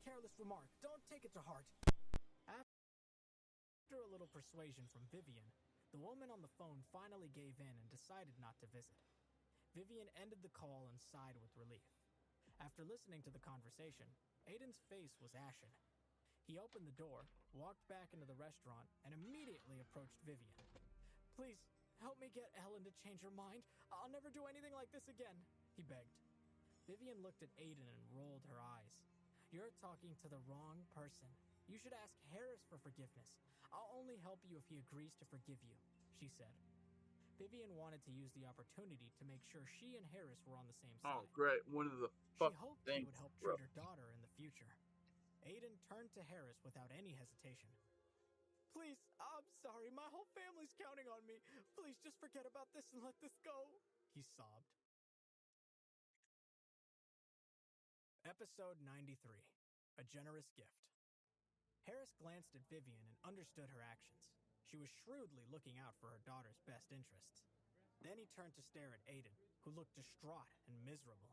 careless remark. Don't take it to heart. After a little persuasion from Vivian, the woman on the phone finally gave in and decided not to visit. Vivian ended the call and sighed with relief. After listening to the conversation, Aiden's face was ashen. He opened the door, walked back into the restaurant, and immediately approached Vivian. Please, help me get Ellen to change her mind. I'll never do anything like this again, he begged. Vivian looked at Aiden and rolled her eyes. You're talking to the wrong person. You should ask Harris for forgiveness. I'll only help you if he agrees to forgive you, she said. Vivian wanted to use the opportunity to make sure she and Harris were on the same side. Oh, great. One of the She hoped he things, would help bro. treat her daughter in the future. Aiden turned to Harris without any hesitation. Please, I'm sorry. My whole family's counting on me. Please just forget about this and let this go, he sobbed. Episode 93, A Generous Gift. Harris glanced at Vivian and understood her actions. She was shrewdly looking out for her daughter's best interests. Then he turned to stare at Aiden, who looked distraught and miserable.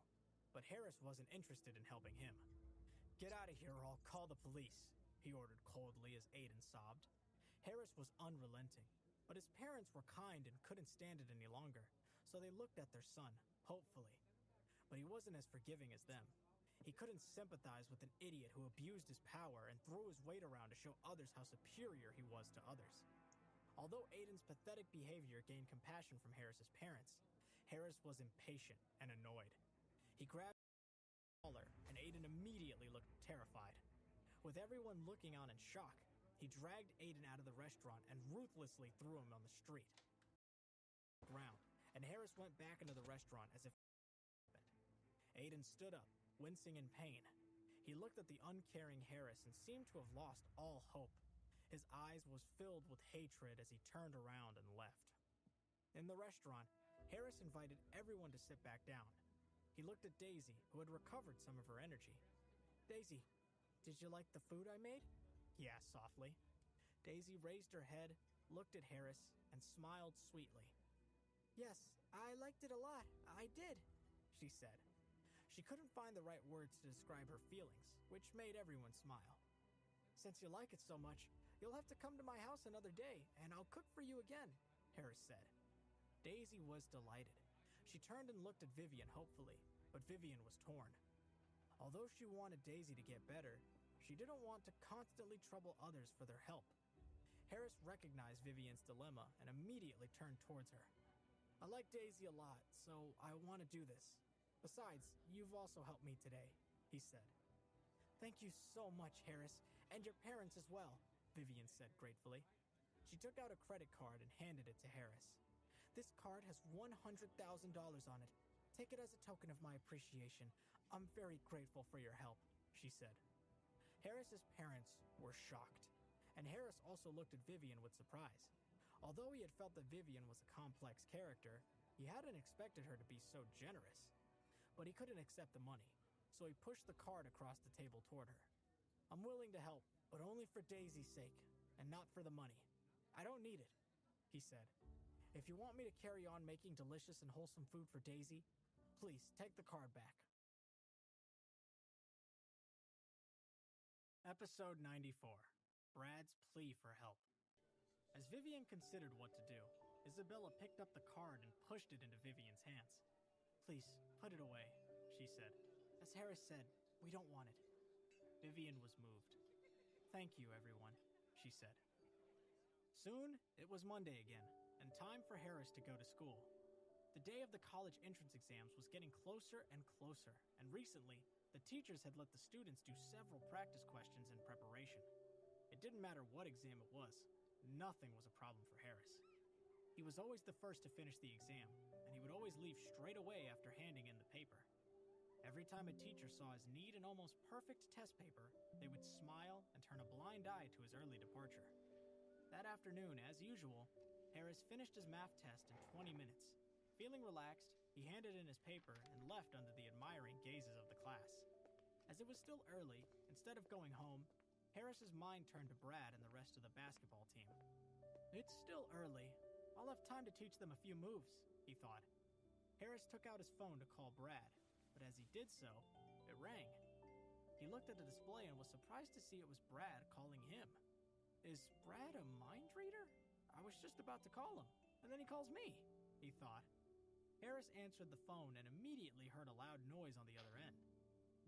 But Harris wasn't interested in helping him. Get out of here or I'll call the police, he ordered coldly as Aiden sobbed. Harris was unrelenting, but his parents were kind and couldn't stand it any longer, so they looked at their son, hopefully. But he wasn't as forgiving as them. He couldn't sympathize with an idiot who abused his power and threw his weight around to show others how superior he was to others. Although Aiden's pathetic behavior gained compassion from Harris's parents, Harris was impatient and annoyed. He grabbed his collar, and Aiden immediately looked terrified. With everyone looking on in shock, he dragged Aiden out of the restaurant and ruthlessly threw him on the street. Ground, and Harris went back into the restaurant as if nothing happened. Aiden stood up, wincing in pain. He looked at the uncaring Harris and seemed to have lost all hope. His eyes was filled with hatred as he turned around and left. In the restaurant, Harris invited everyone to sit back down. He looked at Daisy, who had recovered some of her energy. Daisy, did you like the food I made? He asked softly. Daisy raised her head, looked at Harris, and smiled sweetly. Yes, I liked it a lot. I did, she said. She couldn't find the right words to describe her feelings, which made everyone smile. Since you like it so much, you'll have to come to my house another day, and I'll cook for you again, Harris said. Daisy was delighted. She turned and looked at Vivian hopefully, but Vivian was torn. Although she wanted Daisy to get better, she didn't want to constantly trouble others for their help. Harris recognized Vivian's dilemma and immediately turned towards her. I like Daisy a lot, so I want to do this. Besides, you've also helped me today, he said. Thank you so much, Harris, and your parents as well, Vivian said gratefully. She took out a credit card and handed it to Harris. This card has $100,000 on it. Take it as a token of my appreciation. I'm very grateful for your help, she said. Harris's parents were shocked, and Harris also looked at Vivian with surprise. Although he had felt that Vivian was a complex character, he hadn't expected her to be so generous. But he couldn't accept the money, so he pushed the card across the table toward her. I'm willing to help, but only for Daisy's sake, and not for the money. I don't need it, he said. If you want me to carry on making delicious and wholesome food for Daisy, please take the card back. Episode 94, Brad's Plea for Help. As Vivian considered what to do, Isabella picked up the card and pushed it into Vivian's hands. Please, put it away, she said. As Harris said, we don't want it. Vivian was moved. Thank you, everyone, she said. Soon, it was Monday again, and time for Harris to go to school. The day of the college entrance exams was getting closer and closer, and recently, the teachers had let the students do several practice questions in preparation. It didn't matter what exam it was, nothing was a problem for Harris. He was always the first to finish the exam, and he would always leave straight away after handing in the paper. Every time a teacher saw his neat and almost perfect test paper, they would smile and turn a blind eye to his early departure. That afternoon, as usual, Harris finished his math test in 20 minutes. Feeling relaxed, he handed in his paper and left under the admiring gazes of the class. As it was still early, instead of going home, Harris's mind turned to Brad and the rest of the basketball team. It's still early. I'll have time to teach them a few moves, he thought. Harris took out his phone to call Brad, but as he did so, it rang. He looked at the display and was surprised to see it was Brad calling him. Is Brad a mind reader? I was just about to call him, and then he calls me, he thought. Harris answered the phone and immediately heard a loud noise on the other end.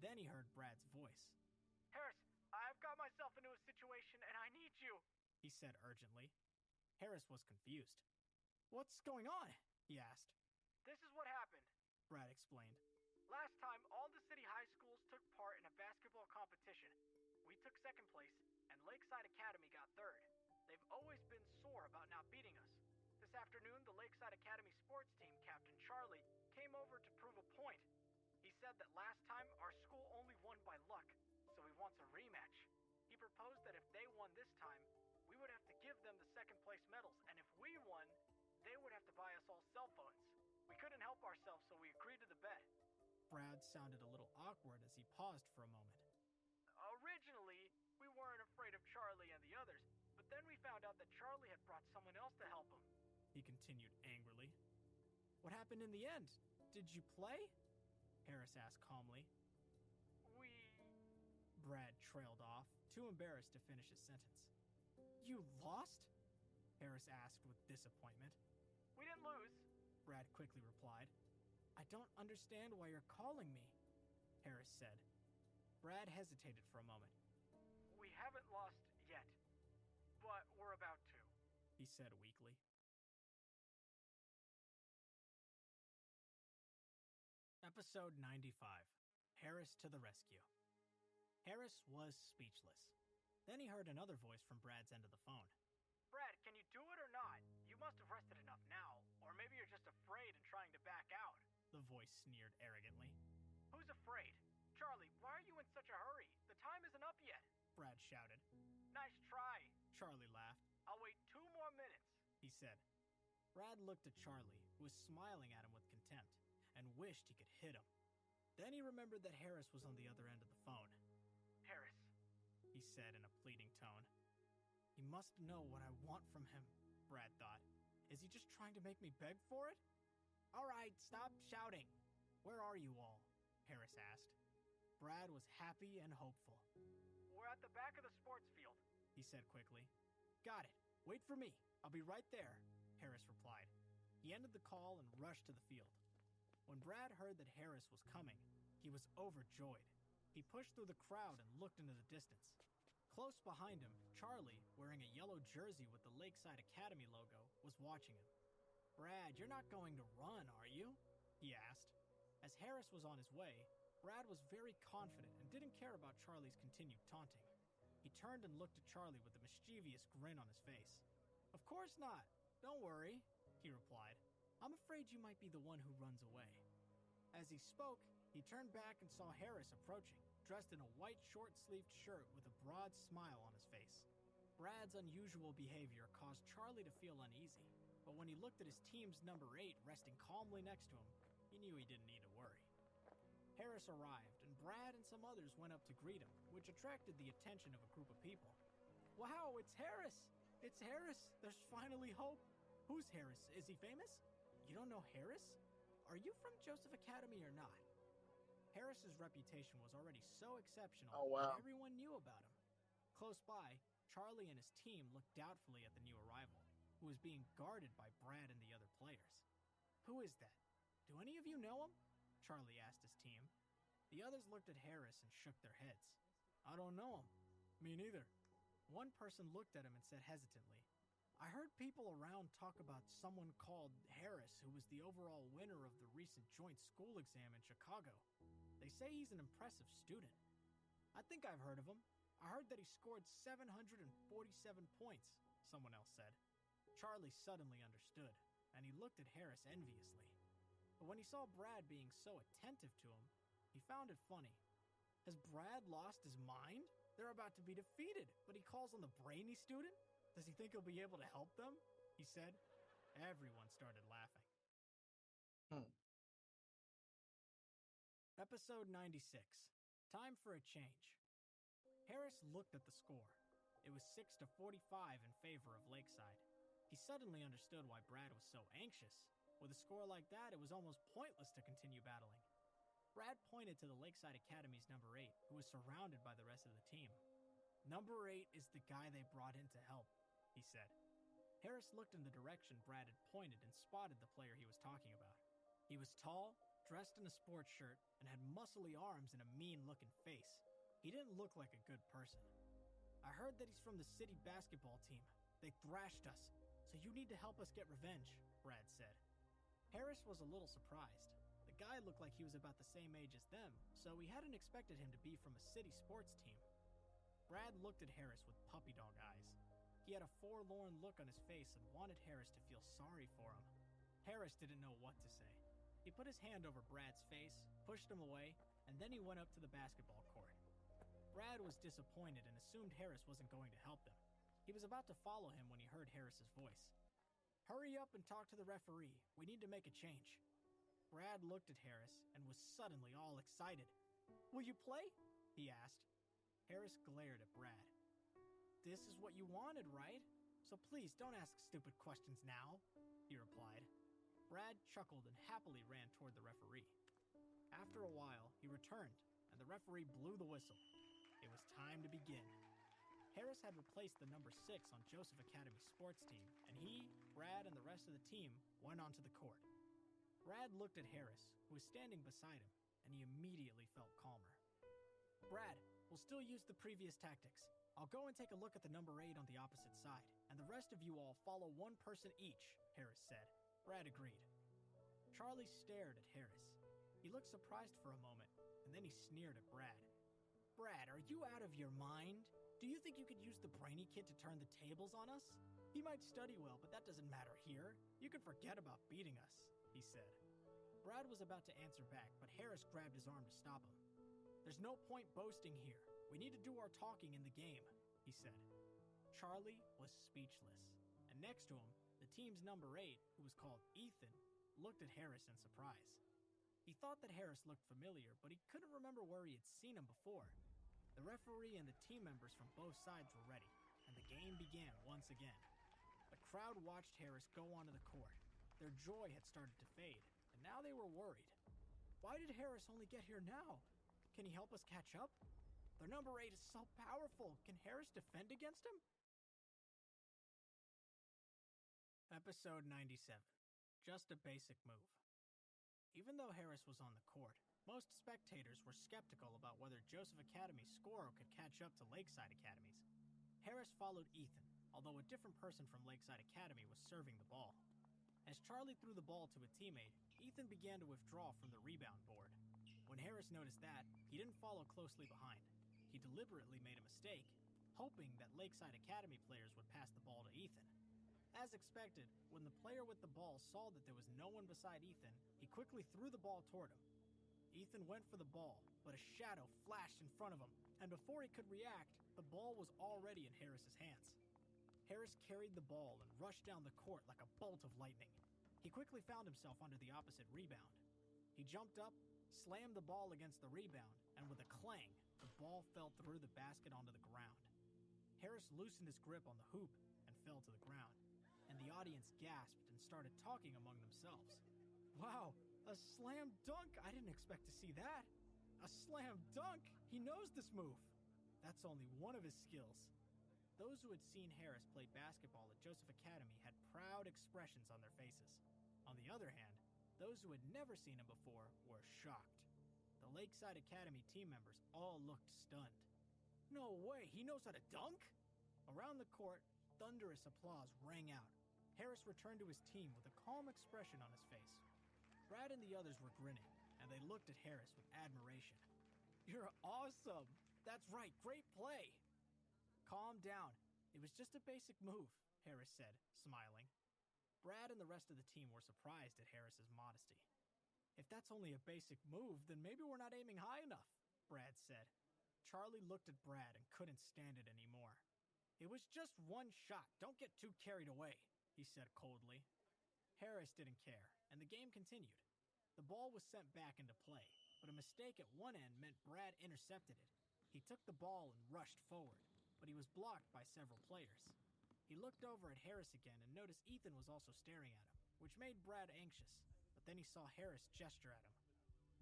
Then he heard Brad's voice. Harris, I've got myself into a situation and I need you, he said urgently. Harris was confused. What's going on? He asked. This is what happened, Brad explained. Last time, all the city high schools took part in a basketball competition. We took second place, and Lakeside Academy got third. They've always been sore about not beating us. This afternoon, the Lakeside Academy sports team captain, Charlie, came over to prove a point. He said that last time, our school only won by luck, so he wants a rematch. He proposed that if they won this time, we would have to give them the second place medals, and if we won, they would have to buy us all cell phones. We couldn't help ourselves, so we agreed to the bet. Brad sounded a little awkward as he paused for a moment. Originally, we weren't afraid of Charlie and the others, but then we found out that Charlie had brought someone else to help him, he continued angrily. What happened in the end? Did you play? Harris asked calmly. Brad trailed off, too embarrassed to finish his sentence. You lost? Harris asked with disappointment. We didn't lose, Brad quickly replied. I don't understand why you're calling me, Harris said. Brad hesitated for a moment. We haven't lost yet, but we're about to, he said weakly. Episode 95, Harris to the Rescue. Harris was speechless. Then he heard another voice from Brad's end of the phone. Brad, can you do it or not? You must have rested enough now, or maybe you're just afraid and trying to back out, the voice sneered arrogantly. Who's afraid? Charlie, why are you in such a hurry? The time isn't up yet, Brad shouted. Nice try, Charlie laughed. I'll wait 2 more minutes, he said. Brad looked at Charlie, who was smiling at him with contempt, and wished he could hit him. Then he remembered that Harris was on the other end of the phone. Harris, he said in a pleading tone. He must know what I want from him, Brad thought. Is he just trying to make me beg for it? All right, stop shouting. Where are you all? Harris asked. Brad was happy and hopeful. We're at the back of the sports field, he said quickly. Got it. Wait for me. I'll be right there, Harris replied. He ended the call and rushed to the field. When Brad heard that Harris was coming, he was overjoyed. He pushed through the crowd and looked into the distance. Close behind him, Charlie, wearing a yellow jersey with the Lakeside Academy logo, was watching him. Brad, you're not going to run, are you? He asked. As Harris was on his way, Brad was very confident and didn't care about Charlie's continued taunting. He turned and looked at Charlie with a mischievous grin on his face. Of course not. Don't worry, he replied. I'm afraid you might be the one who runs away. As he spoke, he turned back and saw Harris approaching, dressed in a white short-sleeved shirt with a broad smile on his face. Brad's unusual behavior caused Charlie to feel uneasy, but when he looked at his team's number 8 resting calmly next to him, he knew he didn't need to worry. Harris arrived, and Brad and some others went up to greet him, which attracted the attention of a group of people. Wow, it's Harris! It's Harris! There's finally hope! Who's Harris? Is he famous? You don't know Harris? Are you from Joseph Academy or not? Harris's reputation was already so exceptional that everyone knew about him. Close by, Charlie and his team looked doubtfully at the new arrival, who was being guarded by Brad and the other players. Who is that? Do any of you know him? Charlie asked his team. The others looked at Harris and shook their heads. I don't know him. Me neither. One person looked at him and said hesitantly, I heard people around talk about someone called Harris who was the overall winner of the recent joint school exam in Chicago. They say he's an impressive student. I think I've heard of him. I heard that he scored 747 points, someone else said. Charlie suddenly understood, and he looked at Harris enviously. But when he saw Brad being so attentive to him, he found it funny. Has Brad lost his mind? They're about to be defeated, but he calls on the brainy student? Does he think he'll be able to help them? He said. Everyone started laughing. Episode 96. Time for a change. Harris looked at the score. It was 6-45 in favor of Lakeside. He suddenly understood why Brad was so anxious. With a score like that, it was almost pointless to continue battling. Brad pointed to the Lakeside Academy's number 8, who was surrounded by the rest of the team. "Number 8 is the guy they brought in to help," he said. Harris looked in the direction Brad had pointed and spotted the player he was talking about. He was tall, dressed in a sports shirt, and had muscly arms and a mean-looking face. He didn't look like a good person. "I heard that he's from the city basketball team. They thrashed us, so you need to help us get revenge," Brad said. Harris was a little surprised. The guy looked like he was about the same age as them, so he hadn't expected him to be from a city sports team. Brad looked at Harris with puppy dog eyes. He had a forlorn look on his face and wanted Harris to feel sorry for him. Harris didn't know what to say. He put his hand over Brad's face, pushed him away, and then he went up to the basketball court. Brad was disappointed and assumed Harris wasn't going to help them. He was about to follow him when he heard Harris's voice. "Hurry up and talk to the referee. We need to make a change." Brad looked at Harris and was suddenly all excited. "Will you play?" he asked. Harris glared at Brad. "This is what you wanted, right? So please don't ask stupid questions now," he replied. Brad chuckled and happily ran toward the referee. After a while, he returned, and the referee blew the whistle. It was time to begin. Harris had replaced the number 6 on Joseph Academy's sports team, and he, Brad, and the rest of the team went onto the court. Brad looked at Harris, who was standing beside him, and he immediately felt calmer. "Brad, we'll still use the previous tactics. I'll go and take a look at the number 8 on the opposite side, and the rest of you all follow one person each," Harris said. Brad agreed. Charlie stared at Harris. He looked surprised for a moment, and then he sneered at Brad. "Brad, are you out of your mind? Do you think you could use the brainy kid to turn the tables on us? He might study well, but that doesn't matter here. You can forget about beating us," he said. Brad was about to answer back, but Harris grabbed his arm to stop him. "There's no point boasting here. We need to do our talking in the game," he said. Charlie was speechless, and next to him, the team's number 8, who was called Ethan, looked at Harris in surprise. He thought that Harris looked familiar, but he couldn't remember where he had seen him before. The referee and the team members from both sides were ready, and the game began once again. The crowd watched Harris go onto the court. Their joy had started to fade, and now they were worried. Why did Harris only get here now? Can he help us catch up? Their number 8 is so powerful. Can Harris defend against him? Episode 97. Just a basic move. Even though Harris was on the court, most spectators were skeptical about whether Joseph Academy's score could catch up to Lakeside Academy's. Harris followed Ethan, although a different person from Lakeside Academy was serving the ball. As Charlie threw the ball to a teammate, Ethan began to withdraw from the rebound board. When Harris noticed that, he didn't follow closely behind. He deliberately made a mistake, hoping that Lakeside Academy players would pass the ball to Ethan. As expected, when the player with the ball saw that there was no one beside Ethan, he quickly threw the ball toward him. Ethan went for the ball, but a shadow flashed in front of him, and before he could react, the ball was already in Harris's hands. Harris carried the ball and rushed down the court like a bolt of lightning. He quickly found himself under the opposite rebound. He jumped up, slammed the ball against the rebound, and with a clang, the ball fell through the basket onto the ground. Harris loosened his grip on the hoop and fell to the ground, and the audience gasped and started talking among themselves. "Wow, a slam dunk! I didn't expect to see that! A slam dunk! He knows this move! That's only one of his skills." Those who had seen Harris play basketball at Joseph Academy had proud expressions on their faces. On the other hand, those who had never seen him before were shocked. The Lakeside Academy team members all looked stunned. "No way, he knows how to dunk?" Around the court, thunderous applause rang out. Harris returned to his team with a calm expression on his face. Brad and the others were grinning, and they looked at Harris with admiration. "You're awesome! That's right, great play!" "Calm down. It was just a basic move," Harris said, smiling. Brad and the rest of the team were surprised at Harris's modesty. "If that's only a basic move, then maybe we're not aiming high enough," Brad said. Charlie looked at Brad and couldn't stand it anymore. "It was just one shot. Don't get too carried away," he said coldly. Harris didn't care, and the game continued. The ball was sent back into play, but a mistake at one end meant Brad intercepted it. He took the ball and rushed forward, but he was blocked by several players. He looked over at Harris again and noticed Ethan was also staring at him, which made Brad anxious, but then he saw Harris gesture at him.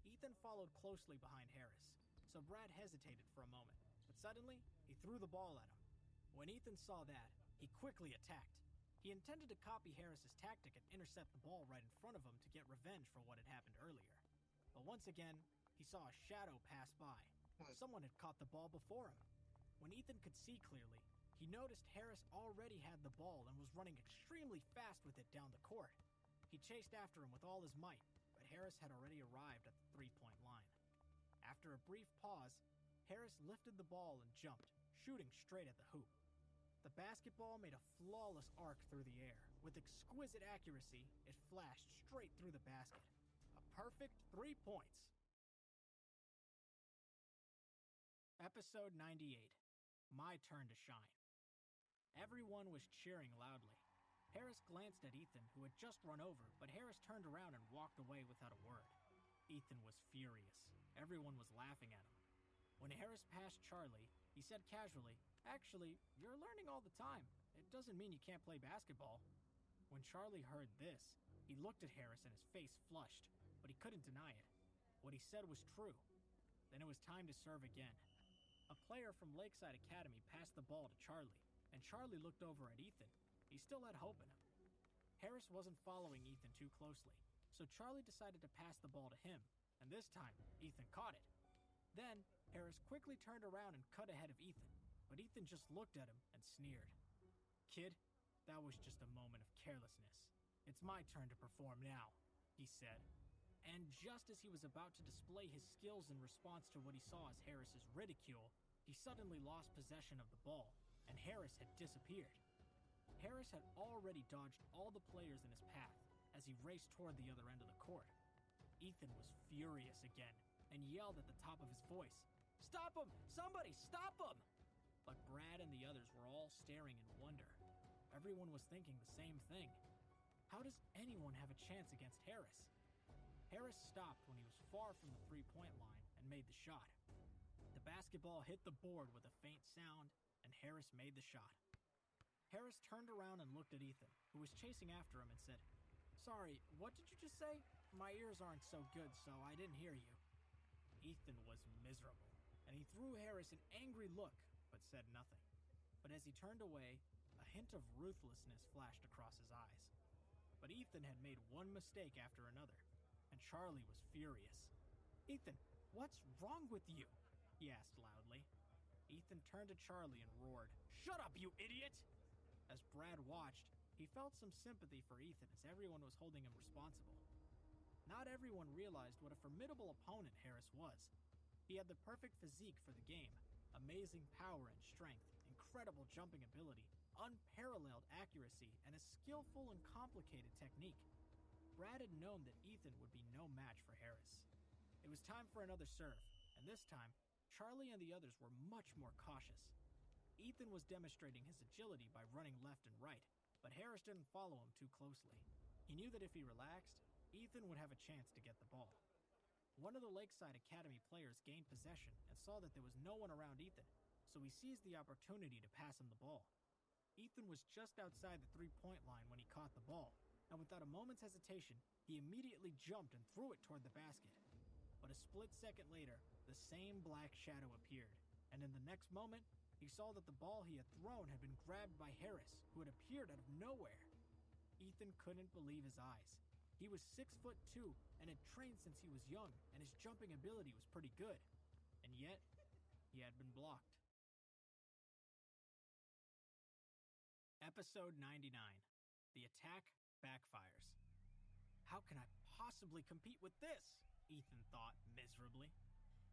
Ethan followed closely behind Harris, so Brad hesitated for a moment, but suddenly, he threw the ball at him. When Ethan saw that, he quickly attacked. He intended to copy Harris's tactic and intercept the ball right in front of him to get revenge for what had happened earlier. But once again, he saw a shadow pass by. Someone had caught the ball before him. When Ethan could see clearly, he noticed Harris already had the ball and was running extremely fast with it down the court. He chased after him with all his might, but Harris had already arrived at the three-point line. After a brief pause, Harris lifted the ball and jumped, shooting straight at the hoop. The basketball made a flawless arc through the air. With exquisite accuracy, it flashed straight through the basket. A perfect 3 points. Episode 98. My turn to shine. Everyone was cheering loudly. Harris glanced at Ethan, who had just run over, but Harris turned around and walked away without a word. Ethan was furious. Everyone was laughing at him. When Harris passed Charlie, he said casually, "Actually, you're learning all the time. It doesn't mean you can't play basketball." When Charlie heard this, he looked at Harris and his face flushed, but he couldn't deny it. What he said was true. Then it was time to serve again. A player from Lakeside Academy passed the ball to Charlie, and Charlie looked over at Ethan. He still had hope in him. Harris wasn't following Ethan too closely, so Charlie decided to pass the ball to him, and this time, Ethan caught it. Then, Harris quickly turned around and cut ahead of Ethan, but Ethan just looked at him and sneered. "Kid, that was just a moment of carelessness. It's my turn to perform now," he said. And just as he was about to display his skills in response to what he saw as Harris's ridicule, he suddenly lost possession of the ball, and Harris had disappeared. Harris had already dodged all the players in his path as he raced toward the other end of the court. Ethan was furious again and yelled at the top of his voice, "Stop him! Somebody stop him!" But Brad and the others were all staring in wonder. Everyone was thinking the same thing. How does anyone have a chance against Harris? Harris stopped when he was far from the three-point line and made the shot. The basketball hit the board with a faint sound, and Harris made the shot. Harris turned around and looked at Ethan, who was chasing after him, and said, "Sorry, what did you just say? My ears aren't so good, so I didn't hear you." Ethan was miserable, and he threw Harris an angry look, but said nothing. But as he turned away, a hint of ruthlessness flashed across his eyes. But Ethan had made one mistake after another, and Charlie was furious. "Ethan, what's wrong with you?" he asked loudly. Ethan turned to Charlie and roared, "Shut up, you idiot!" As Brad watched, he felt some sympathy for Ethan as everyone was holding him responsible. Not everyone realized what a formidable opponent Harris was. He had the perfect physique for the game, amazing power and strength, incredible jumping ability, unparalleled accuracy, and a skillful and complicated technique. Brad had known that Ethan would be no match for Harris. It was time for another serve, and this time, Charlie and the others were much more cautious. Ethan was demonstrating his agility by running left and right, but Harris didn't follow him too closely. He knew that if he relaxed, Ethan would have a chance to get the ball. One of the Lakeside Academy players gained possession and saw that there was no one around Ethan, so he seized the opportunity to pass him the ball. Ethan was just outside the three-point line when he caught the ball, and without a moment's hesitation, he immediately jumped and threw it toward the basket. But a split second later, the same black shadow appeared, and in the next moment, he saw that the ball he had thrown had been grabbed by Harris, who had appeared out of nowhere. Ethan couldn't believe his eyes. He was 6'2" and had trained since he was young, and his jumping ability was pretty good. And yet, he had been blocked. Episode 99. The attack backfires. How can I possibly compete with this? Ethan thought miserably.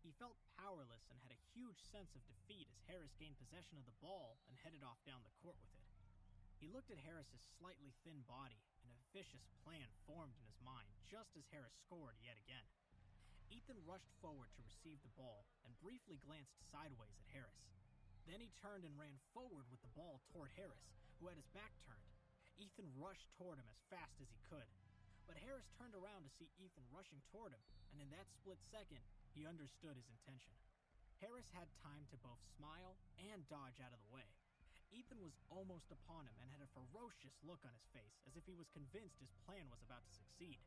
He felt powerless and had a huge sense of defeat as Harris gained possession of the ball and headed off down the court with it. He looked at Harris's slightly thin body, and a vicious plan formed in his mind just as Harris scored yet again. Ethan rushed forward to receive the ball and briefly glanced sideways at Harris. Then he turned and ran forward with the ball toward Harris, who had his back turned. Ethan rushed toward him as fast as he could. But Harris turned around to see Ethan rushing toward him, and in that split second, he understood his intention. Harris had time to both smile and dodge out of the way. Ethan was almost upon him and had a ferocious look on his face, as if he was convinced his plan was about to succeed.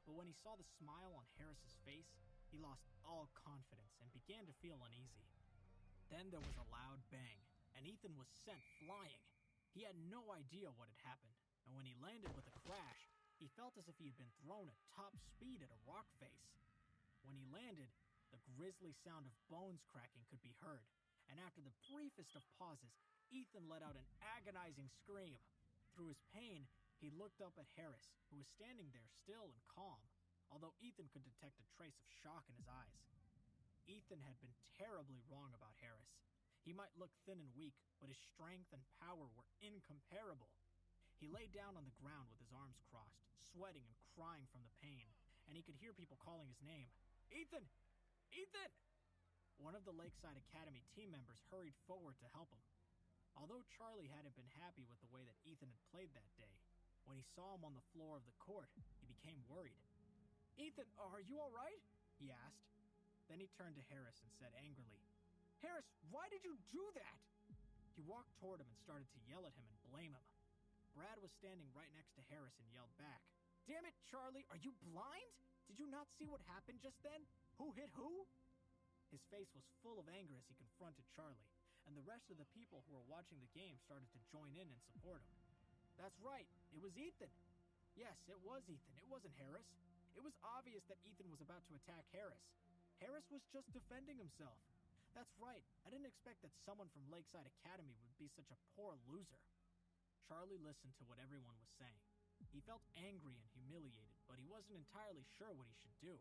But when he saw the smile on Harris's face, He lost all confidence and began to feel uneasy. Then there was a loud bang, and Ethan was sent flying. He had no idea what had happened, and when he landed with a crash, he felt as if he had been thrown at top speed at a rock face. When he landed, the grisly sound of bones cracking could be heard, and after the briefest of pauses, Ethan let out an agonizing scream. Through his pain, he looked up at Harris, who was standing there still and calm, although Ethan could detect a trace of shock in his eyes. Ethan had been terribly wrong about Harris. He might look thin and weak, but his strength and power were incomparable. He lay down on the ground with his arms crossed, sweating and crying from the pain, and he could hear people calling his name. Ethan! Ethan! One of the Lakeside Academy team members hurried forward to help him. Although Charlie hadn't been happy with the way that Ethan had played that day, when he saw him on the floor of the court, he became worried. Ethan, are you all right? He asked. Then he turned to Harris and said angrily, Harris, why did you do that? He walked toward him and started to yell at him and blame him. Brad was standing right next to Harris and yelled back, Damn it, Charlie, are you blind? Did you not see what happened just then? Who hit who? His face was full of anger as he confronted Charlie, and the rest of the people who were watching the game started to join in and support him. That's right, it was Ethan. Yes, it was Ethan, it wasn't Harris. It was obvious that Ethan was about to attack Harris. Harris was just defending himself. That's right, I didn't expect that someone from Lakeside Academy would be such a poor loser. Charlie listened to what everyone was saying. He felt angry and humiliated, but he wasn't entirely sure what he should do.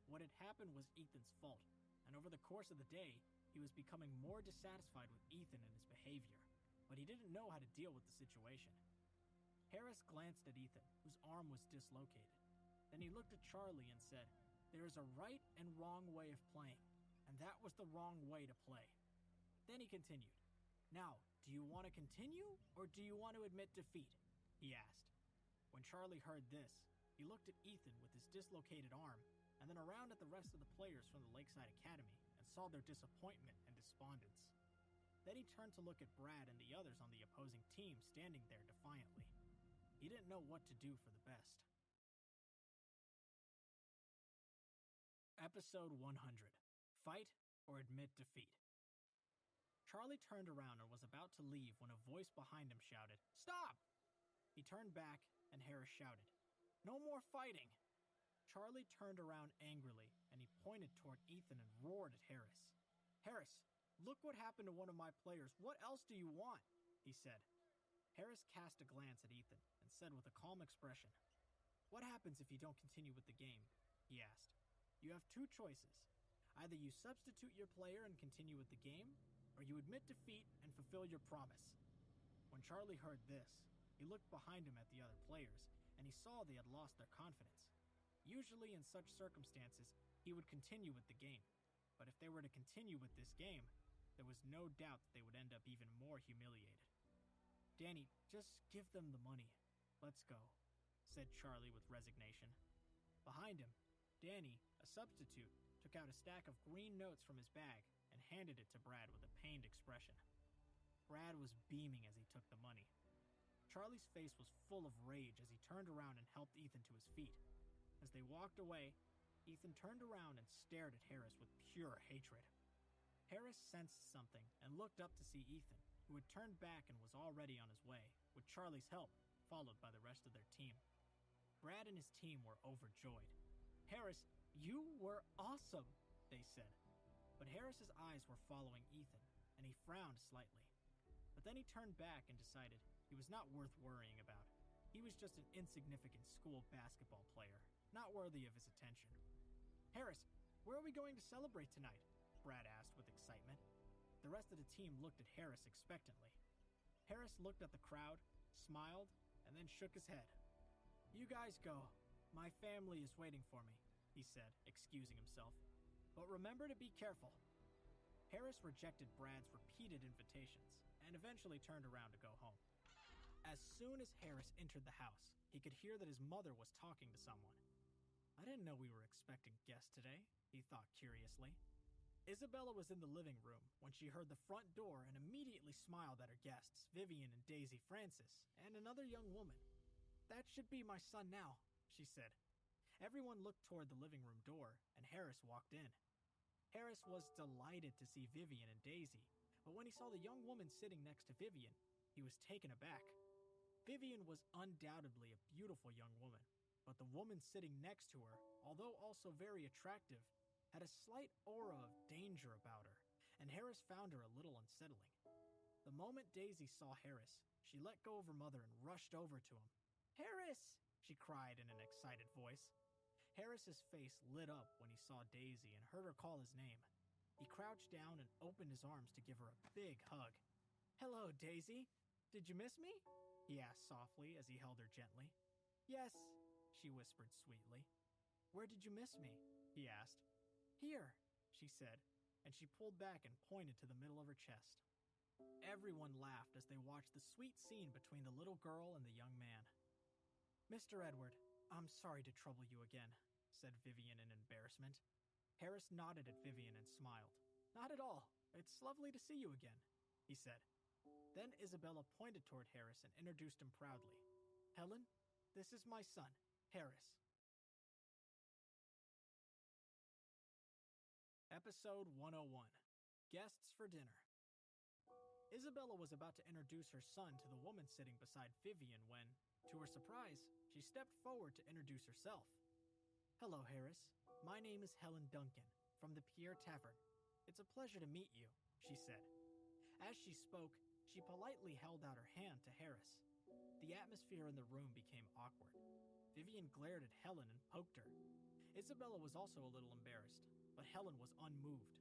What had happened was Ethan's fault, and over the course of the day, he was becoming more dissatisfied with Ethan and his behavior, but he didn't know how to deal with the situation. Harris glanced at Ethan, whose arm was dislocated. Then he looked at Charlie and said, There is a right and wrong way of playing, and that was the wrong way to play. Then he continued, Now, do you want to continue, or do you want to admit defeat? He asked. When Charlie heard this, he looked at Ethan with his dislocated arm, and then around at the rest of the players from the Lakeside Academy and saw their disappointment and despondence. Then he turned to look at Brad and the others on the opposing team standing there defiantly. He didn't know what to do for the best. Episode 100. Fight or admit defeat. Charlie turned around and was about to leave when a voice behind him shouted, Stop! He turned back and Harris shouted, No more fighting! Charlie turned around angrily and he pointed toward Ethan and roared at Harris. Harris, look what happened to one of my players. What else do you want? He said. Harris cast a glance at Ethan and said with a calm expression, What happens if you don't continue with the game? He asked. You have two choices. Either you substitute your player and continue with the game, or you admit defeat and fulfill your promise. When Charlie heard this, he looked behind him at the other players, and he saw they had lost their confidence. Usually in such circumstances, he would continue with the game. But if they were to continue with this game, there was no doubt that they would end up even more humiliated. Danny, just give them the money. Let's go, said Charlie with resignation. Behind him, Danny, a substitute, took out a stack of green notes from his bag and handed it to Brad with a pained expression. Brad was beaming as he took the money. Charlie's face was full of rage as he turned around and helped Ethan to his feet. As they walked away, Ethan turned around and stared at Harris with pure hatred. Harris sensed something and looked up to see Ethan, who had turned back and was already on his way, with Charlie's help, followed by the rest of their team. Brad and his team were overjoyed. Harris, you were awesome, they said. But Harris's eyes were following Ethan, and he frowned slightly. But then he turned back and decided he was not worth worrying about. He was just an insignificant school basketball player, not worthy of his attention. Harris, where are we going to celebrate tonight? Brad asked with excitement. The rest of the team looked at Harris expectantly. Harris looked at the crowd, smiled, and then shook his head. You guys go. My family is waiting for me, he said, excusing himself. But remember to be careful. Harris rejected Brad's repeated invitations and eventually turned around to go home. As soon as Harris entered the house, he could hear that his mother was talking to someone. I didn't know we were expecting guests today, he thought curiously. Isabella was in the living room when she heard the front door and immediately smiled at her guests, Vivian and Daisy Francis, and another young woman. That should be my son now, she said. Everyone looked toward the living room door, and Harris walked in. Harris was delighted to see Vivian and Daisy, but when he saw the young woman sitting next to Vivian, he was taken aback. Vivian was undoubtedly a beautiful young woman, but the woman sitting next to her, although also very attractive, had a slight aura of danger about her, and Harris found her a little unsettling. The moment Daisy saw Harris, she let go of her mother and rushed over to him. "Harris!" she cried in an excited voice. Harris's face lit up when he saw Daisy and heard her call his name. He crouched down and opened his arms to give her a big hug. "Hello, Daisy. Did you miss me?" he asked softly as he held her gently. "Yes," she whispered sweetly. "Where did you miss me?" he asked. "Here," she said, and she pulled back and pointed to the middle of her chest. Everyone laughed as they watched the sweet scene between the little girl and the young man. "Mr. Edward, I'm sorry to trouble you again," said Vivian in embarrassment. Harris nodded at Vivian and smiled. "Not at all. It's lovely to see you again," he said. Then Isabella pointed toward Harris and introduced him proudly. "Helen, this is my son, Harris." Episode 101, Guests for Dinner. Isabella was about to introduce her son to the woman sitting beside Vivian when, to her surprise, she stepped forward to introduce herself. "Hello, Harris. My name is Helen Duncan, from the Pierre Tavern. It's a pleasure to meet you," she said. As she spoke, she politely held out her hand to Harris. The atmosphere in the room became awkward. Vivian glared at Helen and poked her. Isabella was also a little embarrassed, but Helen was unmoved.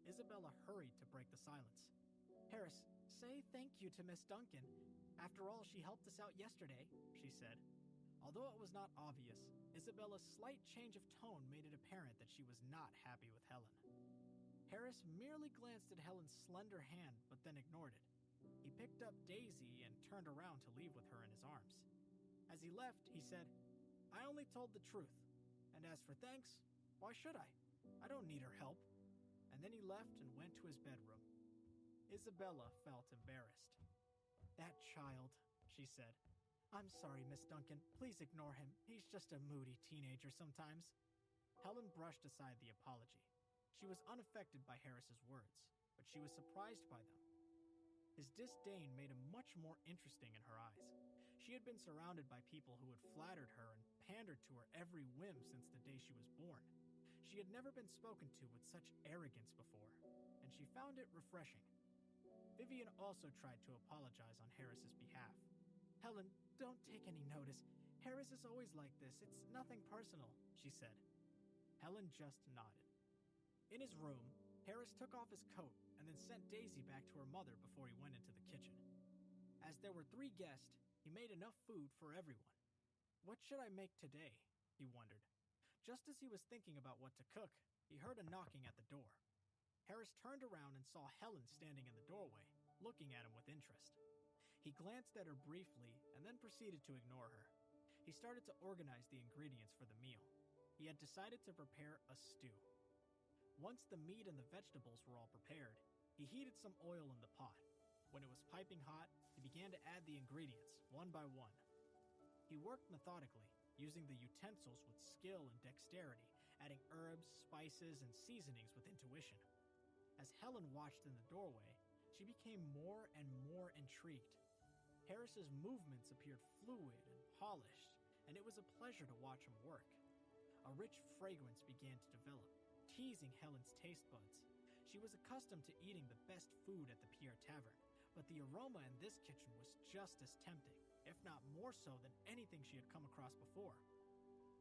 Isabella hurried to break the silence. "Harris, say thank you to Miss Duncan. After all, she helped us out yesterday," she said. Although it was not obvious, Isabella's slight change of tone made it apparent that she was not happy with Helen. Harris merely glanced at Helen's slender hand, but then ignored it. He picked up Daisy and turned around to leave with her in his arms. As he left, he said, "I only told the truth, and as for thanks, why should I? I don't need her help." And then he left and went to his bedroom. Isabella felt embarrassed. "That child," she said. "I'm sorry, Miss Duncan. Please ignore him. He's just a moody teenager sometimes." Helen brushed aside the apology. She was unaffected by Harris's words, but she was surprised by them. His disdain made him much more interesting in her eyes. She had been surrounded by people who had flattered her and pandered to her every whim since the day she was born. She had never been spoken to with such arrogance before, and she found it refreshing. Vivian also tried to apologize on Harris's behalf. "Helen, don't take any notice. Harris is always like this. It's nothing personal," she said. Helen just nodded. In his room, Harris took off his coat and then sent Daisy back to her mother before he went into the kitchen. As there were 3 guests, he made enough food for everyone. What should I make today? He wondered. Just as he was thinking about what to cook, he heard a knocking at the door. Harris turned around and saw Helen standing in the doorway, looking at him with interest. He glanced at her briefly and then proceeded to ignore her. He started to organize the ingredients for the meal. He had decided to prepare a stew. Once the meat and the vegetables were all prepared, he heated some oil in the pot. When it was piping hot, he began to add the ingredients, one by one. He worked methodically, using the utensils with skill and dexterity, adding herbs, spices, and seasonings with intuition. As Helen watched in the doorway, she became more and more intrigued. Harris's movements appeared fluid and polished, and it was a pleasure to watch him work. A rich fragrance began to develop, teasing Helen's taste buds. She was accustomed to eating the best food at the Pierre Tavern, but the aroma in this kitchen was just as tempting, if not more so than anything she had come across before.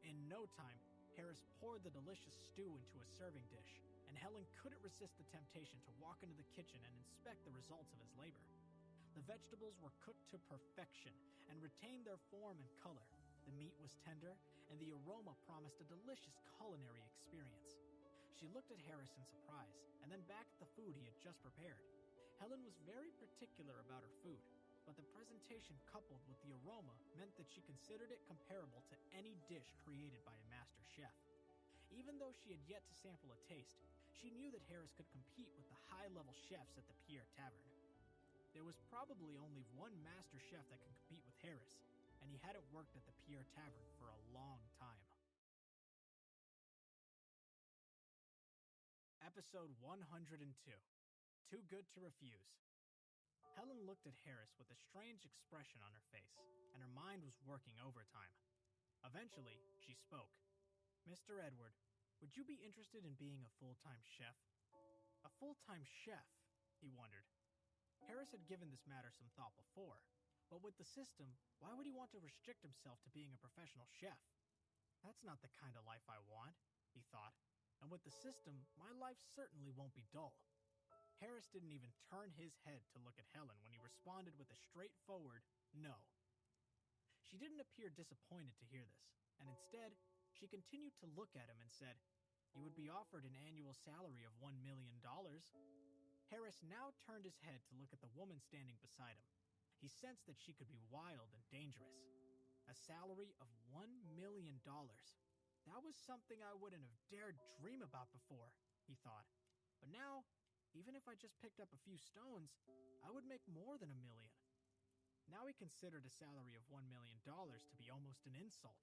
In no time, Harris poured the delicious stew into a serving dish, and Helen couldn't resist the temptation to walk into the kitchen and inspect the results of his labor. The vegetables were cooked to perfection and retained their form and color. The meat was tender, and the aroma promised a delicious culinary experience. She looked at Harris in surprise, and then back at the food he had just prepared. Helen was very particular about her food, but the presentation coupled with the aroma meant that she considered it comparable to any dish created by a master chef. Even though she had yet to sample a taste, she knew that Harris could compete with the high-level chefs at the Pierre Tavern. There was probably only one master chef that could compete with Harris, and he hadn't worked at the Pierre Tavern for a long time. Episode 102, Too Good to Refuse. Helen looked at Harris with a strange expression on her face, and her mind was working overtime. Eventually, she spoke. Mr. Edward, would you be interested in being a full-time chef? A full-time chef, he wondered. Harris had given this matter some thought before, but with the system, why would he want to restrict himself to being a professional chef? That's not the kind of life I want, he thought, and with the system, my life certainly won't be dull. Harris didn't even turn his head to look at Helen when he responded with a straightforward no. She didn't appear disappointed to hear this, and instead, she continued to look at him and said, "You would be offered an annual salary of $1 million. Harris now turned his head to look at the woman standing beside him. He sensed that she could be wild and dangerous. A salary of $1 million. That was something I wouldn't have dared dream about before, he thought. But now, even if I just picked up a few stones, I would make more than $1 million. Now he considered a salary of $1 million to be almost an insult.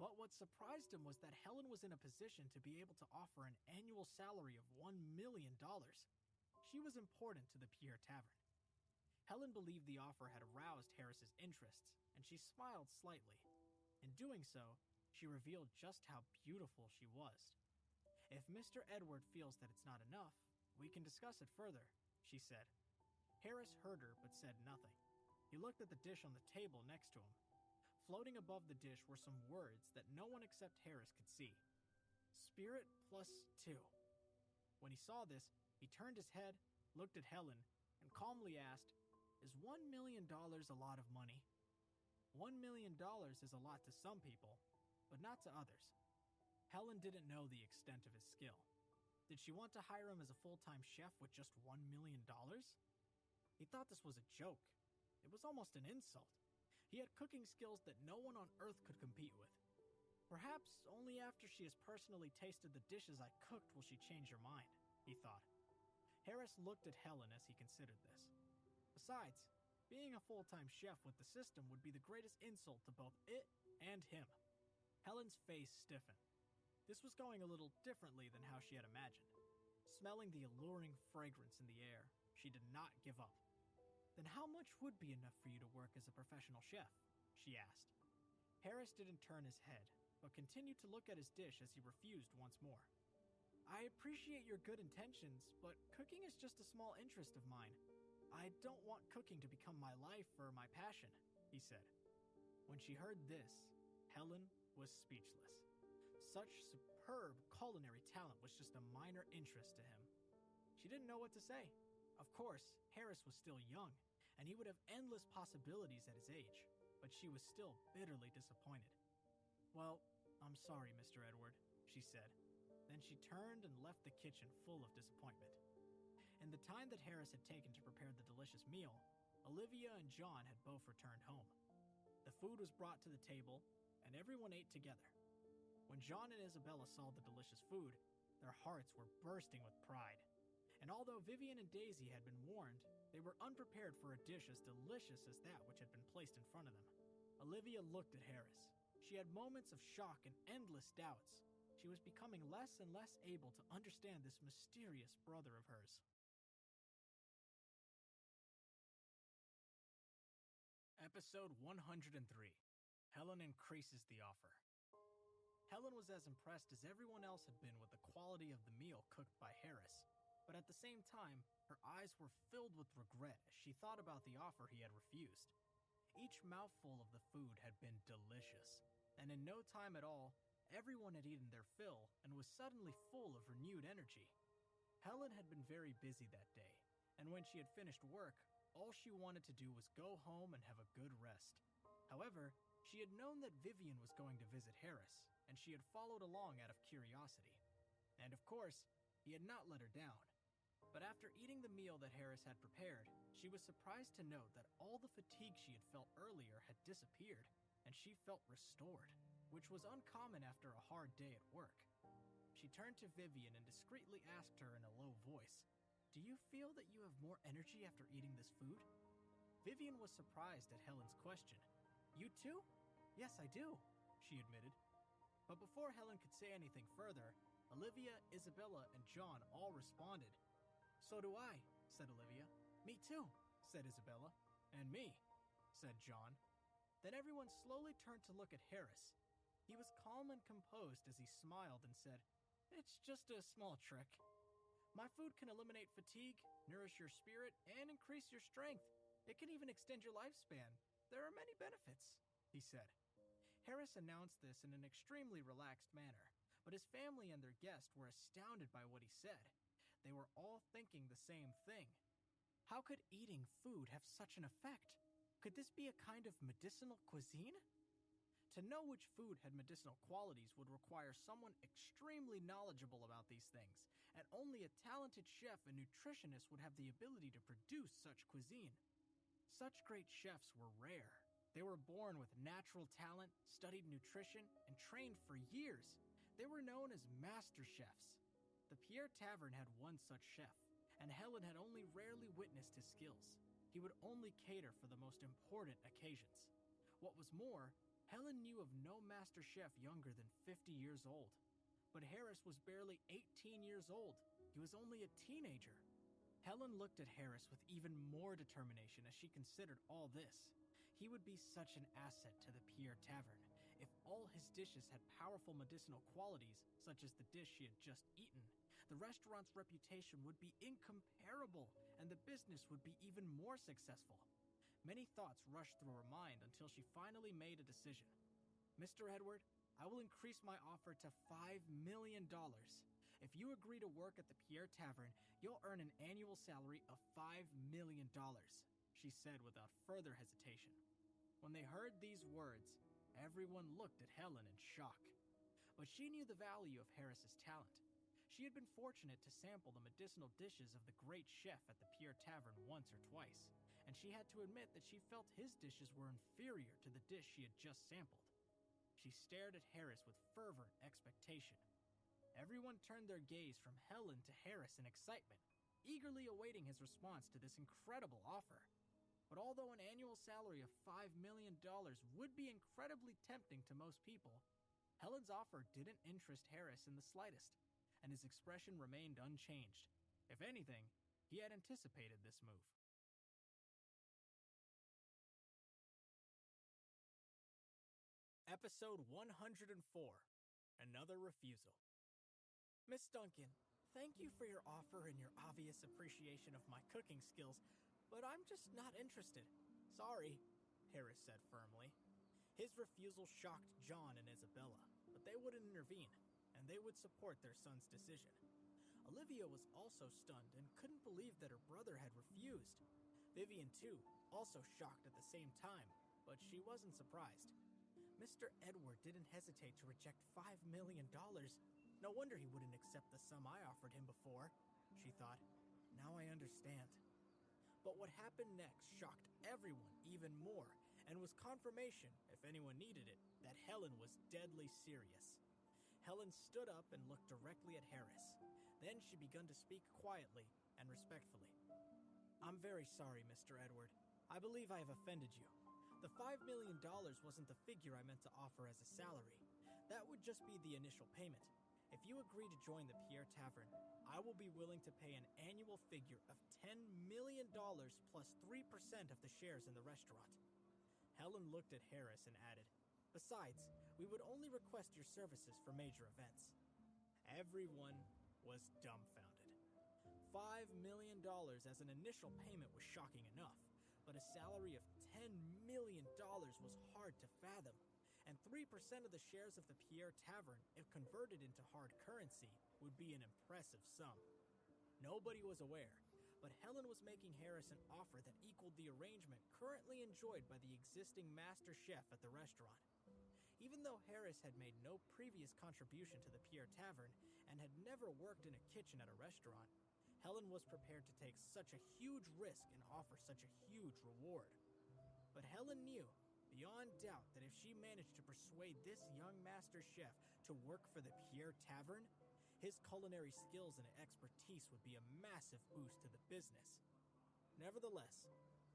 But what surprised him was that Helen was in a position to be able to offer an annual salary of $1 million. She was important to the Pierre Tavern. Helen believed the offer had aroused Harris's interests, and she smiled slightly. In doing so, she revealed just how beautiful she was. If Mr. Edward feels that it's not enough, we can discuss it further, she said. Harris heard her but said nothing. He looked at the dish on the table next to him. Floating above the dish were some words that no one except Harris could see. Spirit plus 2. When he saw this, he turned his head, looked at Helen, and calmly asked, "Is $1 million a lot of money?" $1 million is a lot to some people, but not to others. Helen didn't know the extent of his skill. Did she want to hire him as a full-time chef with just $1 million? He thought this was a joke. It was almost an insult. He had cooking skills that no one on earth could compete with. Perhaps only after she has personally tasted the dishes I cooked will she change her mind, he thought. Harris looked at Helen as he considered this. Besides, being a full-time chef with the system would be the greatest insult to both it and him. Helen's face stiffened. This was going a little differently than how she had imagined. Smelling the alluring fragrance in the air, she did not give up. Then how much would be enough for you to work as a professional chef? She asked. Harris didn't turn his head, but continued to look at his dish as he refused once more. I appreciate your good intentions, but cooking is just a small interest of mine. I don't want cooking to become my life or my passion, he said. When she heard this, Helen was speechless. Such superb culinary talent was just a minor interest to him. She didn't know what to say. Of course, Harris was still young, and he would have endless possibilities at his age, but she was still bitterly disappointed. Well, I'm sorry, Mr. Edward, she said. Then she turned and left the kitchen full of disappointment. In the time that Harris had taken to prepare the delicious meal, Olivia and John had both returned home. The food was brought to the table, and everyone ate together. When John and Isabella saw the delicious food, their hearts were bursting with pride. And although Vivian and Daisy had been warned, they were unprepared for a dish as delicious as that which had been placed in front of them. Olivia looked at Harris. She had moments of shock and endless doubts. She was becoming less and less able to understand this mysterious brother of hers. Episode 103. Helen increases the offer. Helen was as impressed as everyone else had been with the quality of the meal cooked by Harris, but at the same time, her eyes were filled with regret as she thought about the offer he had refused. Each mouthful of the food had been delicious, and in no time at all, everyone had eaten their fill and was suddenly full of renewed energy. Helen had been very busy that day, and when she had finished work, all she wanted to do was go home and have a good rest. However, she had known that Vivian was going to visit Harris, and she had followed along out of curiosity. And of course, he had not let her down. But after eating the meal that Harris had prepared, she was surprised to note that all the fatigue she had felt earlier had disappeared, and she felt restored, which was uncommon after a hard day at work. She turned to Vivian and discreetly asked her in a low voice, "Do you feel that you have more energy after eating this food?" Vivian was surprised at Helen's question. "You too?" "Yes, I do," she admitted. But before Helen could say anything further, Olivia, Isabella, and John all responded. "So do I," said Olivia. "Me too," said Isabella. "And me," said John. Then everyone slowly turned to look at Harris. He was calm and composed as he smiled and said, "It's just a small trick. My food can eliminate fatigue, nourish your spirit, and increase your strength. It can even extend your lifespan. There are many benefits," he said. Harris announced this in an extremely relaxed manner, but his family and their guests were astounded by what he said. They were all thinking the same thing. How could eating food have such an effect? Could this be a kind of medicinal cuisine? To know which food had medicinal qualities would require someone extremely knowledgeable about these things, and only a talented chef and nutritionist would have the ability to produce such cuisine. Such great chefs were rare. They were born with natural talent, studied nutrition, and trained for years. They were known as master chefs. The Pierre Tavern had one such chef, and Helen had only rarely witnessed his skills. He would only cater for the most important occasions. What was more, Helen knew of no master chef younger than 50 years old. But Harris was barely 18 years old. He was only a teenager. Helen looked at Harris with even more determination as she considered all this. He would be such an asset to the Pierre Tavern. If all his dishes had powerful medicinal qualities, such as the dish she had just eaten, the restaurant's reputation would be incomparable, and the business would be even more successful. Many thoughts rushed through her mind until she finally made a decision. "Mr. Edward, I will increase my offer to $5 million. If you agree to work at the Pierre Tavern, you'll earn an annual salary of $5 million, she said without further hesitation. When they heard these words, everyone looked at Helen in shock. But she knew the value of Harris's talent. She had been fortunate to sample the medicinal dishes of the great chef at the Pierre Tavern once or twice, and she had to admit that she felt his dishes were inferior to the dish she had just sampled. She stared at Harris with fervent expectation. Everyone turned their gaze from Helen to Harris in excitement, eagerly awaiting his response to this incredible offer. But although an annual salary of $5 million would be incredibly tempting to most people, Helen's offer didn't interest Harris in the slightest, and his expression remained unchanged. If anything, he had anticipated this move. Episode 104, Another Refusal. "Miss Duncan, thank you for your offer and your obvious appreciation of my cooking skills, but I'm just not interested. Sorry," Harris said firmly. His refusal shocked John and Isabella, but they wouldn't intervene, and they would support their son's decision. Olivia was also stunned and couldn't believe that her brother had refused. Vivian, too, also shocked at the same time, but she wasn't surprised. Mr. Edward didn't hesitate to reject $5 million. No wonder he wouldn't accept the sum I offered him before, she thought. Now I understand. But what happened next shocked everyone even more, and was confirmation, if anyone needed it, that Helen was deadly serious. Helen stood up and looked directly at Harris. Then she began to speak quietly and respectfully. "I'm very sorry, Mr. Edward. I believe I have offended you. The $5 million wasn't the figure I meant to offer as a salary. That would just be the initial payment. If you agree to join the Pierre Tavern, I will be willing to pay an annual figure of $10 million plus 3% of the shares in the restaurant." Helen looked at Harris and added, "Besides, we would only request your services for major events." Everyone was dumbfounded. $5 million as an initial payment was shocking enough, but a salary of $10 million was hard to fathom, and 3% of the shares of the Pierre Tavern, if converted into hard currency, would be an impressive sum. Nobody was aware, but Helen was making Harris an offer that equaled the arrangement currently enjoyed by the existing master chef at the restaurant. Even though Harris had made no previous contribution to the Pierre Tavern and had never worked in a kitchen at a restaurant, Helen was prepared to take such a huge risk and offer such a huge reward. But Helen knew, beyond doubt, that if she managed to persuade this young master chef to work for the Pierre Tavern, his culinary skills and expertise would be a massive boost to the business. Nevertheless,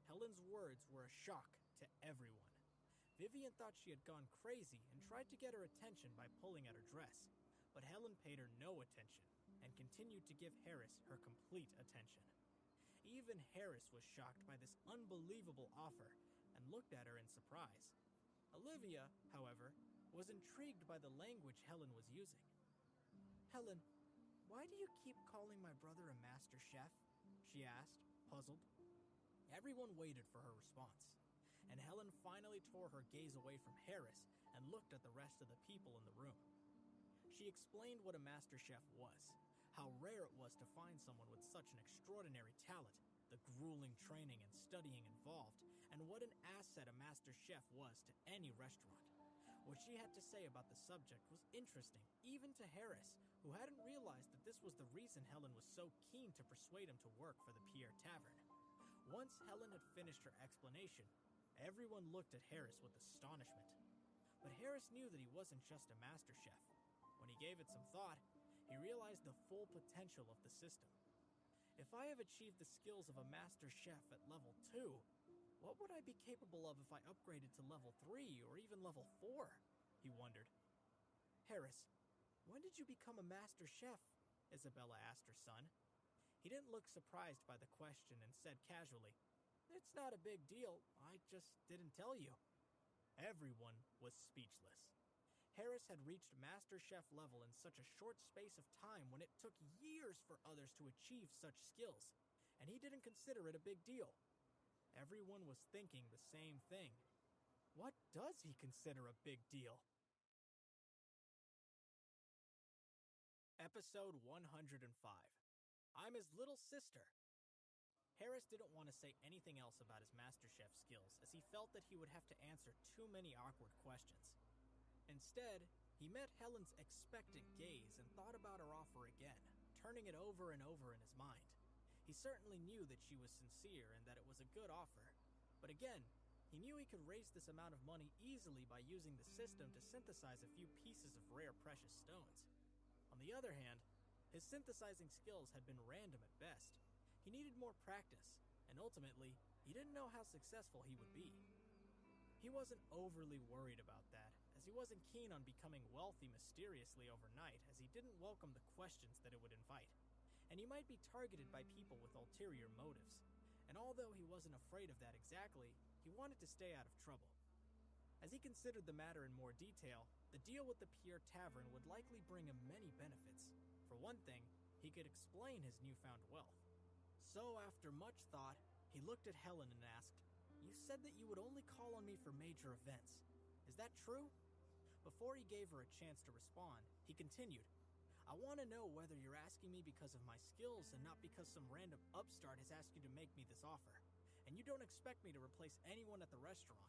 Helen's words were a shock to everyone. Vivian thought she had gone crazy and tried to get her attention by pulling at her dress, but Helen paid her no attention and continued to give Harris her complete attention. Even Harris was shocked by this unbelievable offer and looked at her in surprise. Olivia, however, was intrigued by the language Helen was using. "Helen, why do you keep calling my brother a master chef?" she asked, puzzled. Everyone waited for her response, and Helen finally tore her gaze away from Harris and looked at the rest of the people in the room. She explained what a master chef was, how rare it was to find someone with such an extraordinary talent, the grueling training and studying involved, and what an asset a master chef was to any restaurant. What she had to say about the subject was interesting, even to Harris, who hadn't realized that this was the reason Helen was so keen to persuade him to work for the Pierre Tavern. Once Helen had finished her explanation, everyone looked at Harris with astonishment. But Harris knew that he wasn't just a master chef. When he gave it some thought, he realized the full potential of the system. If I have achieved the skills of a master chef at level 2, what would I be capable of if I upgraded to level 3 or even level 4? He wondered. "Harris, when did you become a master chef?" Isabella asked her son. He didn't look surprised by the question and said casually, "It's not a big deal, I just didn't tell you." Everyone was speechless. Harris had reached master chef level in such a short space of time when it took years for others to achieve such skills, and he didn't consider it a big deal. Everyone was thinking the same thing. What does he consider a big deal? Episode 105. I'm his little sister. Harris didn't want to say anything else about his MasterChef skills, as he felt that he would have to answer too many awkward questions. Instead, he met Helen's expectant gaze and thought about her offer again, turning it over and over in his mind. He certainly knew that she was sincere and that it was a good offer, but again, he knew he could raise this amount of money easily by using the system to synthesize a few pieces of rare precious stones. On the other hand, his synthesizing skills had been random at best. He needed more practice, and ultimately, he didn't know how successful he would be. He wasn't overly worried about that, as he wasn't keen on becoming wealthy mysteriously overnight, as he didn't welcome the questions that it would invite. And he might be targeted by people with ulterior motives. And although he wasn't afraid of that exactly, he wanted to stay out of trouble. As he considered the matter in more detail, the deal with the Pierre Tavern would likely bring him many benefits. For one thing, he could explain his newfound wealth. So after much thought, he looked at Helen and asked, "You said that you would only call on me for major events. Is that true?" Before he gave her a chance to respond, he continued, "I want to know whether you're asking me because of my skills and not because some random upstart has asked you to make me this offer. And you don't expect me to replace anyone at the restaurant."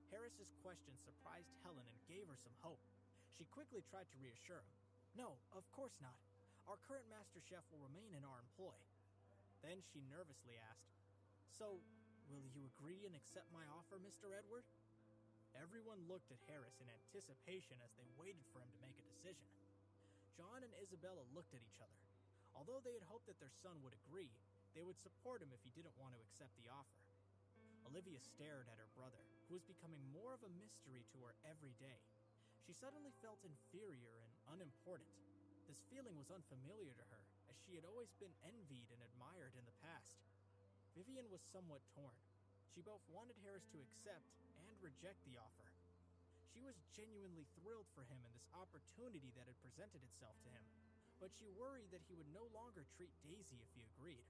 Harris's question surprised Helen and gave her some hope. She quickly tried to reassure him. "No, of course not. Our current master chef will remain in our employ." Then she nervously asked, "So, will you agree and accept my offer, Mr. Edward?" Everyone looked at Harris in anticipation as they waited for him to make a decision. John and Isabella looked at each other. Although they had hoped that their son would agree, they would support him if he didn't want to accept the offer. Olivia stared at her brother, who was becoming more of a mystery to her every day. She suddenly felt inferior and unimportant. This feeling was unfamiliar to her, as she had always been envied and admired in the past. Vivian was somewhat torn. She both wanted Harris to accept and reject the offer. She was genuinely thrilled for him and this opportunity that had presented itself to him, but she worried that he would no longer treat Daisy if he agreed.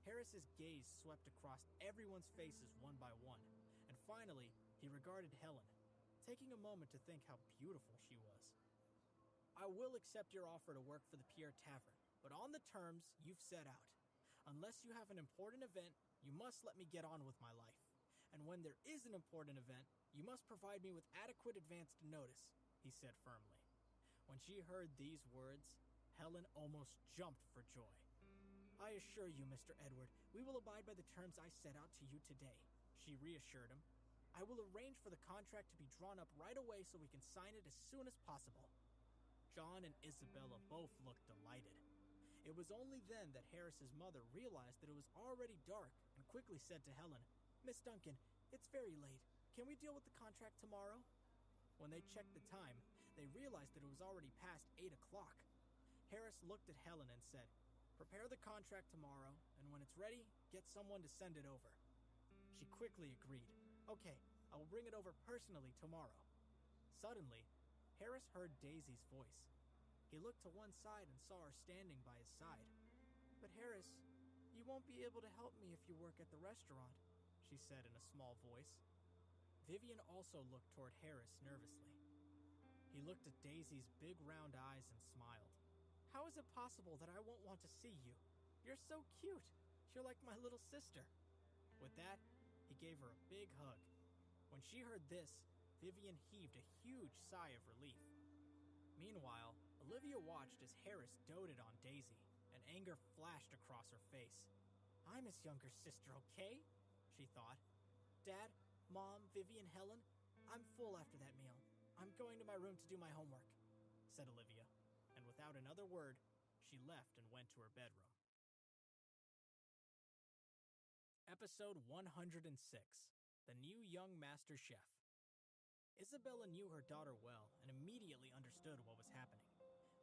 Harris's gaze swept across everyone's faces one by one, and finally, he regarded Helen, taking a moment to think how beautiful she was. "I will accept your offer to work for the Pierre Tavern, but on the terms you've set out. Unless you have an important event, you must let me get on with my life. And when there is an important event, you must provide me with adequate advance notice," he said firmly. When she heard these words, Helen almost jumped for joy. "I assure you, Mr. Edward, we will abide by the terms I set out to you today," she reassured him. "I will arrange for the contract to be drawn up right away so we can sign it as soon as possible." John and Isabella both looked delighted. It was only then that Harris's mother realized that it was already dark and quickly said to Helen, "Miss Duncan, it's very late. Can we deal with the contract tomorrow?" When they checked the time, they realized that it it was already past 8 o'clock. Harris looked at Helen and said, "Prepare the contract tomorrow, and when it's ready, get someone to send it over." She quickly agreed. "Okay, I will bring it over personally tomorrow." Suddenly, Harris heard Daisy's voice. He looked to one side and saw her standing by his side. "But Harris, you won't be able to help me if you work at the restaurant," she said in a small voice. Vivian also looked toward Harris nervously. He looked at Daisy's big round eyes and smiled. "How is it possible that I won't want to see you? You're so cute. You're like my little sister." With that, he gave her a big hug. When she heard this, Vivian heaved a huge sigh of relief. Meanwhile, Olivia watched as Harris doted on Daisy, and anger flashed across her face. "I'm his younger sister, okay?" she thought. "Dad, Mom, Vivian, Helen, I'm full after that meal. I'm going to my room to do my homework," said Olivia, and without another word, she left and went to her bedroom. Episode 106, The New Young Master Chef. Isabella knew her daughter well and immediately understood what was happening.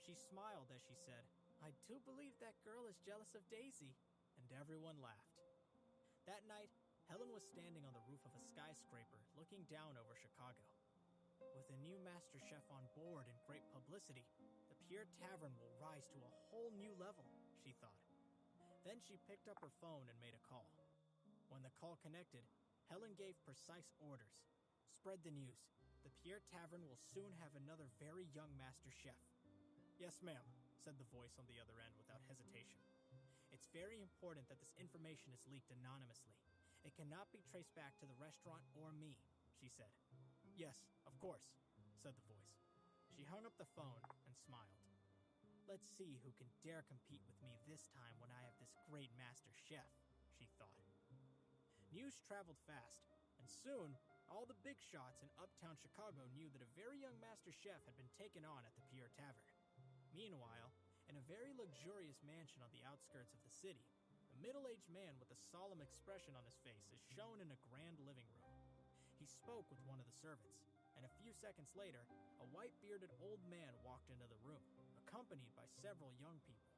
She smiled as she said, "I do believe that girl is jealous of Daisy," and everyone laughed. That night, Helen was standing on the roof of a skyscraper looking down over Chicago. "With a new master chef on board and great publicity, the Pier Tavern will rise to a whole new level," she thought. Then she picked up her phone and made a call. When the call connected, Helen gave precise orders. "Spread the news. The Pier Tavern will soon have another very young master chef." "Yes, ma'am," said the voice on the other end without hesitation. "It's very important that this information is leaked anonymously. It cannot be traced back to the restaurant or me," she said. "Yes, of course," said the voice. She hung up the phone and smiled. "Let's see who can dare compete with me this time when I have this great master chef," she thought. News traveled fast, and soon, all the big shots in uptown Chicago knew that a very young master chef had been taken on at the Pier Tavern. Meanwhile, in a very luxurious mansion on the outskirts of the city, a middle-aged man with a solemn expression on his face is shown in a grand living room. He spoke with one of the servants, and a few seconds later, a white-bearded old man walked into the room, accompanied by several young people.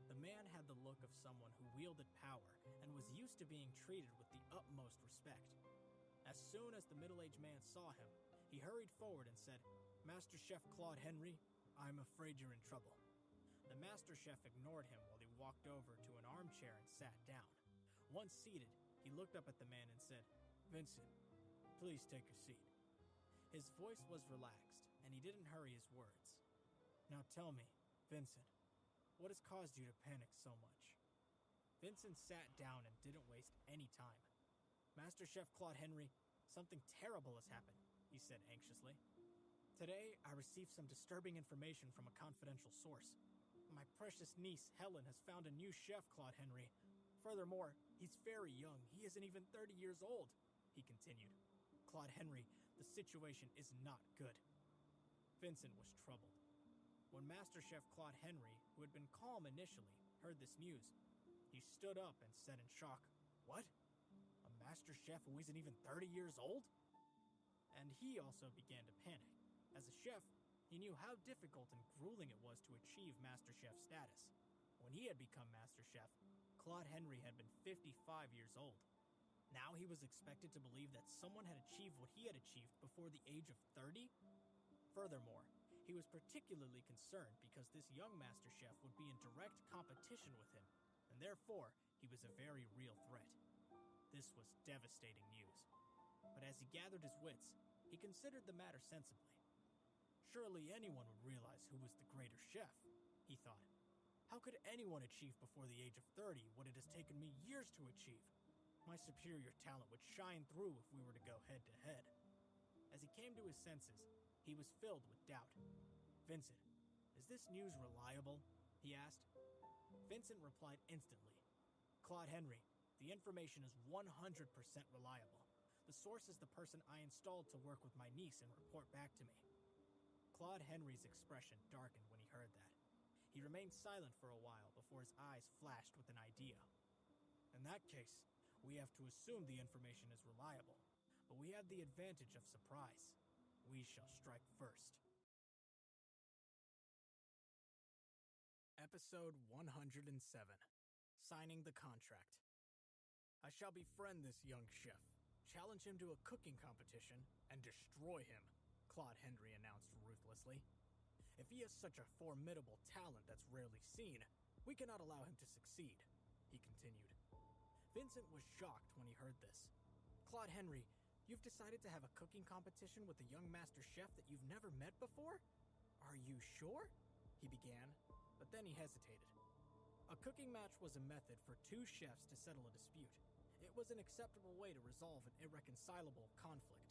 The man had the look of someone who wielded power and was used to being treated with the utmost respect. As soon as the middle-aged man saw him, he hurried forward and said, "Master Chef Claude Henry, I'm afraid you're in trouble." The master chef ignored him while he walked over to an armchair and sat down. Once seated, he looked up at the man and said, "Vincent, please take a seat." His voice was relaxed, and he didn't hurry his words. "Now tell me, Vincent, what has caused you to panic so much?" Vincent sat down and didn't waste any time. "Master Chef Claude Henry, something terrible has happened," he said anxiously. "Today, I received some disturbing information from a confidential source. My precious niece, Helen, has found a new chef, Claude Henry. Furthermore, he's very young. He isn't even 30 years old," he continued. "Claude Henry, the situation is not good." Vincent was troubled. When Master Chef Claude Henry, who had been calm initially, heard this news, he stood up and said in shock, "What? A master chef who isn't even 30 years old?" And he also began to panic. As a chef, he knew how difficult and grueling it was to achieve master chef status. When he had become master chef, Claude Henry had been 55 years old. Now he was expected to believe that someone had achieved what he had achieved before the age of 30? Furthermore, he was particularly concerned because this young master chef would be in direct competition with him, and therefore he was a very real threat. This was devastating news. But as he gathered his wits, he considered the matter sensibly. Surely anyone would realize who was the greater chef, he thought. How could anyone achieve before the age of 30 what it has taken me years to achieve? My superior talent would shine through if we were to go head to head. As he came to his senses, he was filled with doubt. "Vincent, is this news reliable?" he asked. Vincent replied instantly. "Claude Henry, the information is 100% reliable. The source is the person I installed to work with my niece and report back to me." Claude Henry's expression darkened when he heard that. He remained silent for a while before his eyes flashed with an idea. "In that case, we have to assume the information is reliable, but we have the advantage of surprise. We shall strike first." Episode 107, Signing the Contract. I shall befriend this young chef, challenge him to a cooking competition, and destroy him, Claude Henry announced ruthlessly. If he has such a formidable talent that's rarely seen, we cannot allow him to succeed, he continued. Vincent was shocked when he heard this. Claude Henry, you've decided to have a cooking competition with a young master chef that you've never met before? Are you sure? He began, but then he hesitated. A cooking match was a method for two chefs to settle a dispute. It was an acceptable way to resolve an irreconcilable conflict.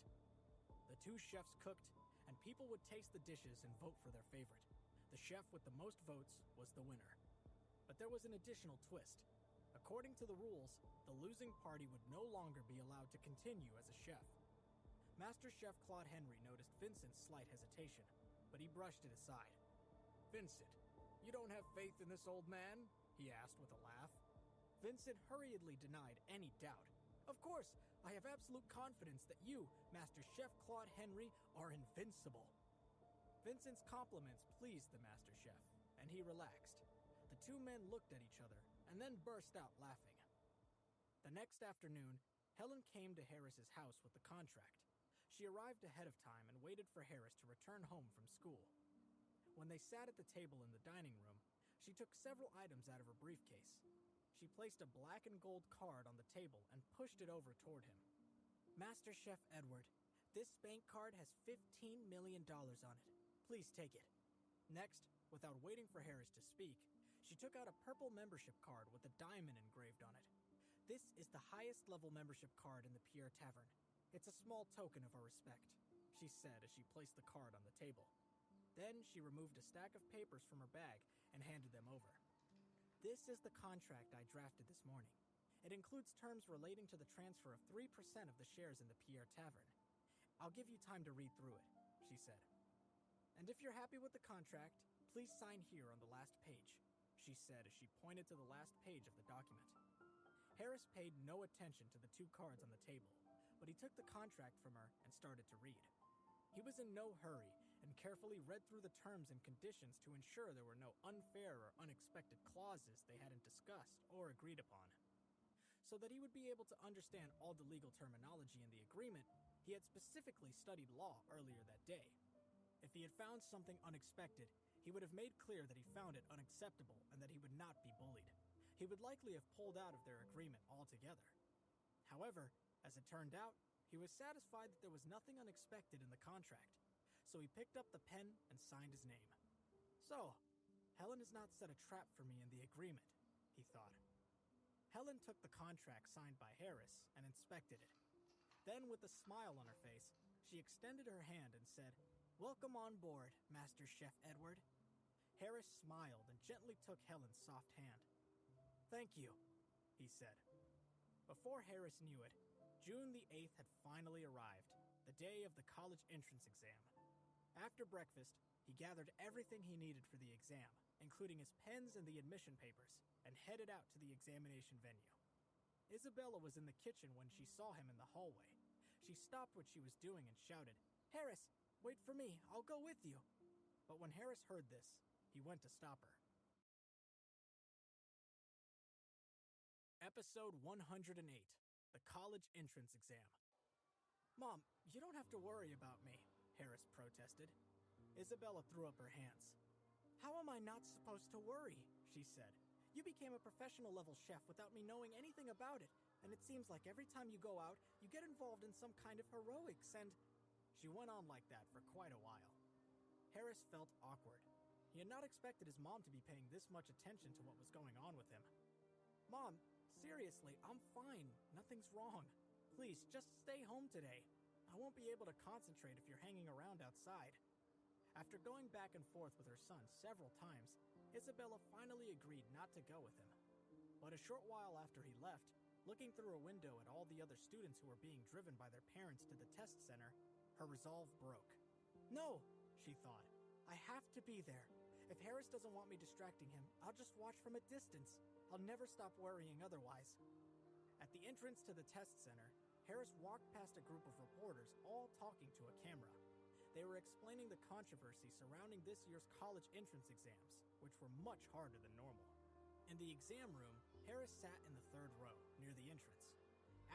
The two chefs cooked, and people would taste the dishes and vote for their favorite. The chef with the most votes was the winner. But there was an additional twist. According to the rules, the losing party would no longer be allowed to continue as a chef. Master Chef Claude Henry noticed Vincent's slight hesitation, but he brushed it aside. Vincent, you don't have faith in this old man? He asked with a laugh. Vincent hurriedly denied any doubt. Of course, I have absolute confidence that you, Master Chef Claude Henry, are invincible. Vincent's compliments pleased the Master Chef, and he relaxed. The two men looked at each other and then burst out laughing. The next afternoon, Helen came to Harris's house with the contract. She arrived ahead of time and waited for Harris to return home from school. When they sat at the table in the dining room, she took several items out of her briefcase. She placed a black and gold card on the table and pushed it over toward him. Master Chef Edward, this bank card has $15 million on it. Please take it. Next, without waiting for Harris to speak, she took out a purple membership card with a diamond engraved on it. This is the highest level membership card in the Pierre Tavern. It's a small token of our respect, she said as she placed the card on the table. Then she removed a stack of papers from her bag and handed them over. This is the contract I drafted this morning. It includes terms relating to the transfer of 3% of the shares in the Pierre Tavern. I'll give you time to read through it, she said. And if you're happy with the contract, please sign here on the last page, she said as she pointed to the last page of the document. Harris paid no attention to the two cards on the table, but he took the contract from her and started to read. He was in no hurry and carefully read through the terms and conditions to ensure there were no unfair or unexpected clauses they hadn't discussed or agreed upon. So that he would be able to understand all the legal terminology in the agreement, he had specifically studied law earlier that day. If he had found something unexpected, he would have made clear that he found it unacceptable and that he would not be bullied. He would likely have pulled out of their agreement altogether. However, as it turned out, he was satisfied that there was nothing unexpected in the contract, so he picked up the pen and signed his name. So, Helen has not set a trap for me in the agreement, he thought. Helen took the contract signed by Harris and inspected it. Then, with a smile on her face, she extended her hand and said, "Welcome on board, Master Chef Edward." Harris smiled and gently took Helen's soft hand. "Thank you," he said. Before Harris knew it, June the 8th had finally arrived, the day of the college entrance exam. After breakfast, he gathered everything he needed for the exam, including his pens and the admission papers, and headed out to the examination venue. Isabella was in the kitchen when she saw him in the hallway. She stopped what she was doing and shouted, "Harris, wait for me, I'll go with you." But when Harris heard this, he went to stop her. Episode 108, The College Entrance Exam. "Mom, you don't have to worry about me," Harris protested. Isabella threw up her hands. "How am I not supposed to worry?" she said. "You became a professional level chef without me knowing anything about it, and it seems like every time you go out, you get involved in some kind of heroics and—" She went on like that for quite a while. Harris felt awkward. He had not expected his mom to be paying this much attention to what was going on with him. "Mom, seriously, I'm fine. Nothing's wrong. Please, just stay home today. I won't be able to concentrate if you're hanging around outside." After going back and forth with her son several times, Isabella finally agreed not to go with him. But a short while after he left, looking through a window at all the other students who were being driven by their parents to the test center, her resolve broke. "No," she thought. "I have to be there. If Harris doesn't want me distracting him, I'll just watch from a distance. I'll never stop worrying otherwise." At the entrance to the test center, Harris walked past a group of reporters all talking to a camera. They were explaining the controversy surrounding this year's college entrance exams, which were much harder than normal. In the exam room, Harris sat in the third row, near the entrance.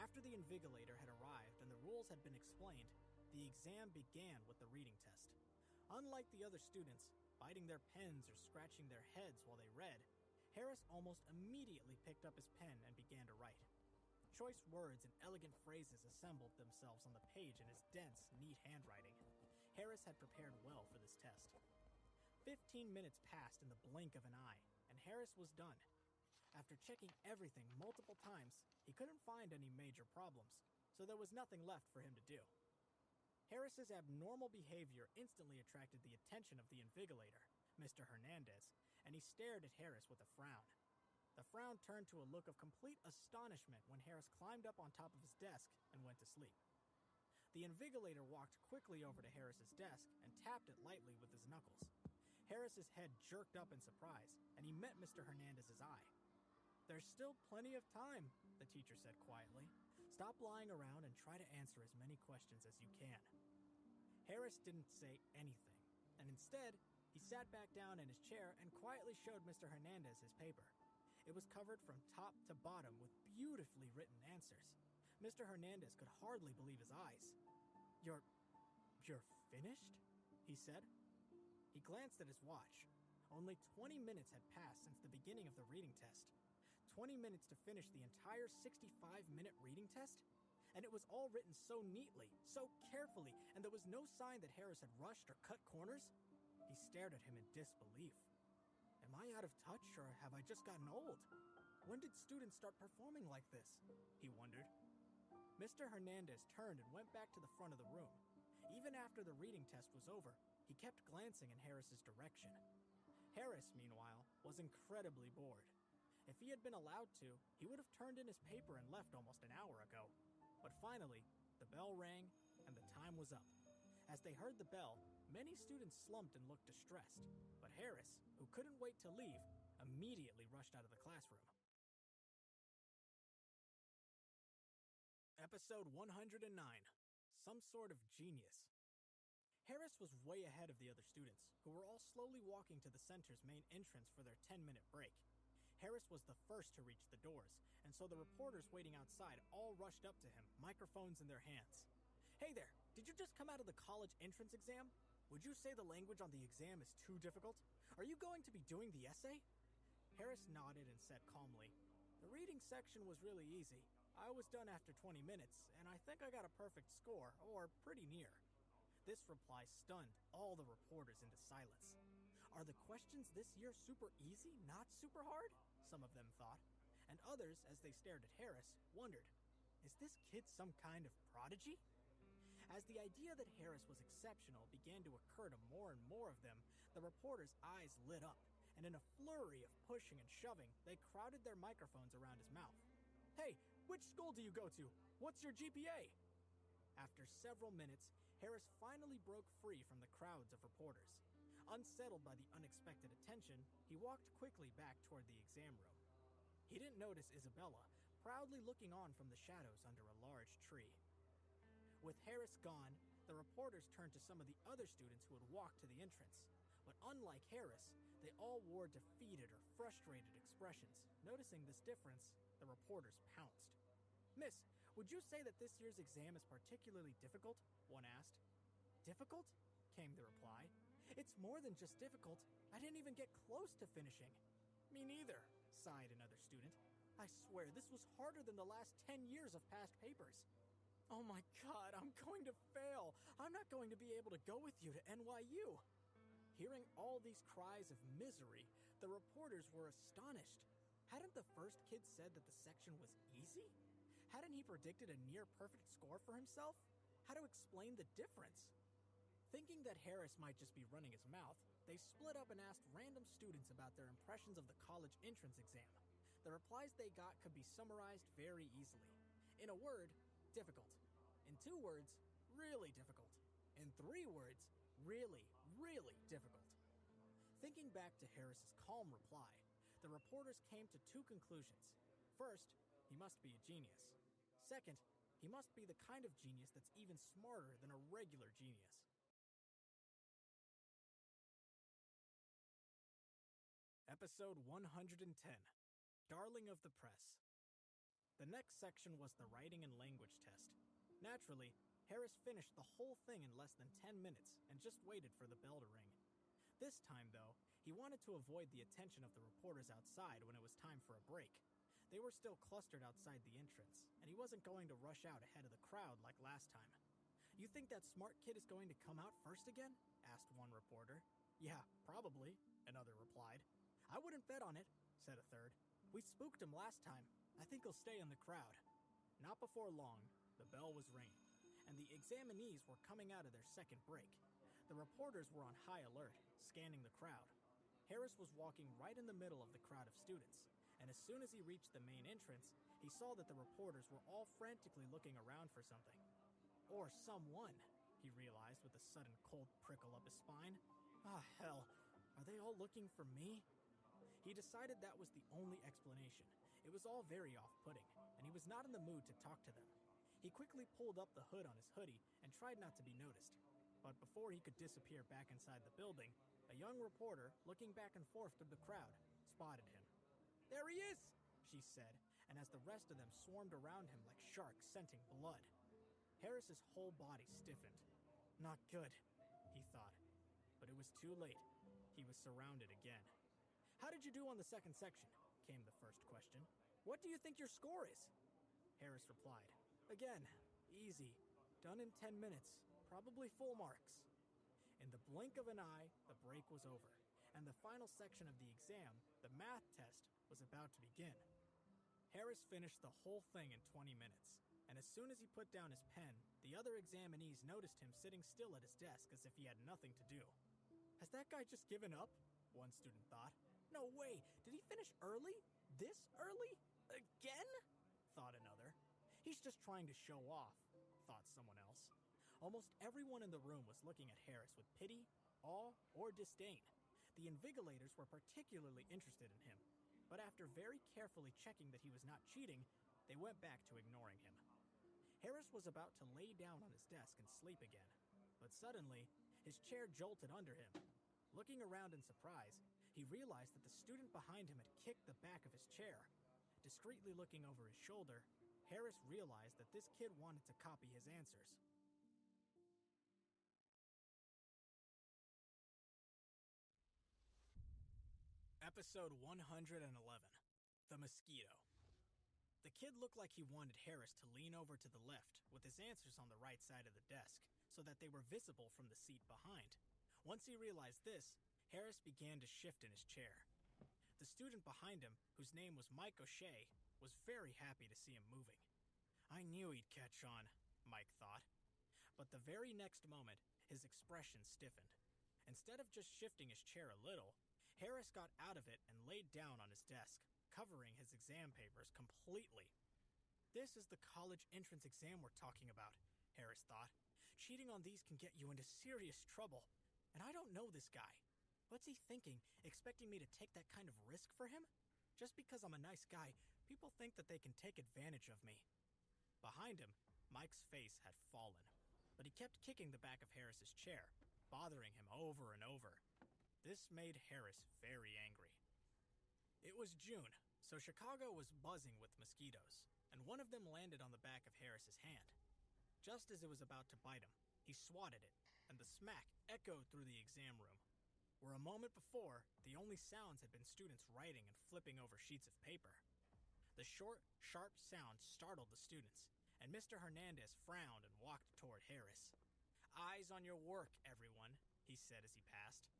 After the invigilator had arrived and the rules had been explained, the exam began with the reading test. Unlike the other students, biting their pens or scratching their heads while they read, Harris almost immediately picked up his pen and began to write. Choice words and elegant phrases assembled themselves on the page in his dense, neat handwriting. Harris had prepared well for this test. 15 minutes passed in the blink of an eye, and Harris was done. After checking everything multiple times, he couldn't find any major problems, so there was nothing left for him to do. Harris's abnormal behavior instantly attracted the attention of the invigilator, Mr. Hernandez, and he stared at Harris with a frown. The frown turned to a look of complete astonishment when Harris climbed up on top of his desk and went to sleep. The invigilator walked quickly over to Harris's desk and tapped it lightly with his knuckles. Harris's head jerked up in surprise, and he met Mr. Hernandez's eye. "There's still plenty of time," the teacher said quietly. "Stop lying around and try to answer as many questions as you can." Harris didn't say anything, and instead, he sat back down in his chair and quietly showed Mr. Hernandez his paper. It was covered from top to bottom with beautifully written answers. Mr. Hernandez could hardly believe his eyes. You're finished?" he said. He glanced at his watch. Only 20 minutes had passed since the beginning of the reading test. 20 minutes to finish the entire 65-minute reading test? And it was all written so neatly, so carefully, and there was no sign that Harris had rushed or cut corners. He stared at him in disbelief. Am I out of touch, or have I just gotten old? When did students start performing like this? He wondered. Mr. Hernandez turned and went back to the front of the room. Even after the reading test was over, he kept glancing in Harris's direction. Harris, meanwhile, was incredibly bored. If he had been allowed to, he would have turned in his paper and left almost an hour ago. But finally, the bell rang, and the time was up. As they heard the bell, many students slumped and looked distressed, but Harris, who couldn't wait to leave, immediately rushed out of the classroom. Episode 109, Some Sort of Genius. Harris was way ahead of the other students, who were all slowly walking to the center's main entrance for their 10-minute break. Harris was the first to reach the doors, and so the reporters waiting outside all rushed up to him, microphones in their hands. "Hey there, did you just come out of the college entrance exam? Would you say the language on the exam is too difficult? Are you going to be doing the essay?" Harris nodded and said calmly, "The reading section was really easy. I was done after 20 minutes, and I think I got a perfect score, or pretty near." This reply stunned all the reporters into silence. Are the questions this year super easy, not super hard? Some of them thought. And others, as they stared at Harris, wondered, is this kid some kind of prodigy? As the idea that Harris was exceptional began to occur to more and more of them, the reporters' eyes lit up, and in a flurry of pushing and shoving, they crowded their microphones around his mouth. "Hey, which school do you go to? What's your GPA?" After several minutes, Harris finally broke free from the crowds of reporters. Unsettled by the unexpected attention, he walked quickly back toward the exam room. He didn't notice Isabella, proudly looking on from the shadows under a large tree. With Harris gone, the reporters turned to some of the other students who had walked to the entrance. But unlike Harris, they all wore defeated or frustrated expressions. Noticing this difference, the reporters pounced. "Miss, would you say that this year's exam is particularly difficult?" one asked. "Difficult?" came the reply. "It's more than just difficult. I didn't even get close to finishing." "Me neither," sighed another student. "I swear this was harder than the last 10 years of past papers." "Oh my God, I'm going to fail. I'm not going to be able to go with you to NYU." Hearing all these cries of misery, the reporters were astonished. Hadn't the first kid said that the section was easy? Hadn't he predicted a near-perfect score for himself? How to explain the difference? Thinking that Harris might just be running his mouth, they split up and asked random students about their impressions of the college entrance exam. The replies they got could be summarized very easily. In a word, difficult. In 2 words, really difficult. In 3 words, really, really difficult. Thinking back to Harris's calm reply, the reporters came to 2 conclusions. First, he must be a genius. Second, he must be the kind of genius that's even smarter than a regular genius. Episode 110, Darling of the Press. The next section was the writing and language test. Naturally, Harris finished the whole thing in less than 10 minutes and just waited for the bell to ring. This time, though, he wanted to avoid the attention of the reporters outside when it was time for a break. They were still clustered outside the entrance, and he wasn't going to rush out ahead of the crowd like last time. "You think that smart kid is going to come out first again?" asked one reporter. "Yeah, probably," another replied. "I wouldn't bet on it," said a third. "We spooked him last time. I think he'll stay in the crowd." Not before long, the bell was ringing, and the examinees were coming out of their second break. The reporters were on high alert, scanning the crowd. Harris was walking right in the middle of the crowd of students, and as soon as he reached the main entrance, he saw that the reporters were all frantically looking around for something. Or someone, he realized with a sudden cold prickle up his spine. Ah, hell, are they all looking for me? He decided that was the only explanation. It was all very off-putting, and he was not in the mood to talk to them. He quickly pulled up the hood on his hoodie and tried not to be noticed. But before he could disappear back inside the building, a young reporter, looking back and forth through the crowd, spotted him. "There he is," she said, and as the rest of them swarmed around him like sharks scenting blood. Harris's whole body stiffened. Not good, he thought. But it was too late. He was surrounded again. "How did you do on the second section?" came the first question. "What do you think your score is?" Harris replied, "Again, easy. Done in 10 minutes. Probably full marks." In the blink of an eye, the break was over, and the final section of the exam, the math test, was about to begin. Harris finished the whole thing in 20 minutes, and as soon as he put down his pen, the other examinees noticed him sitting still at his desk as if he had nothing to do. "Has that guy just given up?" one student thought. "No way! Did he finish early? This early? Again?" thought another. "He's just trying to show off," thought someone else. Almost everyone in the room was looking at Harris with pity, awe, or disdain. The invigilators were particularly interested in him, but after very carefully checking that he was not cheating, they went back to ignoring him. Harris was about to lay down on his desk and sleep again, but suddenly, his chair jolted under him. Looking around in surprise, he realized that the student behind him had kicked the back of his chair. Discreetly looking over his shoulder, Harris realized that this kid wanted to copy his answers. Episode 111, The Mosquito. The kid looked like he wanted Harris to lean over to the left with his answers on the right side of the desk so that they were visible from the seat behind. Once he realized this, Harris began to shift in his chair. The student behind him, whose name was Mike O'Shea, was very happy to see him moving. "I knew he'd catch on," Mike thought. But the very next moment, his expression stiffened. Instead of just shifting his chair a little, Harris got out of it and laid down on his desk, covering his exam papers completely. "This is the college entrance exam we're talking about," Harris thought. "Cheating on these can get you into serious trouble, and I don't know this guy. What's he thinking, expecting me to take that kind of risk for him? Just because I'm a nice guy, people think that they can take advantage of me." Behind him, Mike's face had fallen, but he kept kicking the back of Harris's chair, bothering him over and over. This made Harris very angry. It was June, so Chicago was buzzing with mosquitoes, and one of them landed on the back of Harris's hand. Just as it was about to bite him, he swatted it, and the smack echoed through the exam room. Where a moment before, the only sounds had been students writing and flipping over sheets of paper. The short, sharp sound startled the students, and Mr. Hernandez frowned and walked toward Harris. "Eyes on your work, everyone," he said as he passed.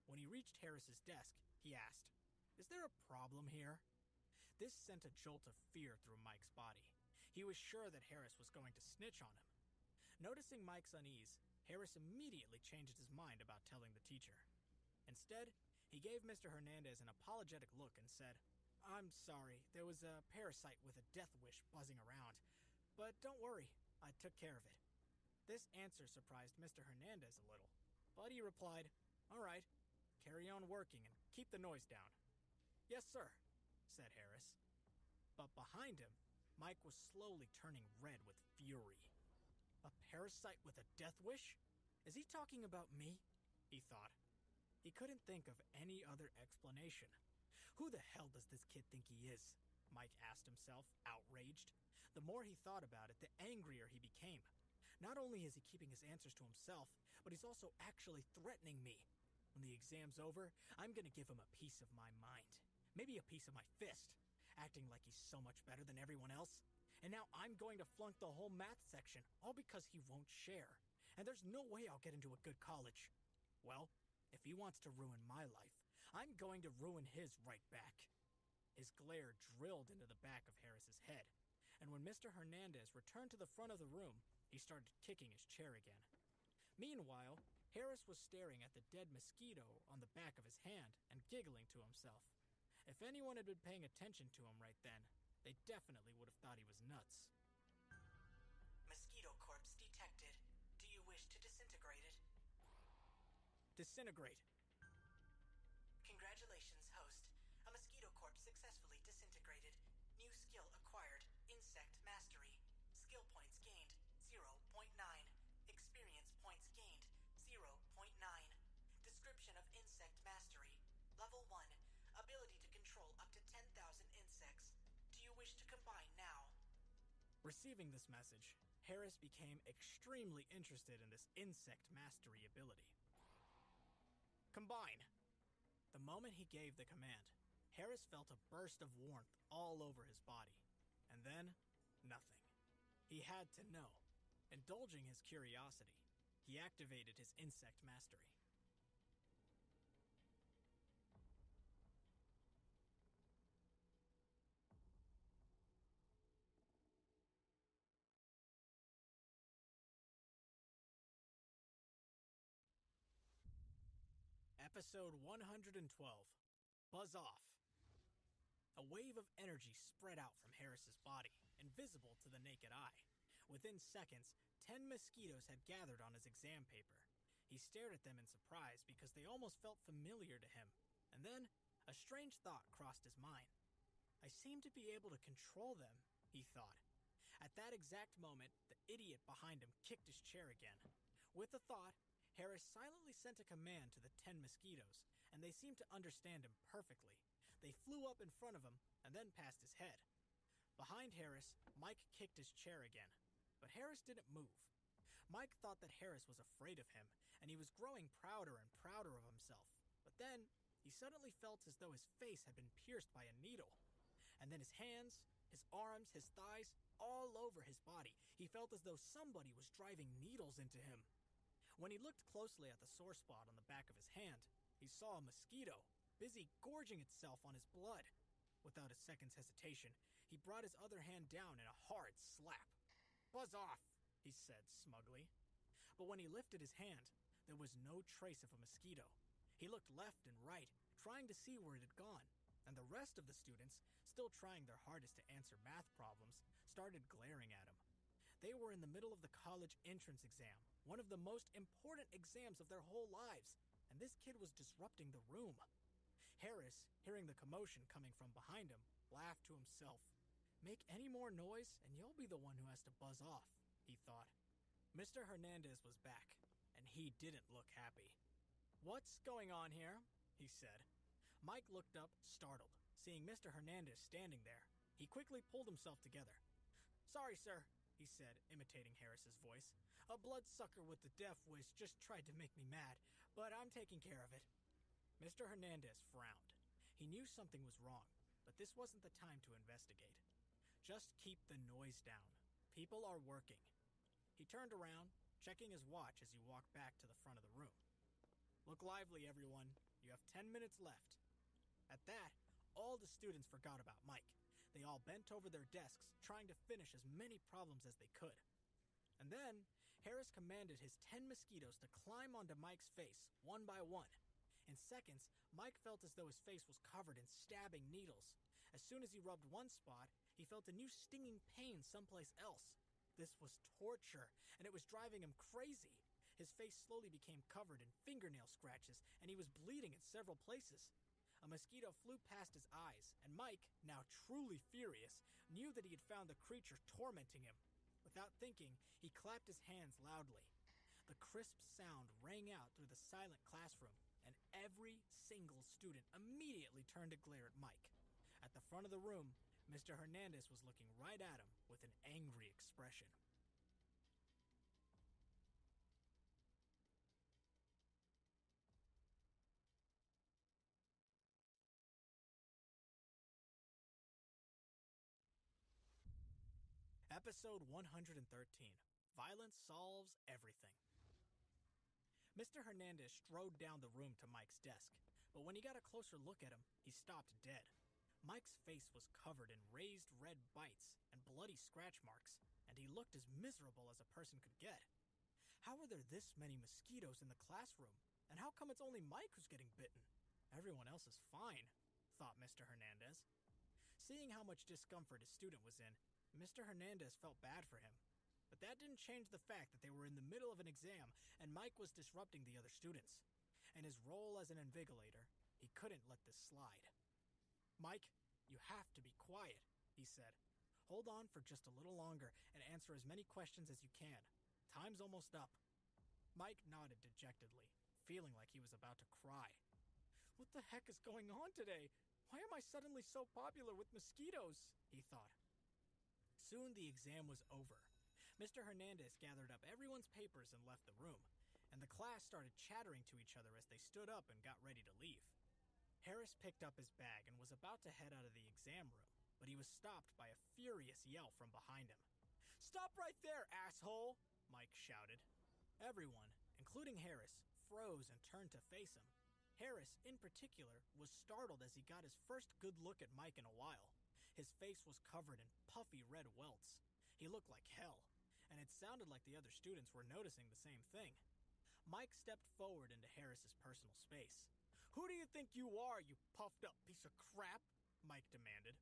When he reached Harris's desk, he asked, "Is there a problem here?" This sent a jolt of fear through Mike's body. He was sure that Harris was going to snitch on him. Noticing Mike's unease, Harris immediately changed his mind about telling the teacher. Instead, he gave Mr. Hernandez an apologetic look and said, "I'm sorry, there was a parasite with a death wish buzzing around. But don't worry, I took care of it." This answer surprised Mr. Hernandez a little, but he replied, "All right, carry on working and keep the noise down." "Yes, sir," said Harris. But behind him, Mike was slowly turning red with fury. "A parasite with a death wish? Is he talking about me?" he thought. He couldn't think of any other explanation. Who the hell does this kid think he is? Mike asked himself, outraged. The more he thought about it, the angrier he became. Not only is he keeping his answers to himself, but he's also actually threatening me. When the exam's over, I'm gonna give him a piece of my mind. Maybe a piece of my fist, acting like he's so much better than everyone else. And now I'm going to flunk the whole math section, all because he won't share. And there's no way I'll get into a good college. Well, if he wants to ruin my life, I'm going to ruin his right back. His glare drilled into the back of Harris's head, and when Mr. Hernandez returned to the front of the room, he started kicking his chair again. Meanwhile, Harris was staring at the dead mosquito on the back of his hand and giggling to himself. If anyone had been paying attention to him right then, they definitely would have thought he was nuts. Mosquito corpse detected. Do you wish to disintegrate it? Disintegrate. Congratulations, host. A mosquito corpse successfully disintegrated. New skill acquired. Insect mastery. Skill points gained, 0.9. Experience points gained, 0.9. Description of insect mastery. Level 1. Ability to control up to 10,000 insects. Do you wish to combine now? Receiving this message, Harris became extremely interested in this insect mastery ability. Combine! The moment he gave the command, Harris felt a burst of warmth all over his body. And then, nothing. He had to know. Indulging his curiosity, he activated his insect mastery. Episode 112, Buzz Off. A wave of energy spread out from Harris's body, invisible to the naked eye. Within seconds, 10 mosquitoes had gathered on his exam paper. He stared at them in surprise because they almost felt familiar to him. And then, a strange thought crossed his mind. I seem to be able to control them, he thought. At that exact moment, the idiot behind him kicked his chair again. With the thought, Harris silently sent a command to the 10 mosquitoes, and they seemed to understand him perfectly. They flew up in front of him and then past his head. Behind Harris, Mike kicked his chair again, but Harris didn't move. Mike thought that Harris was afraid of him, and he was growing prouder and prouder of himself. But then, he suddenly felt as though his face had been pierced by a needle. And then his hands, his arms, his thighs, all over his body, he felt as though somebody was driving needles into him. When he looked closely at the sore spot on the back of his hand, he saw a mosquito, busy gorging itself on his blood. Without a second's hesitation, he brought his other hand down in a hard slap. "Buzz off," he said smugly. But when he lifted his hand, there was no trace of a mosquito. He looked left and right, trying to see where it had gone, and the rest of the students, still trying their hardest to answer math problems, started glaring at him. They were in the middle of the college entrance exam, one of the most important exams of their whole lives, and this kid was disrupting the room. Harris, hearing the commotion coming from behind him, laughed to himself. "Make any more noise, and you'll be the one who has to buzz off," he thought. Mr. Hernandez was back, and he didn't look happy. "What's going on here?" he said. Mike looked up, startled, seeing Mr. Hernandez standing there. He quickly pulled himself together. "Sorry, sir," he said, imitating Harris's voice. "A bloodsucker with the death wish just tried to make me mad, but I'm taking care of it." Mr. Hernandez frowned. He knew something was wrong, but this wasn't the time to investigate. Just keep the noise down. People are working. He turned around, checking his watch as he walked back to the front of the room. "Look lively, everyone. You have 10 minutes left." At that, all the students forgot about Mike. They all bent over their desks, trying to finish as many problems as they could. And then, Harris commanded his 10 mosquitoes to climb onto Mike's face, one by one. In seconds, Mike felt as though his face was covered in stabbing needles. As soon as he rubbed one spot, he felt a new stinging pain someplace else. This was torture, and it was driving him crazy. His face slowly became covered in fingernail scratches, and he was bleeding in several places. A mosquito flew past his eyes, and Mike, now truly furious, knew that he had found the creature tormenting him. Without thinking, he clapped his hands loudly. The crisp sound rang out through the silent classroom, and Every single student immediately turned to glare at Mike. At the front of the room, Mr. Hernandez was looking right at him with an angry expression. Episode 113, Violence Solves Everything. Mr. Hernandez strode down the room to Mike's desk, but when he got a closer look at him, he stopped dead. Mike's face was covered in raised red bites and bloody scratch marks, and he looked as miserable as a person could get. How were there this many mosquitoes in the classroom, and how come it's only Mike who's getting bitten? Everyone else is fine, thought Mr. Hernandez. Seeing how much discomfort his student was in, Mr. Hernandez felt bad for him. But that didn't change the fact that they were in the middle of an exam and Mike was disrupting the other students. In his role as an invigilator, he couldn't let this slide. "Mike, you have to be quiet," he said. "Hold on for just a little longer and answer as many questions as you can. Time's almost up." Mike nodded dejectedly, feeling like he was about to cry. "What the heck is going on today? Why am I suddenly so popular with mosquitoes?" he thought. Soon the exam was over. Mr. Hernandez gathered up everyone's papers and left the room, and the class started chattering to each other as they stood up and got ready to leave. Harris picked up his bag and was about to head out of the exam room, but he was stopped by a furious yell from behind him. "Stop right there, asshole!" Mike shouted. Everyone, including Harris, froze and turned to face him. Harris, in particular, was startled as he got his first good look at Mike in a while. His face was covered in puffy red welts. He looked like hell, and it sounded like the other students were noticing the same thing. Mike stepped forward into Harris's personal space. "Who do you think you are, you puffed-up piece of crap?" Mike demanded.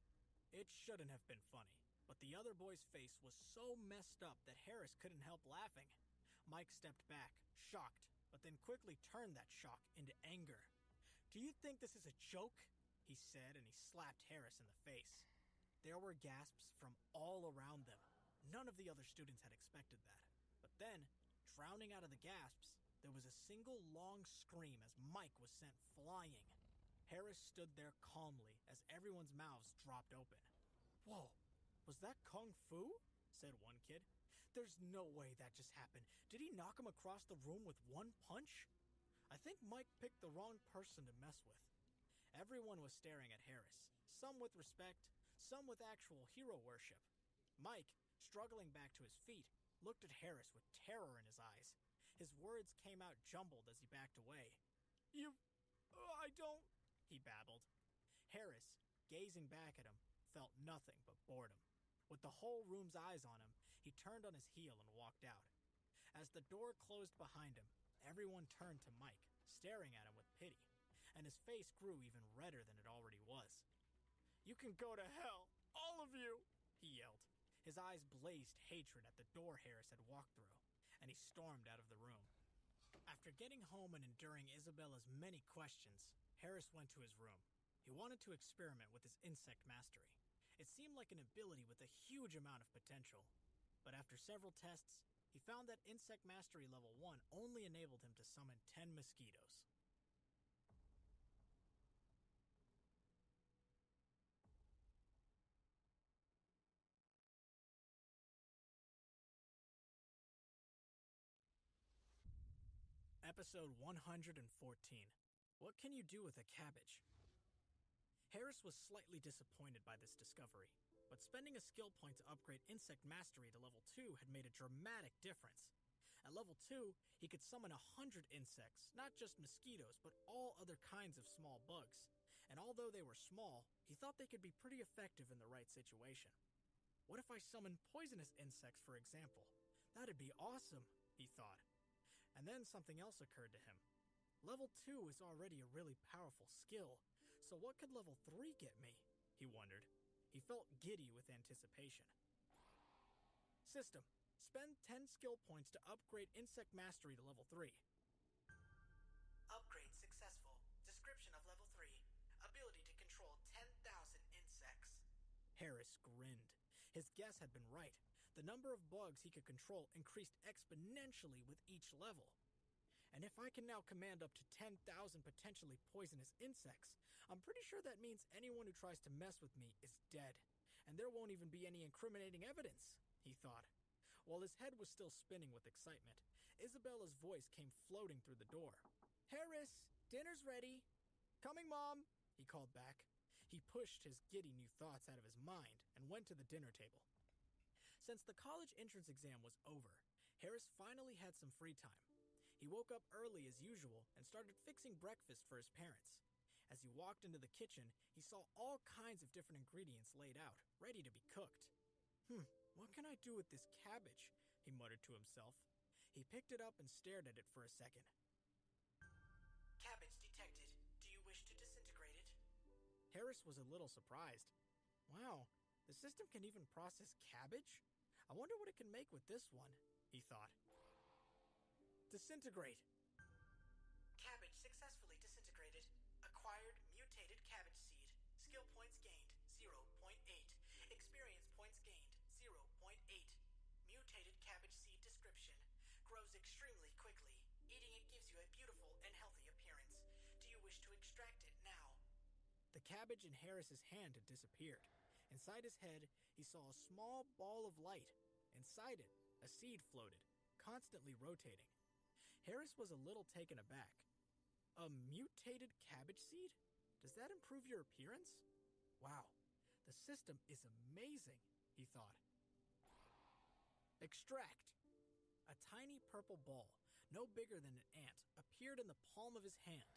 It shouldn't have been funny, but the other boy's face was so messed up that Harris couldn't help laughing. Mike stepped back, shocked, but then quickly turned that shock into anger. "Do you think this is a joke?" he said, and he slapped Harris in the face. There were gasps from all around them. None of the other students had expected that. But then, drowning out of the gasps, there was a single long scream as Mike was sent flying. Harris stood there calmly as everyone's mouths dropped open. "Whoa, was that kung fu?" said one kid. "There's no way that just happened. Did he knock him across the room with one punch?" "I think Mike picked the wrong person to mess with." Everyone was staring at Harris, some with respect, some with actual hero worship. Mike, struggling back to his feet, looked at Harris with terror in his eyes. His words came out jumbled as he backed away. I don't," he babbled. Harris, gazing back at him, felt nothing but boredom. With the whole room's eyes on him, he turned on his heel and walked out. As the door closed behind him, everyone turned to Mike, staring at him with pity, and his face grew even redder than it already was. "You can go to hell, all of you!" he yelled. His eyes blazed hatred at the door Harris had walked through, and he stormed out of the room. After getting home and enduring Isabella's many questions, Harris went to his room. He wanted to experiment with his insect mastery. It seemed like an ability with a huge amount of potential. But after several tests, he found that insect mastery level 1 only enabled him to summon 10 mosquitoes. Episode 114. What can you do with a cabbage? Harris was slightly disappointed by this discovery, but spending a skill point to upgrade insect mastery to level 2 had made a dramatic difference. At level 2, he could summon 100 insects, not just mosquitoes, but all other kinds of small bugs. And although they were small, he thought they could be pretty effective in the right situation. What if I summon poisonous insects, for example? That'd be awesome, he thought. And then something else occurred to him. Level 2 is already a really powerful skill, so what could level 3 get me? He wondered. He felt giddy with anticipation. System. Spend 10 skill points to upgrade insect mastery to level 3. Upgrade successful. Description of level 3. Ability to control 10,000 insects. Harris grinned. His guess had been right. The number of bugs he could control increased exponentially with each level. And if I can now command up to 10,000 potentially poisonous insects, I'm pretty sure that means anyone who tries to mess with me is dead. And there won't even be any incriminating evidence, he thought. While his head was still spinning with excitement, Isabella's voice came floating through the door. "Harris, dinner's ready." "Coming, Mom," he called back. He pushed his giddy new thoughts out of his mind and went to the dinner table. Since the college entrance exam was over, Harris finally had some free time. He woke up early as usual and started fixing breakfast for his parents. As he walked into the kitchen, he saw all kinds of different ingredients laid out, ready to be cooked. What can I do with this cabbage?" he muttered to himself. He picked it up and stared at it for a second. "Cabbage detected. Do you wish to disintegrate it?" Harris was a little surprised. Wow, the system can even process cabbage? I wonder what it can make with this one, he thought. "Disintegrate." Cabbage successfully disintegrated. Acquired mutated cabbage seed. Skill points gained 0.8. Experience points gained 0.8. Mutated cabbage seed description. Grows extremely quickly. Eating it gives you a beautiful and healthy appearance. Do you wish to extract it now? The cabbage in Harris's hand had disappeared. Inside his head, he saw a small ball of light. Inside it, a seed floated, constantly rotating. Harris was a little taken aback. A mutated cabbage seed? Does that improve your appearance? Wow, the system is amazing, he thought. Extract. A tiny purple ball, no bigger than an ant, appeared in the palm of his hand.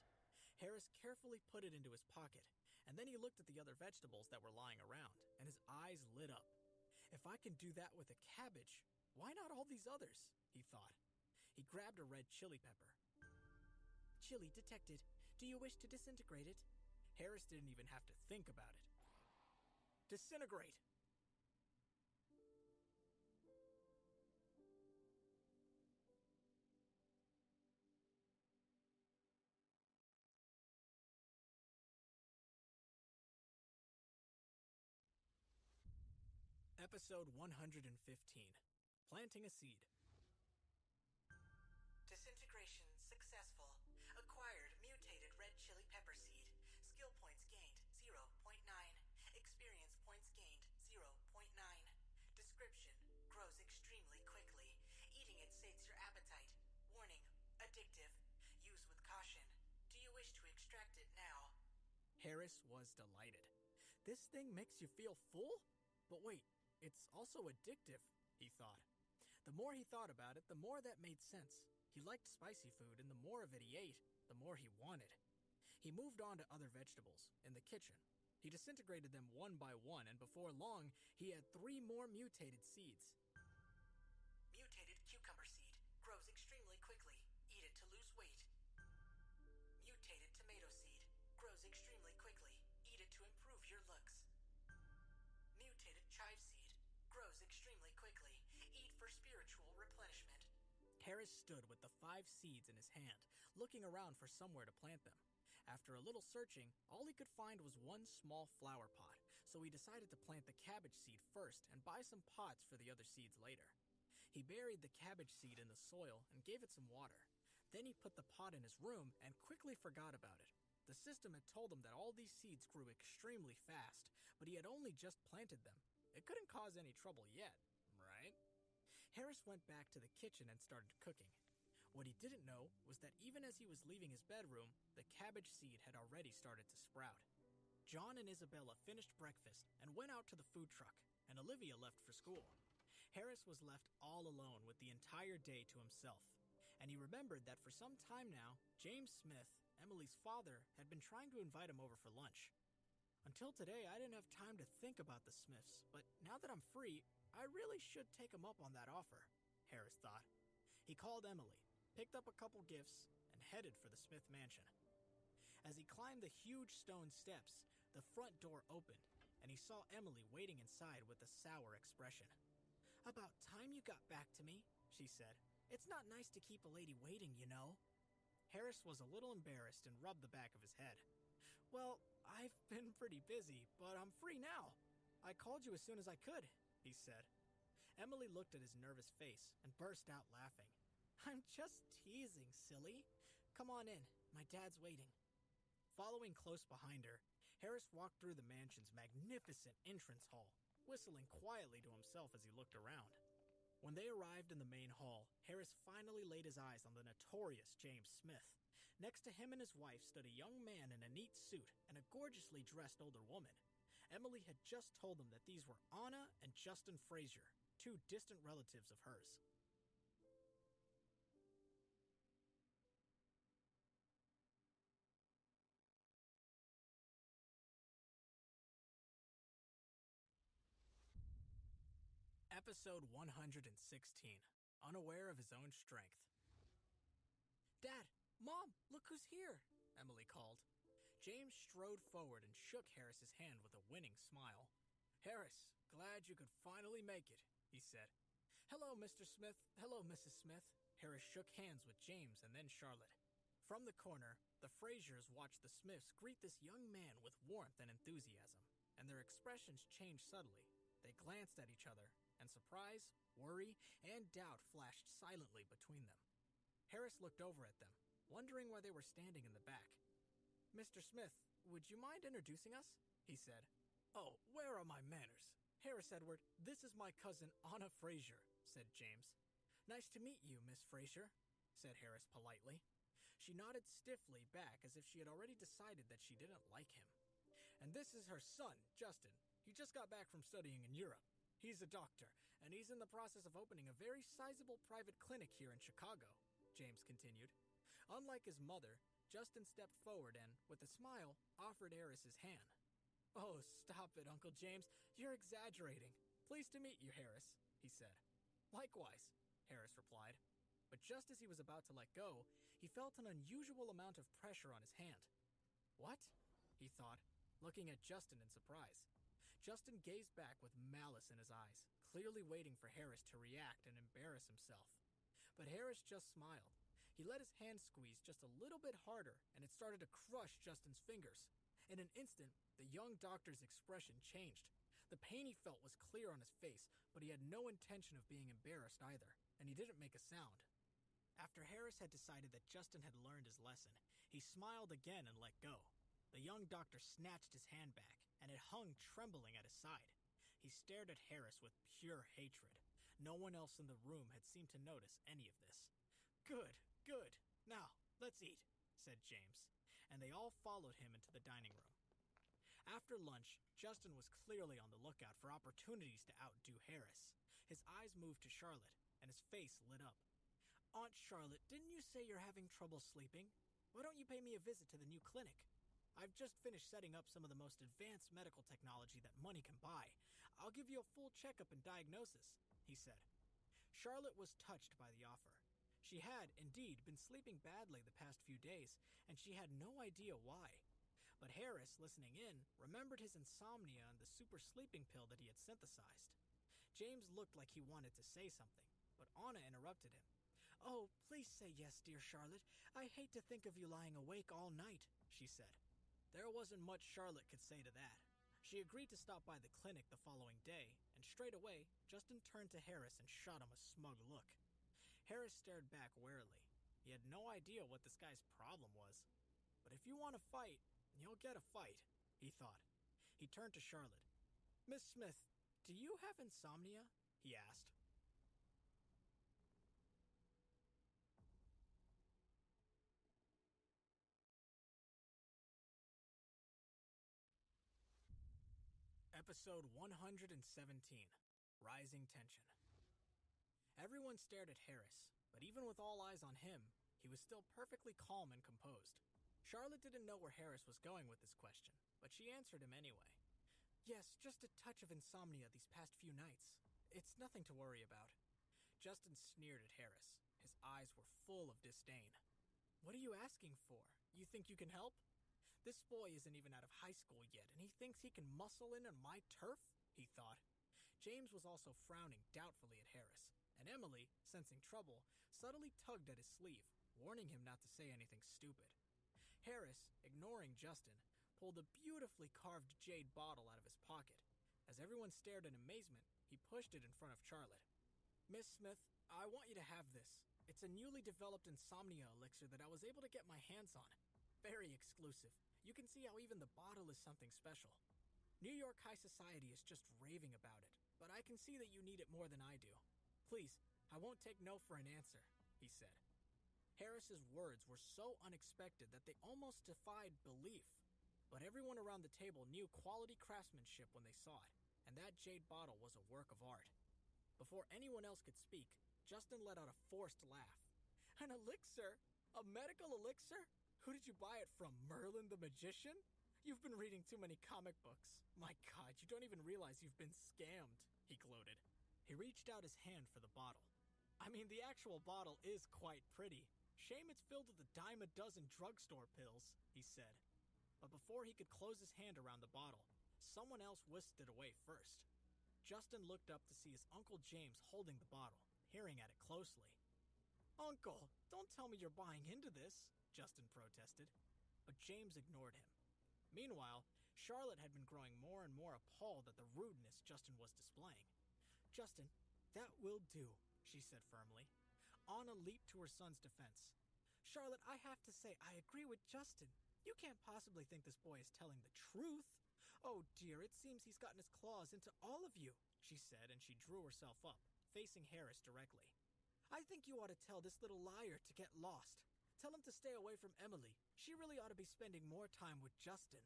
Harris carefully put it into his pocket, and then he looked at the other vegetables that were lying around, and his eyes lit up. If I can do that with a cabbage, why not all these others? He thought. He grabbed a red chili pepper. "Chili detected. Do you wish to disintegrate it?" Harris didn't even have to think about it. Disintegrate! Episode 115, Planting a Seed. Disintegration successful. Acquired mutated red chili pepper seed. Skill points gained 0.9. Experience points gained 0.9. Description: grows extremely quickly. Eating it sates your appetite. Warning: addictive. Use with caution. Do you wish to extract it now? Harris was delighted. This thing makes you feel full? But wait, it's also addictive, he thought. The more he thought about it, the more that made sense. He liked spicy food, and the more of it he ate, the more he wanted. He moved on to other vegetables in the kitchen. He disintegrated them one by one, and before long, he had 3 more mutated seeds. Mutated cucumber seed. Grows extremely quickly. Eat it to lose weight. Mutated tomato seed. Grows extremely quickly. Eat it to improve your looks. Mutated chive seed. Grows extremely quickly. Eat for spiritual replenishment. Harris stood with the 5 seeds in his hand, looking around for somewhere to plant them. After a little searching, all he could find was one small flower pot, so he decided to plant the cabbage seed first and buy some pots for the other seeds later. He buried the cabbage seed in the soil and gave it some water. Then he put the pot in his room and quickly forgot about it. The system had told him that all these seeds grew extremely fast, but he had only just planted them. It couldn't cause any trouble yet, right? Harris went back to the kitchen and started cooking. What he didn't know was that even as he was leaving his bedroom, the cabbage seed had already started to sprout. John and Isabella finished breakfast and went out to the food truck, and Olivia left for school. Harris was left all alone with the entire day to himself, and he remembered that for some time now, James Smith, Emily's father, had been trying to invite him over for lunch. Until today, I didn't have time to think about the Smiths, but now that I'm free, I really should take him up on that offer, Harris thought. He called Emily, picked up a couple gifts, and headed for the Smith mansion. As he climbed the huge stone steps, the front door opened, and he saw Emily waiting inside with a sour expression. "About time you got back to me," she said. "It's not nice to keep a lady waiting, you know." Harris was a little embarrassed and rubbed the back of his head. "Well, I've been pretty busy, but I'm free now. I called you as soon as I could," he said. Emily looked at his nervous face and burst out laughing. I'm just teasing, silly. Come on in. My dad's waiting. Following close behind her, Harris walked through the mansion's magnificent entrance hall, whistling quietly to himself as he looked around. When they arrived in the main hall, Harris finally laid his eyes on the notorious James Smith. Next to him and his wife stood a young man in a neat suit and a gorgeously dressed older woman. Emily had just told them that these were Anna and Justin Frazier, two distant relatives of hers. Episode 116, Unaware of His Own Strength. Dad! Mom! Look who's here! Emily called. James strode forward and shook Harris's hand with a winning smile. Harris, glad you could finally make it, he said. Hello, Mr. Smith. Hello, Mrs. Smith. Harris shook hands with James and then Charlotte. From the corner, the Fraziers watched the Smiths greet this young man with warmth and enthusiasm, and their expressions changed subtly. They glanced at each other, and surprise, worry, and doubt flashed silently between them. Harris looked over at them, wondering why they were standing in the back. Mr. Smith, would you mind introducing us? He said. Oh, where are my manners? Harris Edward, this is my cousin Anna Frazier, said James. Nice to meet you, Miss Frazier, said Harris politely. She nodded stiffly back as if she had already decided that she didn't like him. And this is her son, Justin. He just got back from studying in Europe. He's a doctor, and he's in the process of opening a very sizable private clinic here in Chicago, James continued. Unlike his mother, Justin stepped forward and, with a smile, offered Harris his hand. Oh, stop it, Uncle James. You're exaggerating. Pleased to meet you, Harris, he said. Likewise, Harris replied. But just as he was about to let go, he felt an unusual amount of pressure on his hand. What? He thought, looking at Justin in surprise. Justin gazed back with malice in his eyes, clearly waiting for Harris to react and embarrass himself. But Harris just smiled. He let his hand squeeze just a little bit harder, and it started to crush Justin's fingers. In an instant, the young doctor's expression changed. The pain he felt was clear on his face, but he had no intention of being embarrassed either, and he didn't make a sound. After Harris had decided that Justin had learned his lesson, he smiled again and let go. The young doctor snatched his hand back, and it hung trembling at his side. He stared at Harris with pure hatred. No one else in the room had seemed to notice any of this. Good, good. Now, let's eat, said James, and they all followed him into the dining room. After lunch, Justin was clearly on the lookout for opportunities to outdo Harris. His eyes moved to Charlotte, and his face lit up. Aunt Charlotte, didn't you say you're having trouble sleeping? Why don't you pay me a visit to the new clinic? I've just finished setting up some of the most advanced medical technology that money can buy. I'll give you a full checkup and diagnosis, he said. Charlotte was touched by the offer. She had, indeed, been sleeping badly the past few days, and she had no idea why. But Harris, listening in, remembered his insomnia and the super sleeping pill that he had synthesized. James looked like he wanted to say something, but Anna interrupted him. Oh, please say yes, dear Charlotte. I hate to think of you lying awake all night, she said. There wasn't much Charlotte could say to that. She agreed to stop by the clinic the following day, and straight away, Justin turned to Harris and shot him a smug look. Harris stared back warily. He had no idea what this guy's problem was. But if you want to fight, you'll get a fight, he thought. He turned to Charlotte. Miss Smith, do you have insomnia? He asked. Episode 117, Rising Tension. Everyone stared at Harris, but even with all eyes on him, he was still perfectly calm and composed. Charlotte didn't know where Harris was going with this question, but she answered him anyway. Yes, just a touch of insomnia these past few nights. It's nothing to worry about. Justin sneered at Harris. His eyes were full of disdain. What are you asking for? You think you can help? This boy isn't even out of high school yet, and he thinks he can muscle in on my turf? He thought. James was also frowning doubtfully at Harris, and Emily, sensing trouble, subtly tugged at his sleeve, warning him not to say anything stupid. Harris, ignoring Justin, pulled a beautifully carved jade bottle out of his pocket. As everyone stared in amazement, he pushed it in front of Charlotte. Miss Smith, I want you to have this. It's a newly developed insomnia elixir that I was able to get my hands on. Very exclusive. You can see how even the bottle is something special. New York high society is just raving about it, but I can see that you need it more than I do. Please, I won't take no for an answer, he said. Harris's words were so unexpected that they almost defied belief. But everyone around the table knew quality craftsmanship when they saw it, and that jade bottle was a work of art. Before anyone else could speak, Justin let out a forced laugh. An elixir? A medical elixir? Who did you buy it from, Merlin the Magician? You've been reading too many comic books. My God, you don't even realize you've been scammed, he gloated. He reached out his hand for the bottle. I mean, the actual bottle is quite pretty. Shame it's filled with a dime a dozen drugstore pills, he said. But before he could close his hand around the bottle, someone else whisked it away first. Justin looked up to see his Uncle James holding the bottle, peering at it closely. Uncle, don't tell me you're buying into this, Justin protested. But James ignored him. Meanwhile, Charlotte had been growing more and more appalled at the rudeness Justin was displaying. Justin, that will do, she said firmly. Anna leaped to her son's defense. Charlotte, I have to say, I agree with Justin. You can't possibly think this boy is telling the truth. Oh dear, it seems he's gotten his claws into all of you, she said, and she drew herself up, facing Harris directly. I think you ought to tell this little liar to get lost. Tell him to stay away from Emily. She really ought to be spending more time with Justin.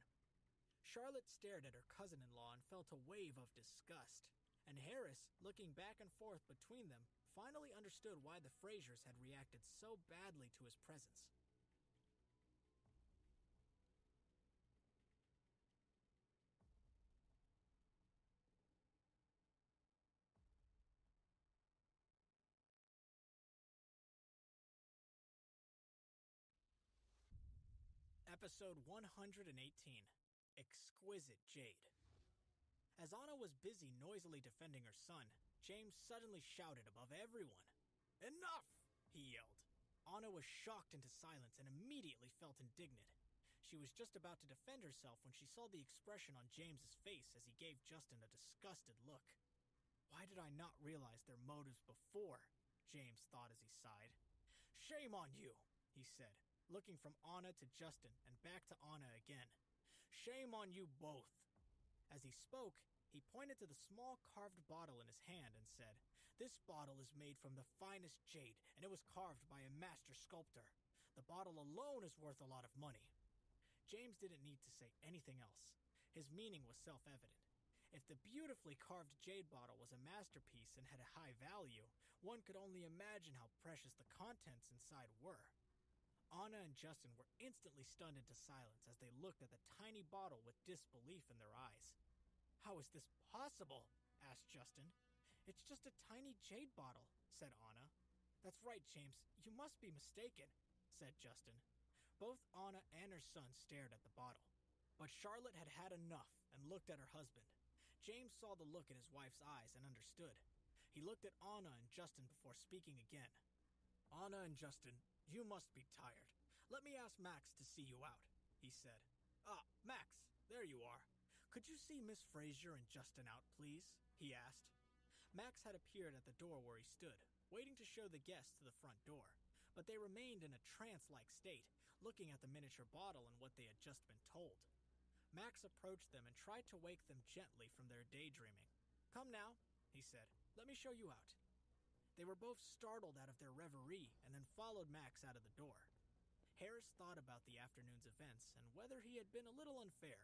Charlotte stared at her cousin-in-law and felt a wave of disgust. And Harris, looking back and forth between them, finally understood why the Frasers had reacted so badly to his presence. Episode 118, Exquisite Jade. As Anna was busy noisily defending her son, James suddenly shouted above everyone. Enough! He yelled. Anna was shocked into silence and immediately felt indignant. She was just about to defend herself when she saw the expression on James's face as he gave Justin a disgusted look. Why did I not realize their motives before? James thought as he sighed. Shame on you, he said, looking from Anna to Justin and back to Anna again. Shame on you both. As he spoke, he pointed to the small carved bottle in his hand and said, This bottle is made from the finest jade, and it was carved by a master sculptor. The bottle alone is worth a lot of money. James didn't need to say anything else. His meaning was self-evident. If the beautifully carved jade bottle was a masterpiece and had a high value, one could only imagine how precious the contents inside were. Anna and Justin were instantly stunned into silence as they looked at the tiny bottle with disbelief in their eyes. How is this possible? Asked Justin. It's just a tiny jade bottle, said Anna. That's right, James. You must be mistaken, said Justin. Both Anna and her son stared at the bottle. But Charlotte had had enough and looked at her husband. James saw the look in his wife's eyes and understood. He looked at Anna and Justin before speaking again. Anna and Justin, you must be tired. Let me ask Max to see you out, he said. Max, there you are. Could you see Miss Fraser and Justin out, please? He asked. Max had appeared at the door where he stood, waiting to show the guests to the front door, but they remained in a trance-like state, looking at the miniature bottle and what they had just been told. Max approached them and tried to wake them gently from their daydreaming. Come now, he said. Let me show you out. They were both startled out of their reverie and then followed Max out of the door. Harris thought about the afternoon's events and whether he had been a little unfair,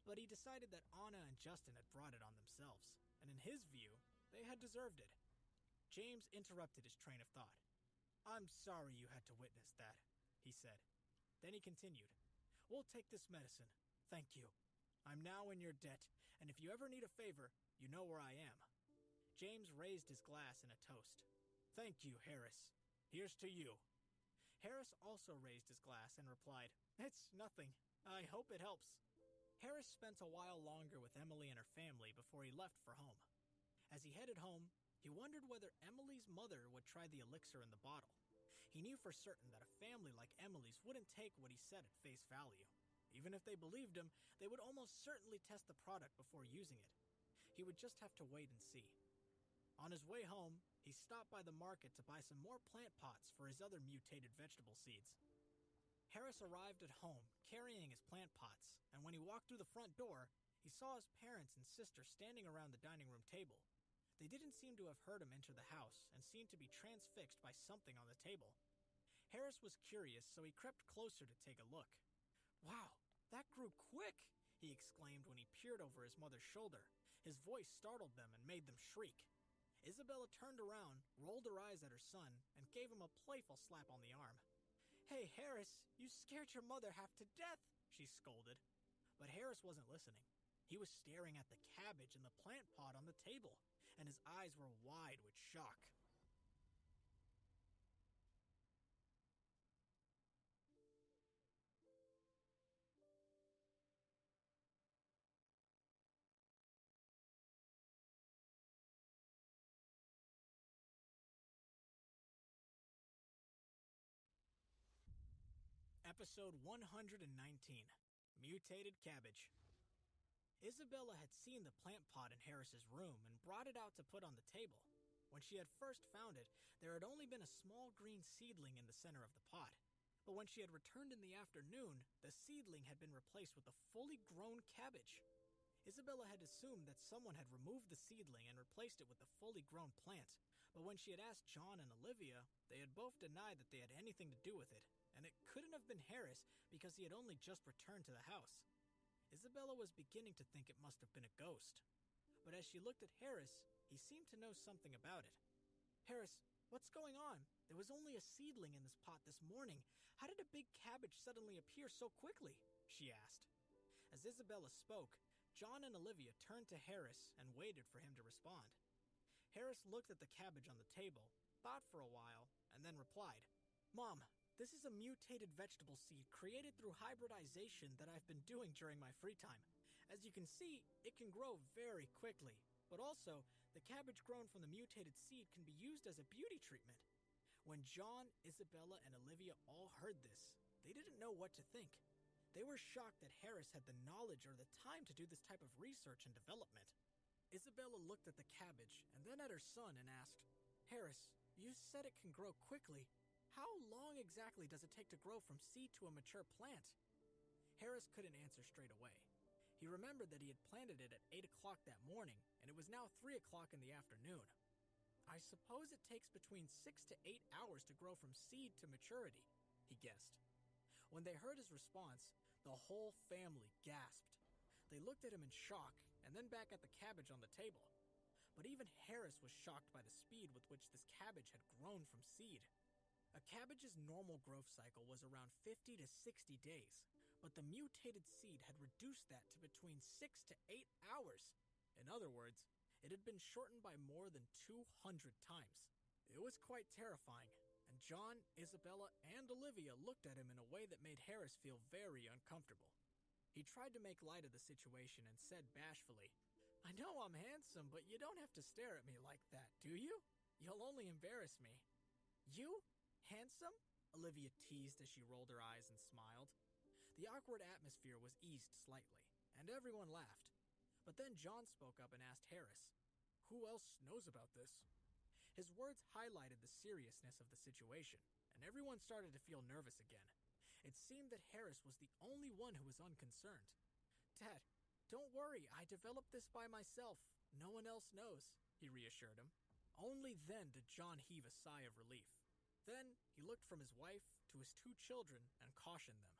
but he decided that Anna and Justin had brought it on themselves, and in his view, they had deserved it. James interrupted his train of thought. I'm sorry you had to witness that, he said. Then he continued. We'll take this medicine. Thank you. I'm now in your debt, and if you ever need a favor, you know where I am. James raised his glass in a toast. Thank you, Harris. Here's to you. Harris also raised his glass and replied, It's nothing. I hope it helps. Harris spent a while longer with Emily and her family before he left for home. As he headed home, he wondered whether Emily's mother would try the elixir in the bottle. He knew for certain that a family like Emily's wouldn't take what he said at face value. Even if they believed him, they would almost certainly test the product before using it. He would just have to wait and see. On his way home, he stopped by the market to buy some more plant pots for his other mutated vegetable seeds. Harris arrived at home carrying his plant pots, and when he walked through the front door, he saw his parents and sister standing around the dining room table. They didn't seem to have heard him enter the house and seemed to be transfixed by something on the table. Harris was curious, so he crept closer to take a look. "Wow, that grew quick!" he exclaimed when he peered over his mother's shoulder. His voice startled them and made them shriek. Isabella turned around, rolled her eyes at her son, and gave him a playful slap on the arm. "Hey, Harris, you scared your mother half to death," she scolded. But Harris wasn't listening. He was staring at the cabbage in the plant pot on the table, and his eyes were wide with shock. Episode 119, Mutated Cabbage. Isabella had seen the plant pot in Harris's room and brought it out to put on the table. When she had first found it, there had only been a small green seedling in the center of the pot. But when she had returned in the afternoon, the seedling had been replaced with a fully grown cabbage. Isabella had assumed that someone had removed the seedling and replaced it with the fully grown plant, but when she had asked John and Olivia, they had both denied that they had anything to do with it, and it couldn't have been Harris because he had only just returned to the house. Isabella was beginning to think it must have been a ghost. But as she looked at Harris, he seemed to know something about it. "Harris, what's going on? There was only a seedling in this pot this morning. How did a big cabbage suddenly appear so quickly?" she asked. As Isabella spoke, John and Olivia turned to Harris and waited for him to respond. Harris looked at the cabbage on the table, thought for a while, and then replied, "Mom, this is a mutated vegetable seed created through hybridization that I've been doing during my free time. As you can see, it can grow very quickly, but also, the cabbage grown from the mutated seed can be used as a beauty treatment." When John, Isabella, and Olivia all heard this, they didn't know what to think. They were shocked that Harris had the knowledge or the time to do this type of research and development. Isabella looked at the cabbage and then at her son and asked, "Harris, you said it can grow quickly. How long exactly does it take to grow from seed to a mature plant?" Harris couldn't answer straight away. He remembered that he had planted it at 8 o'clock that morning, and it was now 3 o'clock in the afternoon. "I suppose it takes between 6 to 8 hours to grow from seed to maturity," he guessed. When they heard his response, the whole family gasped. They looked at him in shock, and then back at the cabbage on the table. But even Harris was shocked by the speed with which this cabbage had grown from seed. A cabbage's normal growth cycle was around 50 to 60 days, but the mutated seed had reduced that to between 6 to 8 hours. In other words, it had been shortened by more than 200 times. It was quite terrifying, and John, Isabella, and Olivia looked at him in a way that made Harris feel very uncomfortable. He tried to make light of the situation and said bashfully, "I know I'm handsome, but you don't have to stare at me like that, do you? You'll only embarrass me." "You? Handsome?" Olivia teased as she rolled her eyes and smiled. The awkward atmosphere was eased slightly, and everyone laughed. But then John spoke up and asked Harris, "Who else knows about this?" His words highlighted the seriousness of the situation, and everyone started to feel nervous again. It seemed that Harris was the only one who was unconcerned. "Dad, don't worry, I developed this by myself. No one else knows," he reassured him. Only then did John heave a sigh of relief. Then he looked from his wife to his 2 children and cautioned them.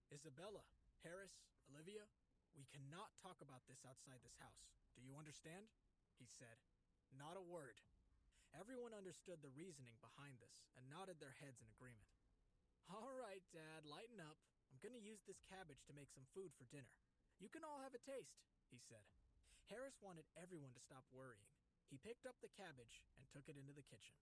"Isabella, Harris, Olivia, we cannot talk about this outside this house. Do you understand?" he said. Not a word. Everyone understood the reasoning behind this and nodded their heads in agreement. "All right, Dad, lighten up. I'm going to use this cabbage to make some food for dinner. You can all have a taste," he said. Harris wanted everyone to stop worrying. He picked up the cabbage and took it into the kitchen.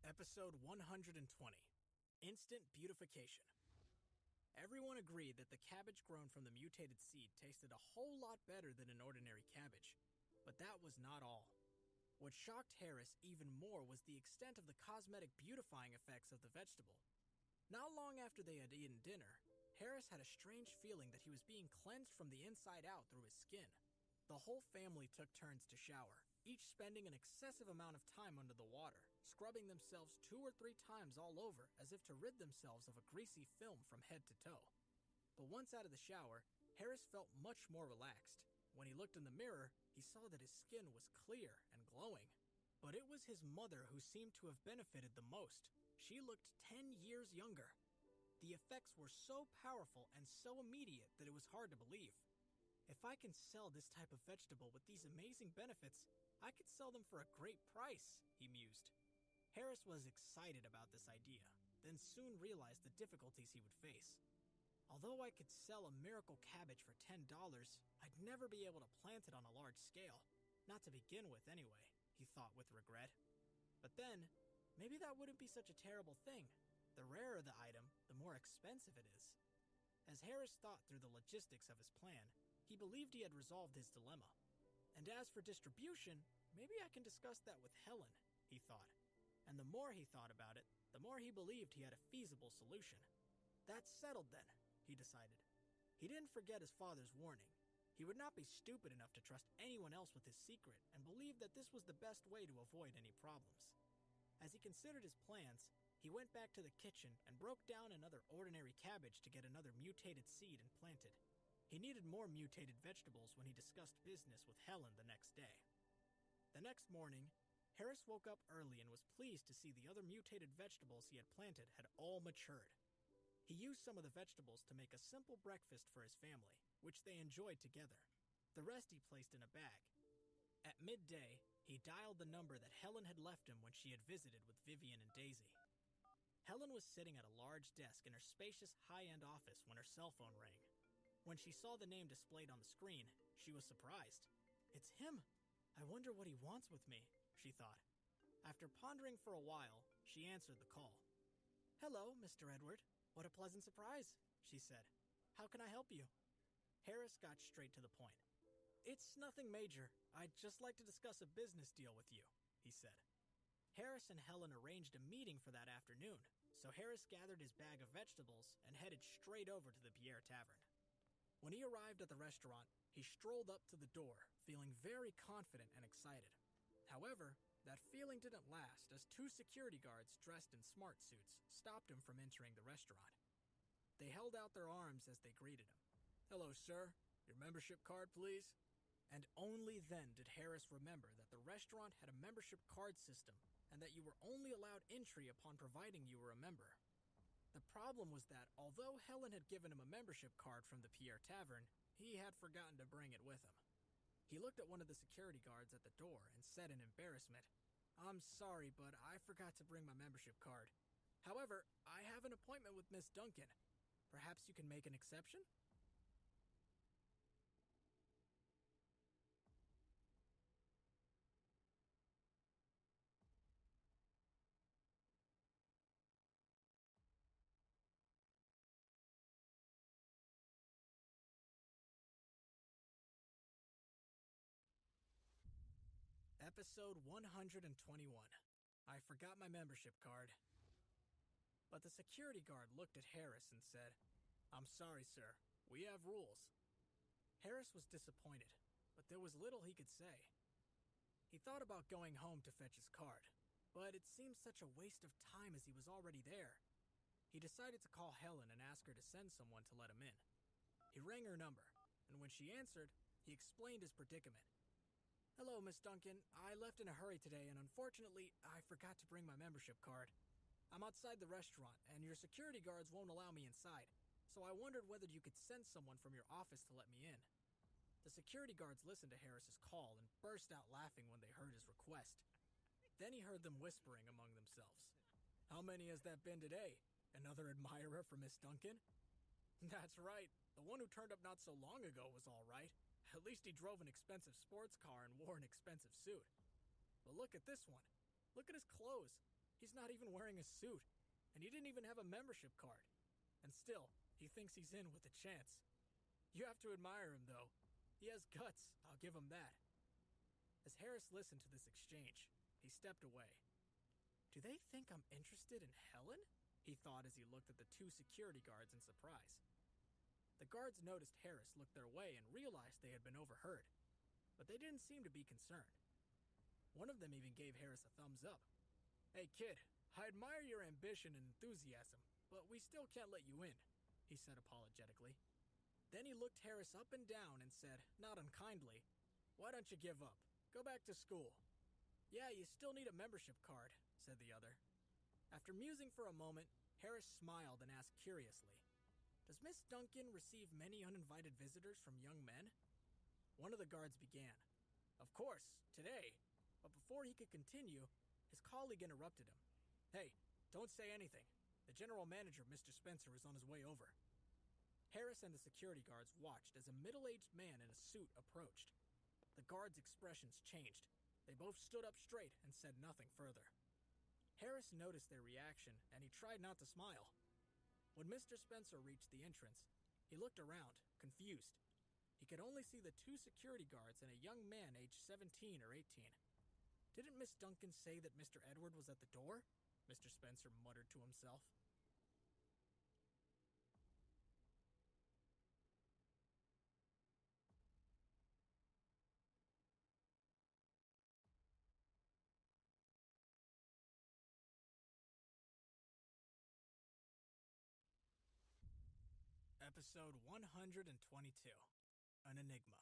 Episode 120, Instant Beautification. Everyone agreed that the cabbage grown from the mutated seed tasted a whole lot better than an ordinary cabbage. But that was not all. What shocked Harris even more was the extent of the cosmetic beautifying effects of the vegetable. Not long after they had eaten dinner, Harris had a strange feeling that he was being cleansed from the inside out through his skin. The whole family took turns to shower, each spending an excessive amount of time under the water, scrubbing themselves 2 or 3 times all over as if to rid themselves of a greasy film from head to toe. But once out of the shower, Harris felt much more relaxed. When he looked in the mirror, he saw that his skin was clear and glowing. But it was his mother who seemed to have benefited the most. She looked 10 years younger. The effects were so powerful and so immediate that it was hard to believe. If I can sell this type of vegetable with these amazing benefits, I could sell them for a great price, he mused. Harris was excited about this idea, then soon realized the difficulties he would face. Although I could sell a miracle cabbage for $10, I'd never be able to plant it on a large scale. Not to begin with, anyway, he thought with regret. But then, maybe that wouldn't be such a terrible thing. The rarer the item, the more expensive it is. As Harris thought through the logistics of his plan, he believed he had resolved his dilemma. And as for distribution, maybe I can discuss that with Helen, he thought. And the more he thought about it, the more he believed he had a feasible solution. That's settled then, he decided. He didn't forget his father's warning. He would not be stupid enough to trust anyone else with his secret and believed that this was the best way to avoid any problems. As he considered his plans, he went back to the kitchen and broke down another ordinary cabbage to get another mutated seed and planted. He needed more mutated vegetables when he discussed business with Helen the next day. The next morning, Harris woke up early and was pleased to see the other mutated vegetables he had planted had all matured. He used some of the vegetables to make a simple breakfast for his family, which they enjoyed together. The rest he placed in a bag. At midday, he dialed the number that Helen had left him when she had visited with Vivian and Daisy. Helen was sitting at a large desk in her spacious, high-end office when her cell phone rang. When she saw the name displayed on the screen, she was surprised. It's him! I wonder what he wants with me, she thought. After pondering for a while, she answered the call. Hello, Mr. Edward. What a pleasant surprise, she said. How can I help you? Harris got straight to the point. It's nothing major. I'd just like to discuss a business deal with you, he said. Harris and Helen arranged a meeting for that afternoon, so Harris gathered his bag of vegetables and headed straight over to the Pierre Tavern. When he arrived at the restaurant, he strolled up to the door, feeling very confident and excited. However, that feeling didn't last as 2 security guards dressed in smart suits stopped him from entering the restaurant. They held out their arms as they greeted him. Hello, sir. Your membership card, please? And only then did Harris remember that the restaurant had a membership card system and that you were only allowed entry upon providing you were a member. The problem was that, although Helen had given him a membership card from the Pierre Tavern, he had forgotten to bring it with him. He looked at one of the security guards at the door and said in embarrassment, I'm sorry, but I forgot to bring my membership card. However, I have an appointment with Miss Duncan. Perhaps you can make an exception? Episode 121. I forgot my membership card. But the security guard looked at Harris and said, I'm sorry, sir. We have rules. Harris was disappointed, but there was little he could say. He thought about going home to fetch his card, but it seemed such a waste of time as he was already there. He decided to call Helen and ask her to send someone to let him in. He rang her number, and when she answered, he explained his predicament. Hello, Miss Duncan. I left in a hurry today, and unfortunately, I forgot to bring my membership card. I'm outside the restaurant, and your security guards won't allow me inside, so I wondered whether you could send someone from your office to let me in. The security guards listened to Harris's call and burst out laughing when they heard his request. Then he heard them whispering among themselves. How many has that been today? Another admirer for Miss Duncan? That's right. The one who turned up not so long ago was all right. At least he drove an expensive sports car and wore an expensive suit. But look at this one. Look at his clothes. He's not even wearing a suit, and he didn't even have a membership card. And still, he thinks he's in with a chance. You have to admire him, though. He has guts, I'll give him that. As Harris listened to this exchange, he stepped away. Do they think I'm interested in Helen? He thought as he looked at the two security guards in surprise. The guards noticed Harris look their way and realized they had been overheard, but they didn't seem to be concerned. One of them even gave Harris a thumbs up. Hey kid, I admire your ambition and enthusiasm, but we still can't let you in, he said apologetically. Then he looked Harris up and down and said, not unkindly, why don't you give up? Go back to school. Yeah, you still need a membership card, said the other. After musing for a moment, Harris smiled and asked curiously, does Miss Duncan receive many uninvited visitors from young men? One of the guards began. Of course, today. But before he could continue, his colleague interrupted him. Hey, don't say anything. The general manager, Mr. Spencer, is on his way over. Harris and the security guards watched as a middle-aged man in a suit approached. The guards' expressions changed. They both stood up straight and said nothing further. Harris noticed their reaction, and he tried not to smile. When Mr. Spencer reached the entrance, he looked around, confused. He could only see the two security guards and a young man aged 17 or 18. Didn't Miss Duncan say that Mr. Edward was at the door? Mr. Spencer muttered to himself. Episode 122, An Enigma.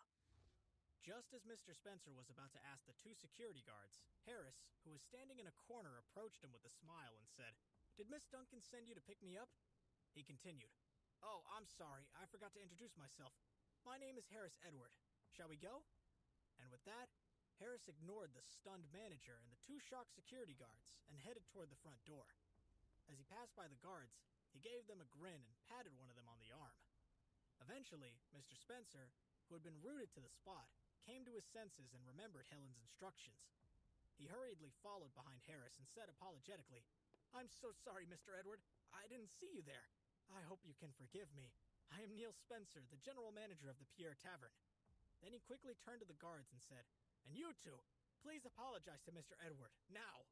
Just as Mr. Spencer was about to ask the two security guards, Harris, who was standing in a corner, approached him with a smile and said, Did Miss Duncan send you to pick me up? He continued, Oh, I'm sorry, I forgot to introduce myself. My name is Harris Edward. Shall we go? And with that, Harris ignored the stunned manager and the two shocked security guards and headed toward the front door. As he passed by the guards, he gave them a grin and patted one of them on the arm. Eventually, Mr. Spencer, who had been rooted to the spot, came to his senses and remembered Helen's instructions. He hurriedly followed behind Harris and said apologetically, I'm so sorry, Mr. Edward. I didn't see you there. I hope you can forgive me. I am Neil Spencer, the general manager of the Pierre Tavern. Then he quickly turned to the guards and said, And you two, please apologize to Mr. Edward, now.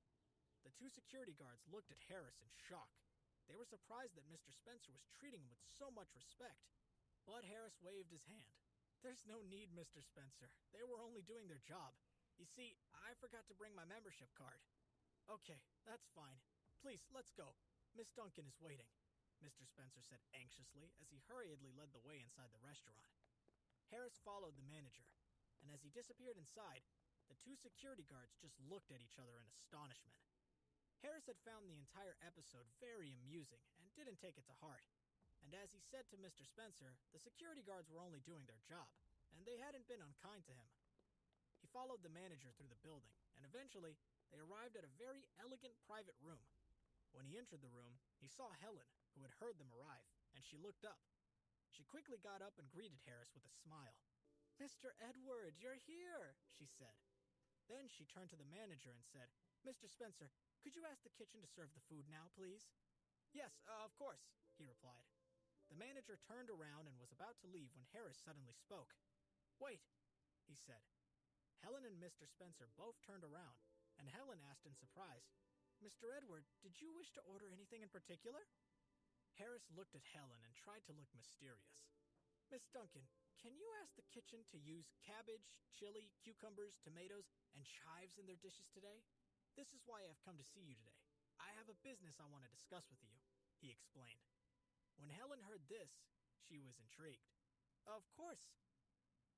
The two security guards looked at Harris in shock. They were surprised that Mr. Spencer was treating him with so much respect. But Harris waved his hand. There's no need, Mr. Spencer. They were only doing their job. You see, I forgot to bring my membership card. Okay, that's fine. Please, let's go. Miss Duncan is waiting, Mr. Spencer said anxiously as he hurriedly led the way inside the restaurant. Harris followed the manager, and as he disappeared inside, the two security guards just looked at each other in astonishment. Harris had found the entire episode very amusing and didn't take it to heart. And as he said to Mr. Spencer, the security guards were only doing their job, and they hadn't been unkind to him. He followed the manager through the building, and eventually, they arrived at a very elegant private room. When he entered the room, he saw Helen, who had heard them arrive, and she looked up. She quickly got up and greeted Harris with a smile. Mr. Edward, you're here, she said. Then she turned to the manager and said, Mr. Spencer, could you ask the kitchen to serve the food now, please? Yes, of course, he replied. The manager turned around and was about to leave when Harris suddenly spoke. Wait, he said. Helen and Mr. Spencer both turned around, and Helen asked in surprise, Mr. Edward, did you wish to order anything in particular? Harris looked at Helen and tried to look mysterious. Miss Duncan, can you ask the kitchen to use cabbage, chili, cucumbers, tomatoes, and chives in their dishes today? This is why I've come to see you today. I have a business I want to discuss with you, he explained. When Helen heard this, she was intrigued. Of course.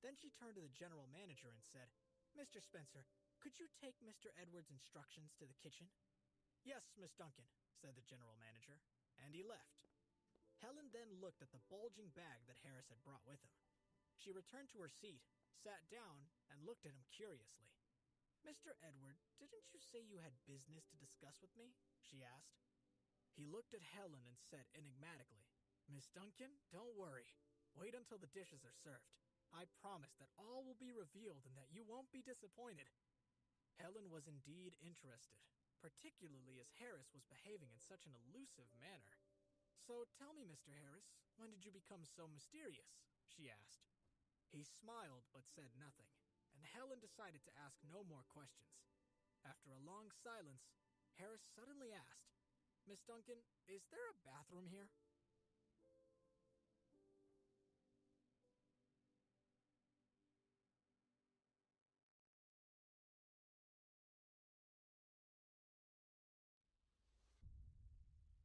Then she turned to the general manager and said, Mr. Spencer, could you take Mr. Edwards' instructions to the kitchen? Yes, Miss Duncan, said the general manager, and he left. Helen then looked at the bulging bag that Harris had brought with him. She returned to her seat, sat down, and looked at him curiously. Mr. Edward, didn't you say you had business to discuss with me? She asked. He looked at Helen and said enigmatically, Miss Duncan, don't worry. Wait until the dishes are served. I promise that all will be revealed and that you won't be disappointed. Helen was indeed interested, particularly as Harris was behaving in such an elusive manner. So tell me, Mr. Harris, when did you become so mysterious? She asked. He smiled but said nothing, and Helen decided to ask no more questions. After a long silence, Harris suddenly asked, "Miss Duncan, is there a bathroom here?"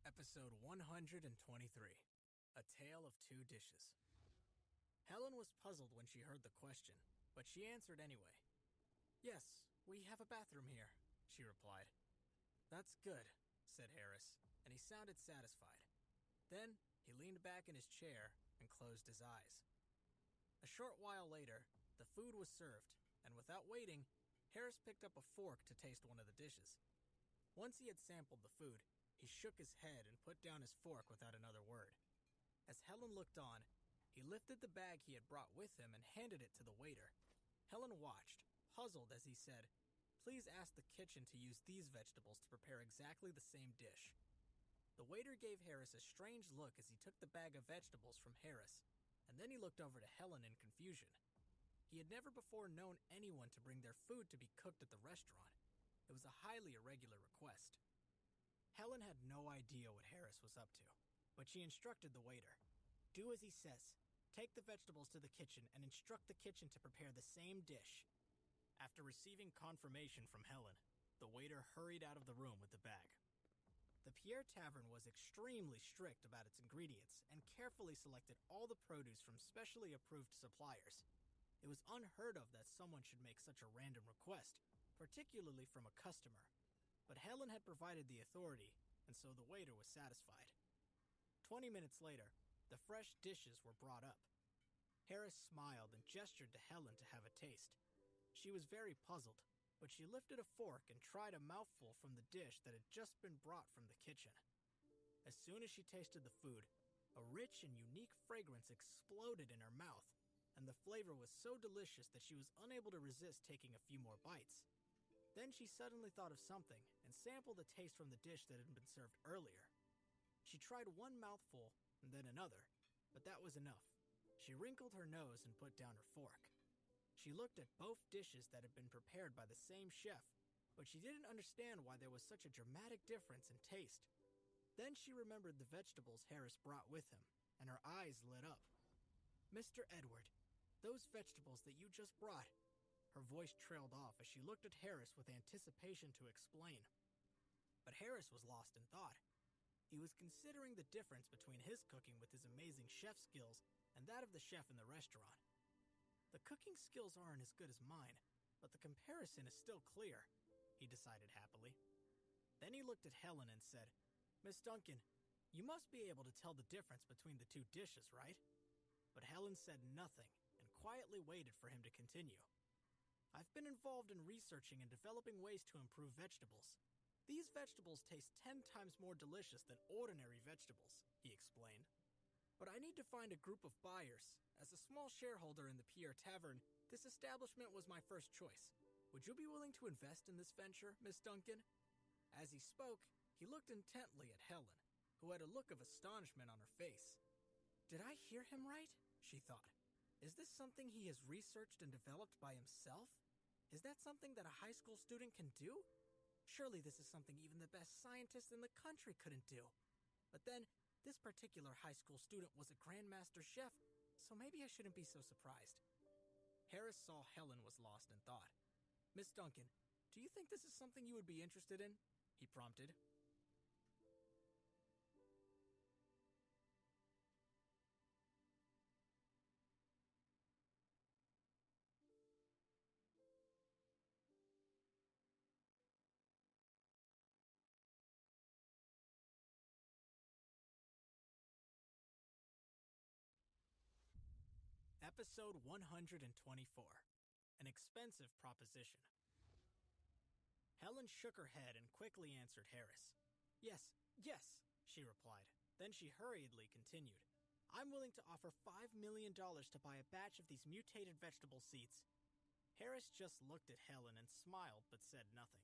Episode 123, A Tale of Two Dishes. Helen was puzzled when she heard the question, but she answered anyway. "Yes, we have a bathroom here," she replied. "That's good," said Harris, and he sounded satisfied. Then he leaned back in his chair and closed his eyes. A short while later, the food was served, and without waiting, Harris picked up a fork to taste one of the dishes. Once he had sampled the food, he shook his head and put down his fork without another word. As Helen looked on, he lifted the bag he had brought with him and handed it to the waiter. Helen watched, puzzled as he said, "Please ask the kitchen to use these vegetables to prepare exactly the same dish." The waiter gave Harris a strange look as he took the bag of vegetables from Harris, and then he looked over to Helen in confusion. He had never before known anyone to bring their food to be cooked at the restaurant. It was a highly irregular request. Helen had no idea what Harris was up to, but she instructed the waiter. "Do as he says. Take the vegetables to the kitchen and instruct the kitchen to prepare the same dish." After receiving confirmation from Helen, the waiter hurried out of the room with the bag. The Pierre Tavern was extremely strict about its ingredients and carefully selected all the produce from specially approved suppliers. It was unheard of that someone should make such a random request, particularly from a customer. But Helen had provided the authority, and so the waiter was satisfied. 20 minutes later, the fresh dishes were brought up. Harris smiled and gestured to Helen to have a taste. She was very puzzled, but she lifted a fork and tried a mouthful from the dish that had just been brought from the kitchen. As soon as she tasted the food, a rich and unique fragrance exploded in her mouth, and the flavor was so delicious that she was unable to resist taking a few more bites. Then she suddenly thought of something and sampled the taste from the dish that had been served earlier. She tried one mouthful and then another, but that was enough. She wrinkled her nose and put down her fork. She looked at both dishes that had been prepared by the same chef, but she didn't understand why there was such a dramatic difference in taste. Then she remembered the vegetables Harris brought with him, and her eyes lit up. "Mr. Edward, those vegetables that you just brought..." Her voice trailed off as she looked at Harris with anticipation to explain. But Harris was lost in thought. He was considering the difference between his cooking with his amazing chef skills and that of the chef in the restaurant. The cooking skills aren't as good as mine, but the comparison is still clear, he decided happily. Then he looked at Helen and said, "Miss Duncan, you must be able to tell the difference between the two dishes, right?" But Helen said nothing and quietly waited for him to continue. "I've been involved in researching and developing ways to improve vegetables. These vegetables taste 10 times more delicious than ordinary vegetables," he explained. "But I need to find a group of buyers. As a small shareholder in the Pierre Tavern, this establishment was my first choice. Would you be willing to invest in this venture, Miss Duncan?" As he spoke, he looked intently at Helen, who had a look of astonishment on her face. "Did I hear him right?" she thought. "Is this something he has researched and developed by himself? Is that something that a high school student can do? Surely this is something even the best scientist in the country couldn't do. But then, this particular high school student was a grandmaster chef, so maybe I shouldn't be so surprised." Harris saw Helen was lost in thought. "Miss Duncan, do you think this is something you would be interested in?" he prompted. Episode 124, An Expensive Proposition. Helen shook her head and quickly answered Harris. Yes, she replied. Then she hurriedly continued. "I'm willing to offer $5 million to buy a batch of these mutated vegetable seeds." Harris just looked at Helen and smiled but said nothing.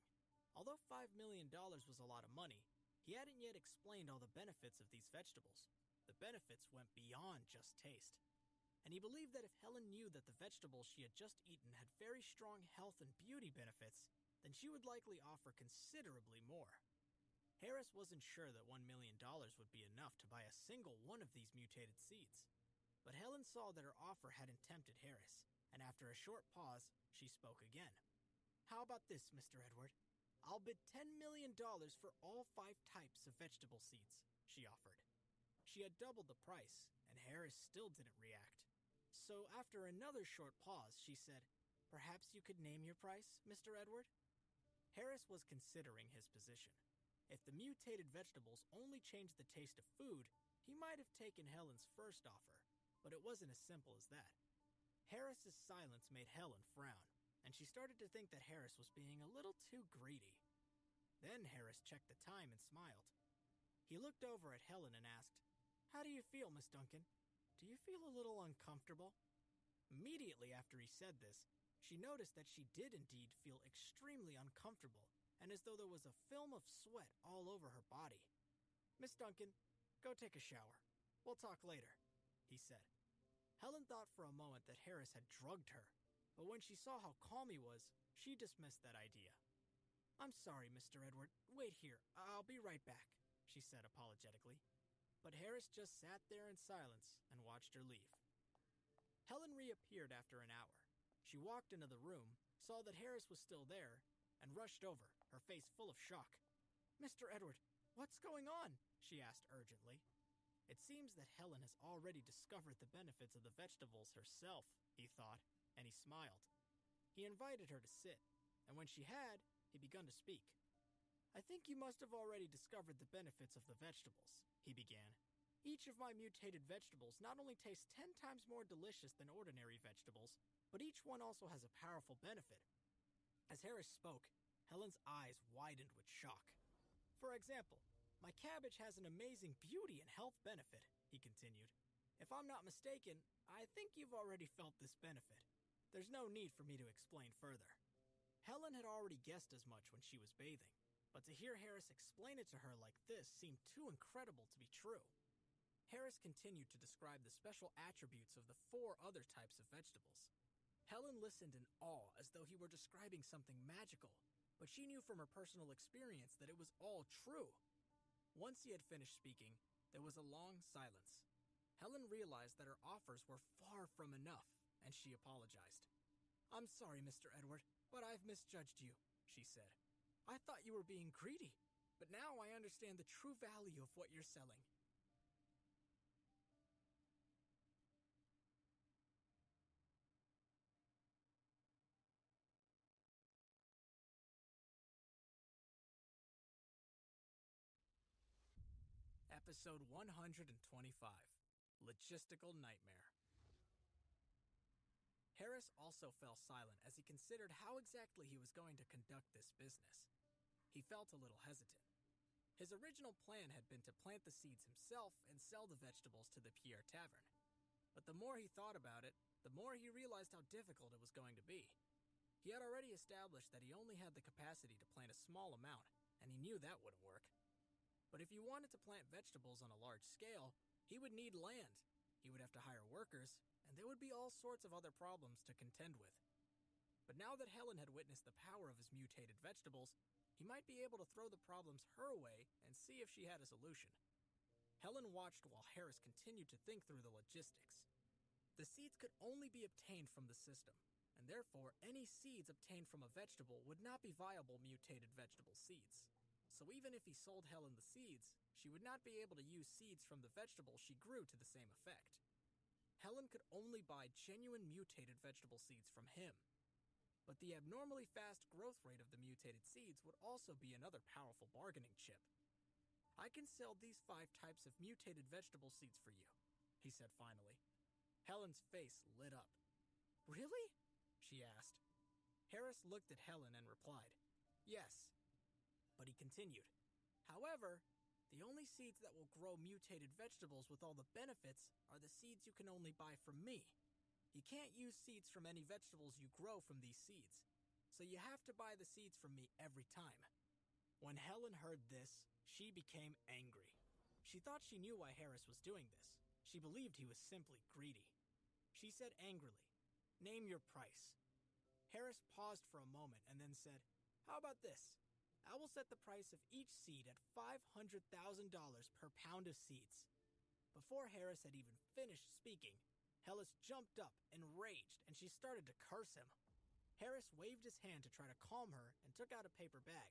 Although $5 million was a lot of money, he hadn't yet explained all the benefits of these vegetables. The benefits went beyond just taste. and he believed that if Helen knew that the vegetables she had just eaten had very strong health and beauty benefits, then she would likely offer considerably more. Harris wasn't sure that $1 million would be enough to buy a single one of these mutated seeds. But Helen saw that her offer hadn't tempted Harris, and after a short pause, she spoke again. "How about this, Mr. Edward? I'll bid $10 million for all 5 types of vegetable seeds," she offered. She had doubled the price, and Harris still didn't react. So after another short pause, she said, "Perhaps you could name your price, Mr. Edward?" Harris was considering his position. If the mutated vegetables only changed the taste of food, he might have taken Helen's first offer, but it wasn't as simple as that. Harris's silence made Helen frown, and she started to think that Harris was being a little too greedy. Then Harris checked the time and smiled. He looked over at Helen and asked, "How do you feel, Miss Duncan? Do you feel a little uncomfortable?" Immediately after he said this, she noticed that she did indeed feel extremely uncomfortable, and as though there was a film of sweat all over her body. "Miss Duncan, go take a shower. We'll talk later," he said. Helen thought for a moment that Harris had drugged her, but when she saw how calm he was, she dismissed that idea. "I'm sorry, Mr. Edward. Wait here. I'll be right back," she said apologetically. But Harris just sat there in silence and watched her leave. Helen reappeared after an hour. She walked into the room, saw that Harris was still there, and rushed over, her face full of shock. "Mr. Edward, what's going on?" she asked urgently. It seems that Helen has already discovered the benefits of the vegetables herself, he thought, and he smiled. He invited her to sit, and when she had, he began to speak. "I think you must have already discovered the benefits of the vegetables," he began. "Each of my mutated vegetables not only tastes 10 times more delicious than ordinary vegetables, but each one also has a powerful benefit." As Harris spoke, Helen's eyes widened with shock. "For example, my cabbage has an amazing beauty and health benefit," he continued. "If I'm not mistaken, I think you've already felt this benefit. There's no need for me to explain further." Helen had already guessed as much when she was bathing, but to hear Harris explain it to her like this seemed too incredible to be true. Harris continued to describe the special attributes of the 4 other types of vegetables. Helen listened in awe as though he were describing something magical, but she knew from her personal experience that it was all true. Once he had finished speaking, there was a long silence. Helen realized that her offers were far from enough, and she apologized. "I'm sorry, Mr. Edward, but I've misjudged you," she said. "I thought you were being greedy, but now I understand the true value of what you're selling." Episode 125, Logistical Nightmare. Harris also fell silent as he considered how exactly he was going to conduct this business. He felt a little hesitant. His original plan had been to plant the seeds himself and sell the vegetables to the Pierre Tavern. But the more he thought about it, the more he realized how difficult it was going to be. He had already established that he only had the capacity to plant a small amount, and he knew that wouldn't work. But if he wanted to plant vegetables on a large scale, he would need land. He would have to hire workers, and there would be all sorts of other problems to contend with. But now that Helen had witnessed the power of his mutated vegetables, he might be able to throw the problems her way and see if she had a solution. Helen watched while Harris continued to think through the logistics. The seeds could only be obtained from the system, and therefore any seeds obtained from a vegetable would not be viable mutated vegetable seeds. So even if he sold Helen the seeds, she would not be able to use seeds from the vegetables she grew to the same effect. Helen could only buy genuine mutated vegetable seeds from him. But the abnormally fast growth rate of the mutated seeds would also be another powerful bargaining chip. "I can sell these 5 types of mutated vegetable seeds for you," he said finally. Helen's face lit up. "Really?" she asked. Harris looked at Helen and replied, "Yes." But he continued, "However, the only seeds that will grow mutated vegetables with all the benefits are the seeds you can only buy from me. You can't use seeds from any vegetables you grow from these seeds, so you have to buy the seeds from me every time." When Helen heard this, she became angry. She thought she knew why Harris was doing this. She believed he was simply greedy. She said angrily, "Name your price." Harris paused for a moment and then said, "How about this? I will set the price of each seed at $500,000 per pound of seeds." Before Harris had even finished speaking, Hellas jumped up, enraged, and she started to curse him. Harris waved his hand to try to calm her and took out a paper bag.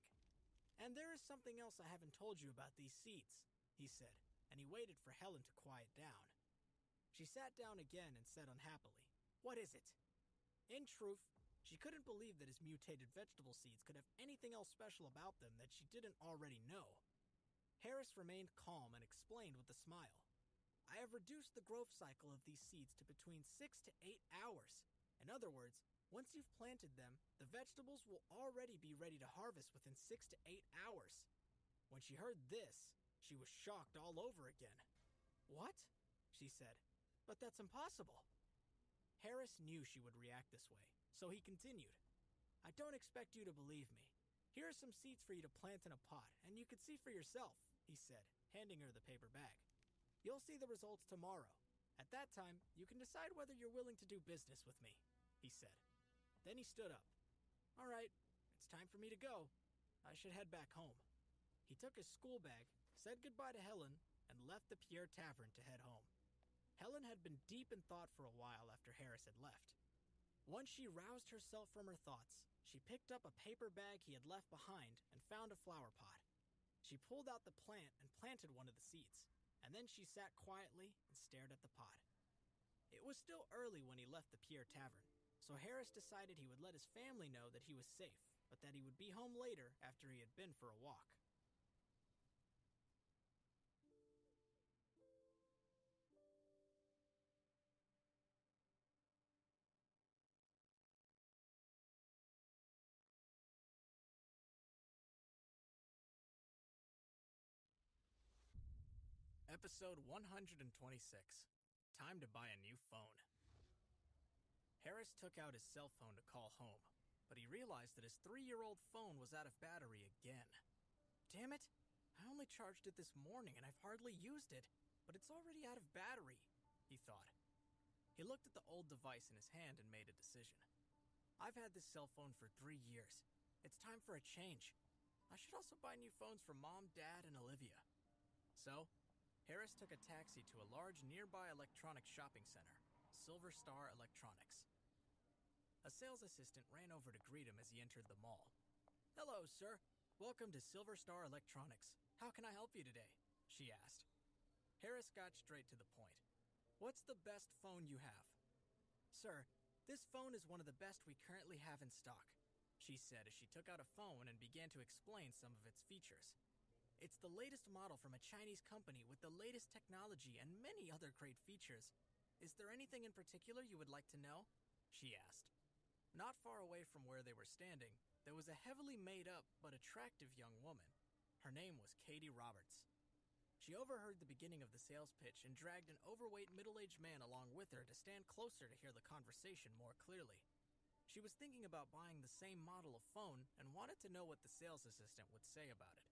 "And there is something else I haven't told you about these seeds," he said, and he waited for Helen to quiet down. She sat down again and said unhappily, "What is it?" In truth, she couldn't believe that his mutated vegetable seeds could have anything else special about them that she didn't already know. Harris remained calm and explained with a smile, "I have reduced the growth cycle of these seeds to between 6 to 8 hours. In other words, once you've planted them, the vegetables will already be ready to harvest within 6 to 8 hours. When she heard this, she was shocked all over again. "What?" she said. "But that's impossible." Harris knew she would react this way, so he continued, "I don't expect you to believe me. Here are some seeds for you to plant in a pot, and you can see for yourself," he said, handing her the paper bag. "You'll see the results tomorrow. At that time, you can decide whether you're willing to do business with me," he said. Then he stood up. "All right, it's time for me to go. I should head back home." He took his school bag, said goodbye to Helen, and left the Pierre Tavern to head home. Helen had been deep in thought for a while after Harris had left. Once she roused herself from her thoughts, she picked up a paper bag he had left behind and found a flower pot. She pulled out the plant and planted one of the seeds, and then she sat quietly and stared at the pot. It was still early when he left the Pierre Tavern, so Harris decided he would let his family know that he was safe, but that he would be home later after he had been for a walk. Episode 126. Time to buy a new phone. Harris took out his cell phone to call home, but he realized that his 3-year-old phone was out of battery again. "Damn it! I only charged it this morning and I've hardly used it, but it's already out of battery," he thought. He looked at the old device in his hand and made a decision. "I've had this cell phone for 3 years. It's time for a change. I should also buy new phones for Mom, Dad, and Olivia." So, Harris took a taxi to a large nearby electronics shopping center, Silver Star Electronics. A sales assistant ran over to greet him as he entered the mall. "Hello, sir. Welcome to Silver Star Electronics. How can I help you today?" she asked. Harris got straight to the point. "What's the best phone you have?" "Sir, this phone is one of the best we currently have in stock," she said as she took out a phone and began to explain some of its features. "It's the latest model from a Chinese company with the latest technology and many other great features. Is there anything in particular you would like to know?" she asked. Not far away from where they were standing, there was a heavily made-up but attractive young woman. Her name was Katie Roberts. She overheard the beginning of the sales pitch and dragged an overweight middle-aged man along with her to stand closer to hear the conversation more clearly. She was thinking about buying the same model of phone and wanted to know what the sales assistant would say about it.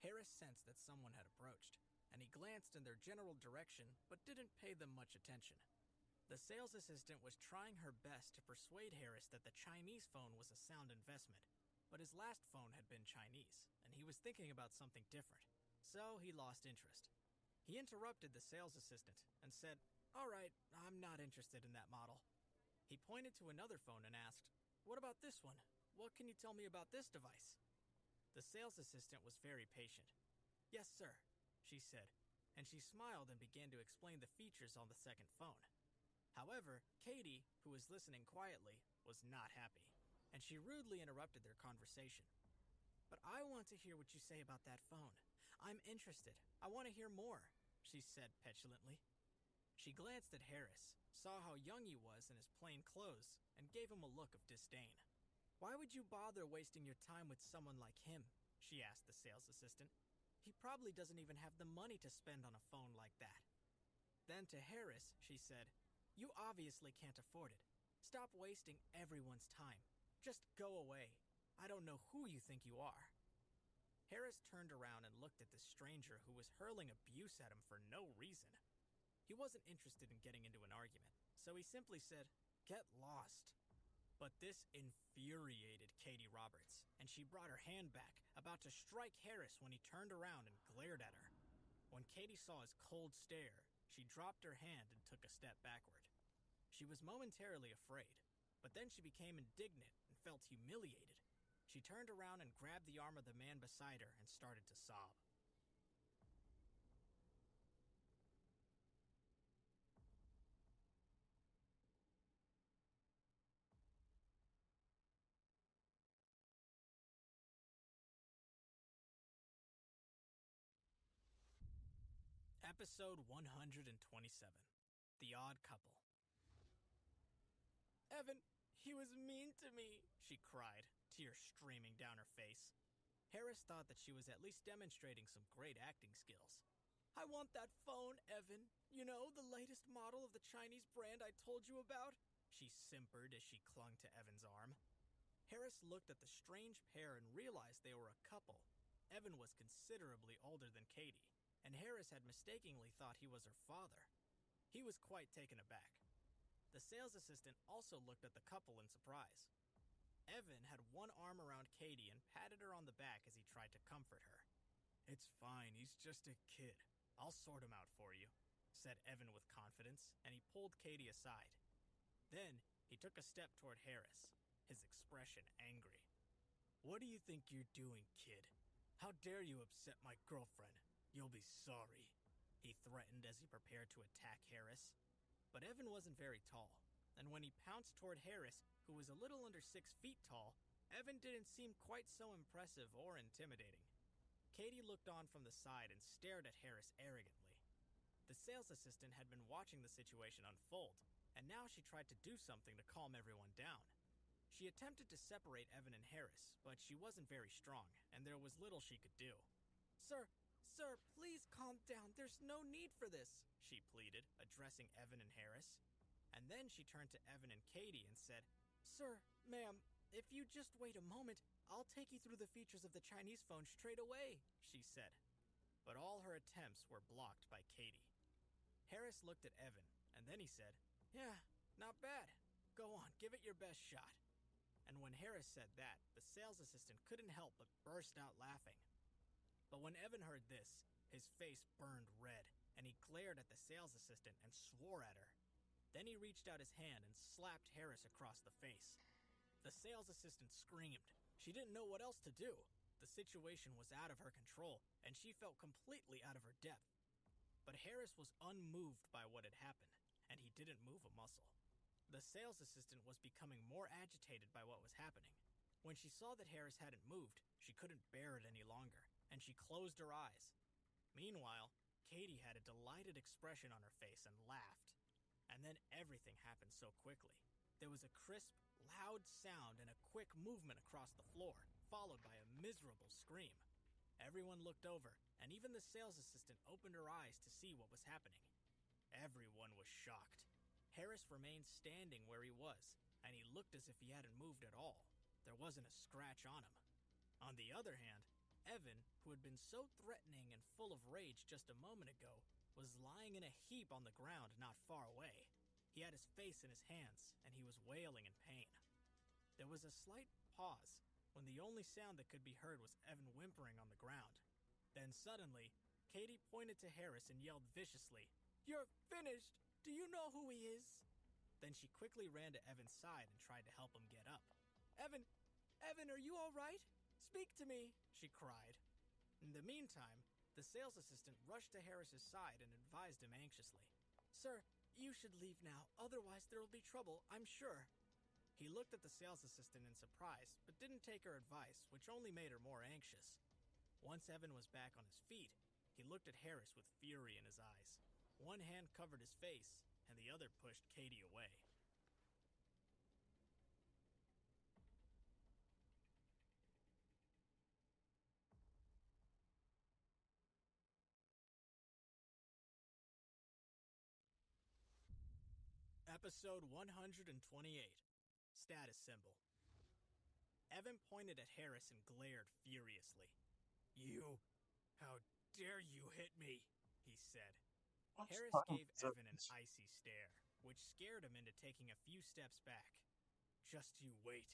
Harris sensed that someone had approached, and he glanced in their general direction but didn't pay them much attention. The sales assistant was trying her best to persuade Harris that the Chinese phone was a sound investment, but his last phone had been Chinese, and he was thinking about something different, so he lost interest. He interrupted the sales assistant and said, "All right, I'm not interested in that model." He pointed to another phone and asked, "What about this one? What can you tell me about this device?" The sales assistant was very patient. "Yes, sir," she said, and she smiled and began to explain the features on the second phone. However, Katie, who was listening quietly, was not happy, and she rudely interrupted their conversation. "But I want to hear what you say about that phone. I'm interested. I want to hear more," she said petulantly. She glanced at Harris, saw how young he was in his plain clothes, and gave him a look of disdain. "Why would you bother wasting your time with someone like him?" she asked the sales assistant. "He probably doesn't even have the money to spend on a phone like that." Then to Harris, she said, "You obviously can't afford it. Stop wasting everyone's time. Just go away. I don't know who you think you are." Harris turned around and looked at the stranger who was hurling abuse at him for no reason. He wasn't interested in getting into an argument, so he simply said, "Get lost." But this infuriated Katie Roberts, and she brought her hand back, about to strike Harris when he turned around and glared at her. When Katie saw his cold stare, she dropped her hand and took a step backward. She was momentarily afraid, but then she became indignant and felt humiliated. She turned around and grabbed the arm of the man beside her and started to sob. Episode 127, The Odd Couple. "Evan, he was mean to me," she cried, tears streaming down her face. Harris thought that she was at least demonstrating some great acting skills. "I want that phone, Evan. You know, the latest model of the Chinese brand I told you about?" she simpered as she clung to Evan's arm. Harris looked at the strange pair and realized they were a couple. Evan was considerably older than Katie, and Harris had mistakenly thought he was her father. He was quite taken aback. The sales assistant also looked at the couple in surprise. Evan had one arm around Katie and patted her on the back as he tried to comfort her. "It's fine, he's just a kid. I'll sort him out for you," said Evan with confidence, and he pulled Katie aside. Then he took a step toward Harris, his expression angry. "What do you think you're doing, kid? How dare you upset my girlfriend? You'll be sorry," he threatened as he prepared to attack Harris. But Evan wasn't very tall, and when he pounced toward Harris, who was a little under 6 feet tall, Evan didn't seem quite so impressive or intimidating. Katie looked on from the side and stared at Harris arrogantly. The sales assistant had been watching the situation unfold, and now she tried to do something to calm everyone down. She attempted to separate Evan and Harris, but she wasn't very strong, and there was little she could do. Sir, please calm down. There's no need for this," she pleaded, addressing Evan and Harris. And then she turned to Evan and Katie and said, "Sir, ma'am, if you just wait a moment, I'll take you through the features of the Chinese phone straight away," she said. But all her attempts were blocked by Katie. Harris looked at Evan, and then he said, "Yeah, not bad. Go on, give it your best shot." And when Harris said that, the sales assistant couldn't help but burst out laughing. But when Evan heard this, his face burned red, and he glared at the sales assistant and swore at her. Then he reached out his hand and slapped Harris across the face. The sales assistant screamed. She didn't know what else to do. The situation was out of her control, and she felt completely out of her depth. But Harris was unmoved by what had happened, and he didn't move a muscle. The sales assistant was becoming more agitated by what was happening. When she saw that Harris hadn't moved, she couldn't bear it any longer, and she closed her eyes. Meanwhile, Katie had a delighted expression on her face and laughed. And then everything happened so quickly. There was a crisp, loud sound and a quick movement across the floor, followed by a miserable scream. Everyone looked over, and even the sales assistant opened her eyes to see what was happening. Everyone was shocked. Harris remained standing where he was, and he looked as if he hadn't moved at all. There wasn't a scratch on him. On the other hand, Evan, who had been so threatening and full of rage just a moment ago, was lying in a heap on the ground not far away. He had his face in his hands, and he was wailing in pain. There was a slight pause, when the only sound that could be heard was Evan whimpering on the ground. Then suddenly, Katie pointed to Harris and yelled viciously, "You're finished! Do you know who he is?" Then she quickly ran to Evan's side and tried to help him get up. Evan, are you all right? Speak to me," she cried. In the meantime, the sales assistant rushed to Harris's side and advised him anxiously. "Sir, you should leave now, otherwise there will be trouble, I'm sure." He looked at the sales assistant in surprise, but didn't take her advice, which only made her more anxious. Once Evan was back on his feet, he looked at Harris with fury in his eyes. One hand covered his face, and the other pushed Katie away. Episode 128, Status Symbol. Evan pointed at Harris and glared furiously. How dare you hit me?" he said. Harris gave Evan an icy stare, which scared him into taking a few steps back. "Just you wait,"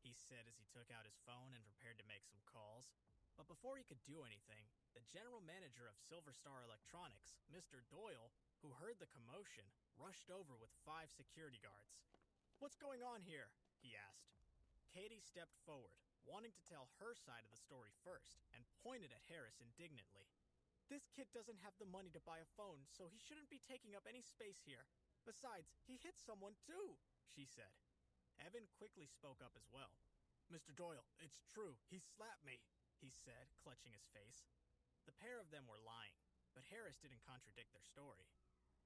he said as he took out his phone and prepared to make some calls. But before he could do anything, the general manager of Silver Star Electronics, Mr. Doyle, who heard the commotion, rushed over with 5 security guards. "What's going on here?" he asked. Katie stepped forward, wanting to tell her side of the story first, and pointed at Harris indignantly. "This kid doesn't have the money to buy a phone, so he shouldn't be taking up any space here. Besides, he hit someone too," she said. Evan quickly spoke up as well. "Mr. Doyle, it's true, he slapped me," he said, clutching his face. The pair of them were lying, but Harris didn't contradict their story.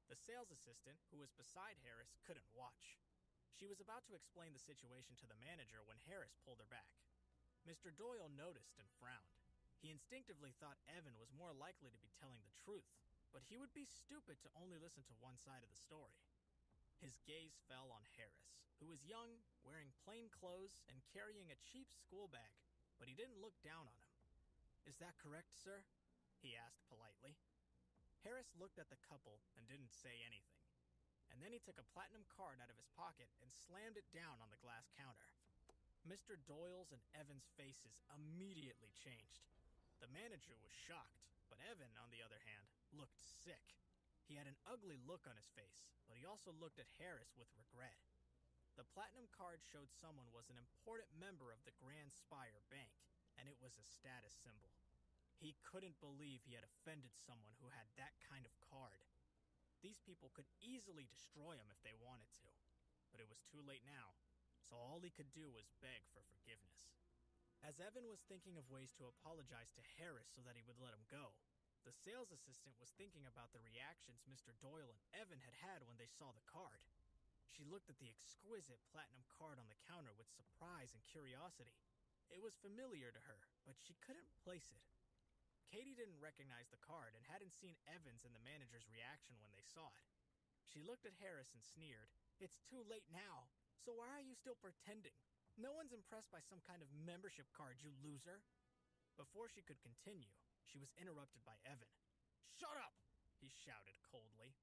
The sales assistant, who was beside Harris, couldn't watch. She was about to explain the situation to the manager when Harris pulled her back. Mr. Doyle noticed and frowned. He instinctively thought Evan was more likely to be telling the truth, but he would be stupid to only listen to one side of the story. His gaze fell on Harris, who was young, wearing plain clothes, and carrying a cheap school bag, but he didn't look down on him. "Is that correct, sir?" he asked politely. Harris looked at the couple and didn't say anything, and then he took a platinum card out of his pocket and slammed it down on the glass counter. Mr. Doyle's and Evan's faces immediately changed. The manager was shocked, but Evan, on the other hand, looked sick. He had an ugly look on his face, but he also looked at Harris with regret. The platinum card showed someone was an important member of the Grand Spire Bank, and it was a status symbol. He couldn't believe he had offended someone who had that kind of card. These people could easily destroy him if they wanted to, but it was too late now, so all he could do was beg for forgiveness. As Evan was thinking of ways to apologize to Harris so that he would let him go, the sales assistant was thinking about the reactions Mr. Doyle and Evan had had when they saw the card. She looked at the exquisite platinum card on the counter with surprise and curiosity. It was familiar to her, but she couldn't place it. Katie didn't recognize the card and hadn't seen Evan's and the manager's reaction when they saw it. She looked at Harris and sneered, "It's too late now, so why are you still pretending? No one's impressed by some kind of membership card, you loser." Before she could continue, she was interrupted by Evan. "Shut up!" he shouted coldly.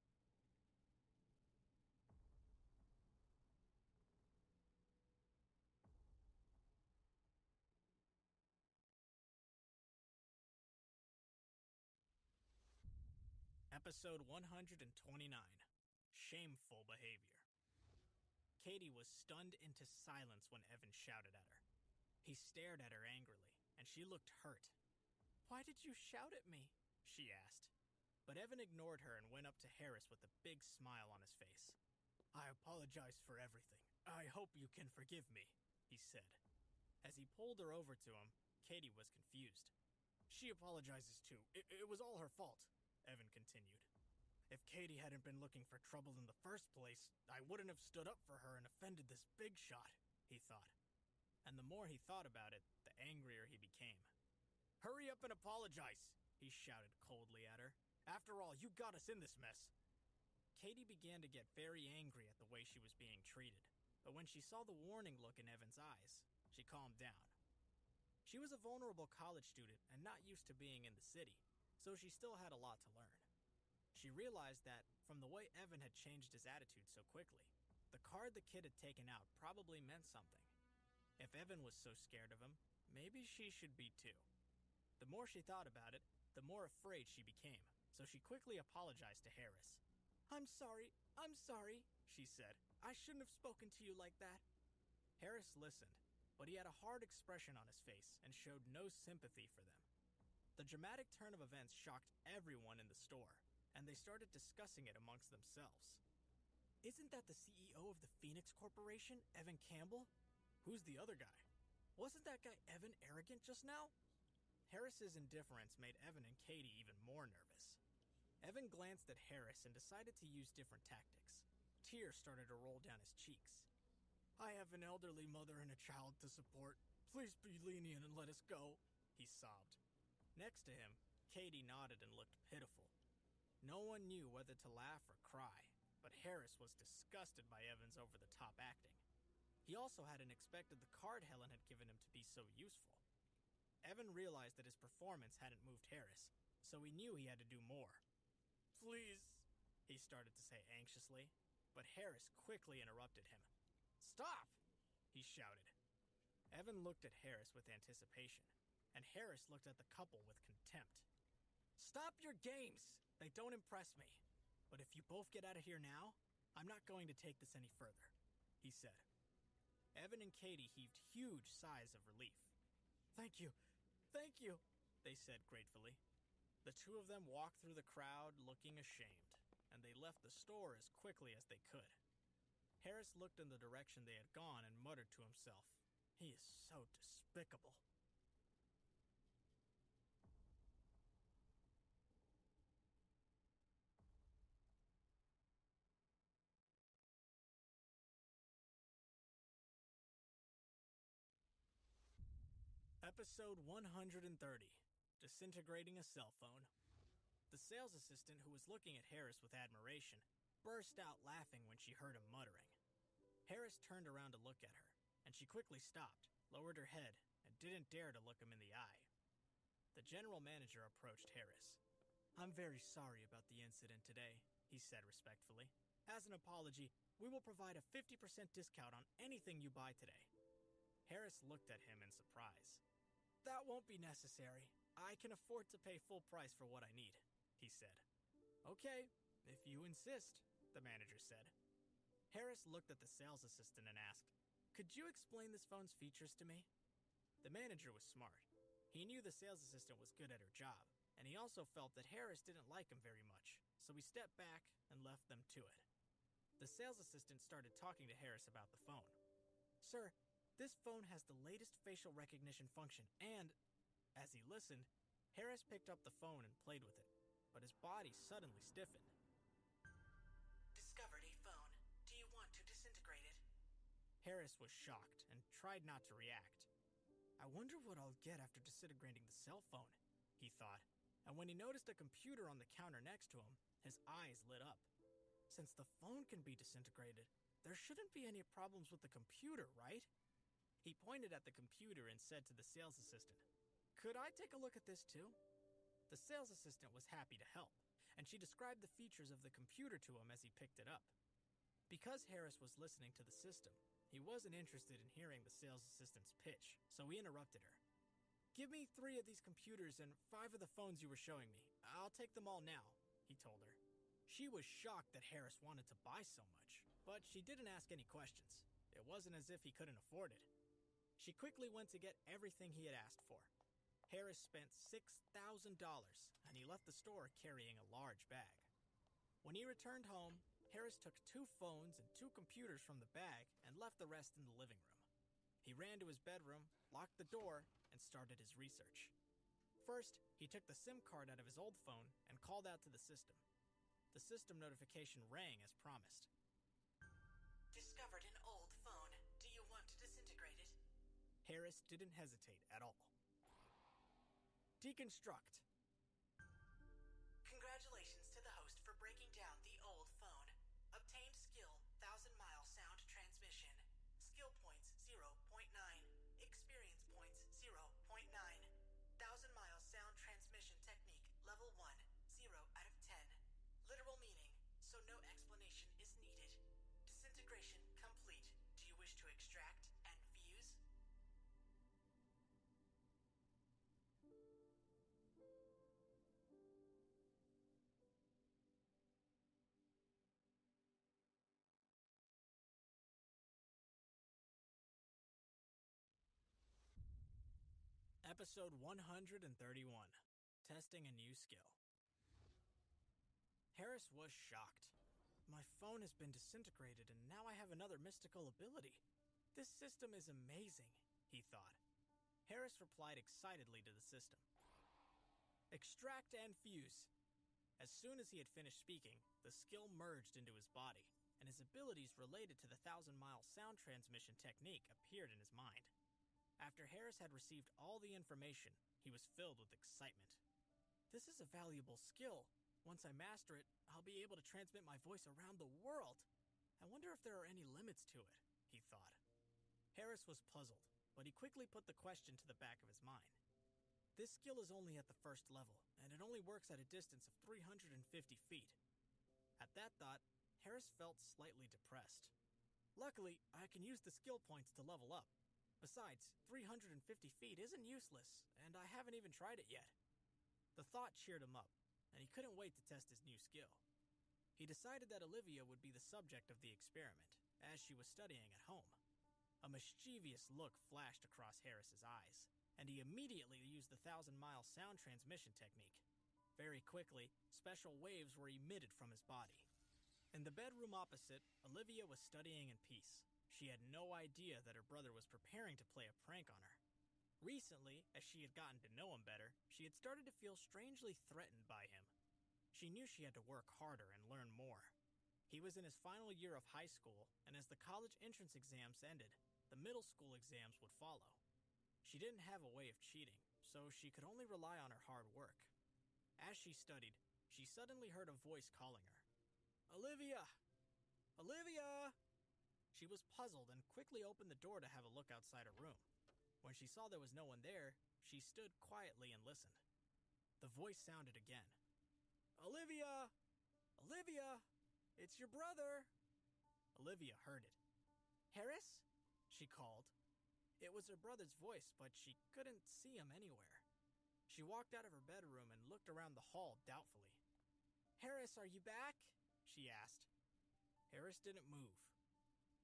Episode 129, Shameful Behavior. Katie was stunned into silence when Evan shouted at her. He stared at her angrily, and she looked hurt. "Why did you shout at me?" she asked. But Evan ignored her and went up to Harris with a big smile on his face. "I apologize for everything. I hope you can forgive me," he said. As he pulled her over to him, Katie was confused. "She apologizes too. It was all her fault," Evan continued. "If Katie hadn't been looking for trouble in the first place, I wouldn't have stood up for her and offended this big shot," he thought. And the more he thought about it, the angrier he became. "Hurry up and apologize," he shouted coldly at her. "After all, you got us in this mess." Katie began to get very angry at the way she was being treated, but when she saw the warning look in Evan's eyes, she calmed down. She was a vulnerable college student and not used to being in the city, so she still had a lot to learn. She realized that, from the way Evan had changed his attitude so quickly, the card the kid had taken out probably meant something. If Evan was so scared of him, maybe she should be too. The more she thought about it, the more afraid she became, so she quickly apologized to Harris. I'm sorry, she said. "I shouldn't have spoken to you like that." Harris listened, but he had a hard expression on his face and showed no sympathy for them. The dramatic turn of events shocked everyone in the store, and they started discussing it amongst themselves. "Isn't that the CEO of the Phoenix Corporation, Evan Campbell? Who's the other guy? Wasn't that guy Evan arrogant just now?" Harris's indifference made Evan and Katie even more nervous. Evan glanced at Harris and decided to use different tactics. Tears started to roll down his cheeks. "I have an elderly mother and a child to support. Please be lenient and let us go," he sobbed. Next to him, Katie nodded and looked pitiful. No one knew whether to laugh or cry, but Harris was disgusted by Evan's over-the-top acting. He also hadn't expected the card Helen had given him to be so useful. Evan realized that his performance hadn't moved Harris, so he knew he had to do more. "Please, he started to say anxiously, but Harris quickly interrupted him. "Stop!" he shouted. Evan looked at Harris with anticipation, and Harris looked at the couple with contempt. "Stop your games! They don't impress me. But if you both get out of here now, I'm not going to take this any further," he said. Evan and Katie heaved huge sighs of relief. Thank you, they said gratefully. The two of them walked through the crowd looking ashamed, and they left the store as quickly as they could. Harris looked in the direction they had gone and muttered to himself, "He is so despicable." Episode 130, Disintegrating a Cell Phone. The sales assistant, who was looking at Harris with admiration, burst out laughing when she heard him muttering. Harris turned around to look at her, and she quickly stopped, lowered her head, and didn't dare to look him in the eye. The general manager approached Harris. "I'm very sorry about the incident today," he said respectfully. "As an apology, we will provide a 50% discount on anything you buy today." Harris looked at him in surprise. "That won't be necessary. I can afford to pay full price for what I need," he said. "Okay, if you insist," the manager said. Harris looked at the sales assistant and asked, "Could you explain this phone's features to me?" The manager was smart. He knew the sales assistant was good at her job, and he also felt that Harris didn't like him very much, so he stepped back and left them to it. The sales assistant started talking to Harris about the phone. "Sir, this phone has the latest facial recognition function, and," as he listened, Harris picked up the phone and played with it, but his body suddenly stiffened. "Discovered a phone. Do you want to disintegrate it?" Harris was shocked and tried not to react. "I wonder what I'll get after disintegrating the cell phone," he thought, and when he noticed a computer on the counter next to him, his eyes lit up. Since the phone can be disintegrated, there shouldn't be any problems with the computer, right? He pointed at the computer and said to the sales assistant, "Could I take a look at this too?" The sales assistant was happy to help, and she described the features of the computer to him as he picked it up. Because Harris was listening to the system, he wasn't interested in hearing the sales assistant's pitch, so he interrupted her. "Give me 3 of these computers and 5 of the phones you were showing me. I'll take them all now," he told her. She was shocked that Harris wanted to buy so much, but she didn't ask any questions. It wasn't as if he couldn't afford it. She quickly went to get everything he had asked for. Harris spent $6,000, and he left the store carrying a large bag. When he returned home, Harris took 2 phones and 2 computers from the bag and left the rest in the living room. He ran to his bedroom, locked the door, and started his research. First, he took the SIM card out of his old phone and called out to the system. The system notification rang as promised. "Discovered an old phone. Do you want to disintegrate it?" Harris didn't hesitate at all. Deconstruct. Congratulations to the host for breaking down the old phone. Obtained skill 1000-mile sound transmission. Skill points 0.9. Experience points 0.9. 1000-mile sound transmission technique level 1, 0 out of 10. Literal meaning, so no explanation is needed. Disintegration complete. Do you wish to extract and fuse? Episode 131, Testing a New Skill. Harris was shocked. "My phone has been disintegrated, and now I have another mystical ability. This system is amazing," he thought. Harris replied excitedly to the system. "Extract and fuse." As soon as he had finished speaking, the skill merged into his body, and his abilities related to the 1000-mile sound transmission technique appeared in his mind. After Harris had received all the information, he was filled with excitement. "This is a valuable skill. Once I master it, I'll be able to transmit my voice around the world. I wonder if there are any limits to it," he thought. Harris was puzzled, but he quickly put the question to the back of his mind. This skill is only at the first level, and it only works at a distance of 350 feet. At that thought, Harris felt slightly depressed. Luckily, I can use the skill points to level up. Besides, 350 feet isn't useless, and I haven't even tried it yet. The thought cheered him up, and he couldn't wait to test his new skill. He decided that Olivia would be the subject of the experiment, as she was studying at home. A mischievous look flashed across Harris's eyes, and he immediately used the 1,000-mile sound transmission technique. Very quickly, special waves were emitted from his body. In the bedroom opposite, Olivia was studying in peace. She had no idea that her brother was preparing to play a prank on her. Recently, as she had gotten to know him better, she had started to feel strangely threatened by him. She knew she had to work harder and learn more. He was in his final year of high school, and as the college entrance exams ended, the middle school exams would follow. She didn't have a way of cheating, so she could only rely on her hard work. As she studied, she suddenly heard a voice calling her. "Olivia! Olivia!" She was puzzled and quickly opened the door to have a look outside her room. When she saw there was no one there, she stood quietly and listened. The voice sounded again. "Olivia! Olivia! It's your brother!" Olivia heard it. "Harris?" she called. It was her brother's voice, but she couldn't see him anywhere. She walked out of her bedroom and looked around the hall doubtfully. "Harris, are you back?" she asked. Harris didn't move.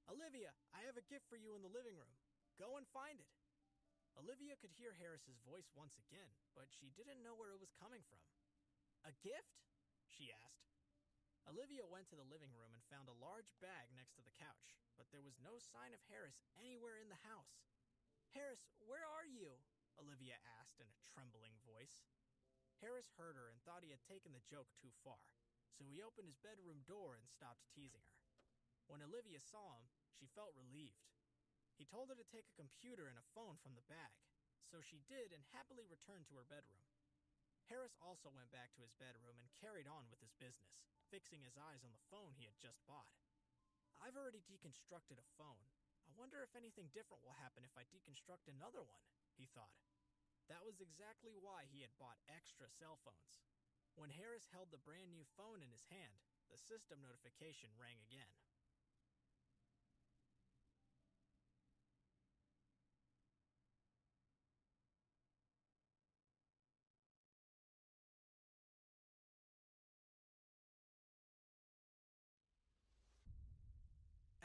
"Olivia, I have a gift for you in the living room. Go and find it." Olivia could hear Harris's voice once again, but she didn't know where it was coming from. "A gift?" she asked. Olivia went to the living room and found a large bag next to the couch, but there was no sign of Harris anywhere in the house. "Harris, where are you?" Olivia asked in a trembling voice. Harris heard her and thought he had taken the joke too far, so he opened his bedroom door and stopped teasing her. When Olivia saw him, she felt relieved. He told her to take a computer and a phone from the bag, so she did and happily returned to her bedroom. Harris also went back to his bedroom and carried on with his business, fixing his eyes on the phone he had just bought. "I've already deconstructed a phone. I wonder if anything different will happen if I deconstruct another one," he thought. That was exactly why he had bought extra cell phones. When Harris held the brand new phone in his hand, the system notification rang again.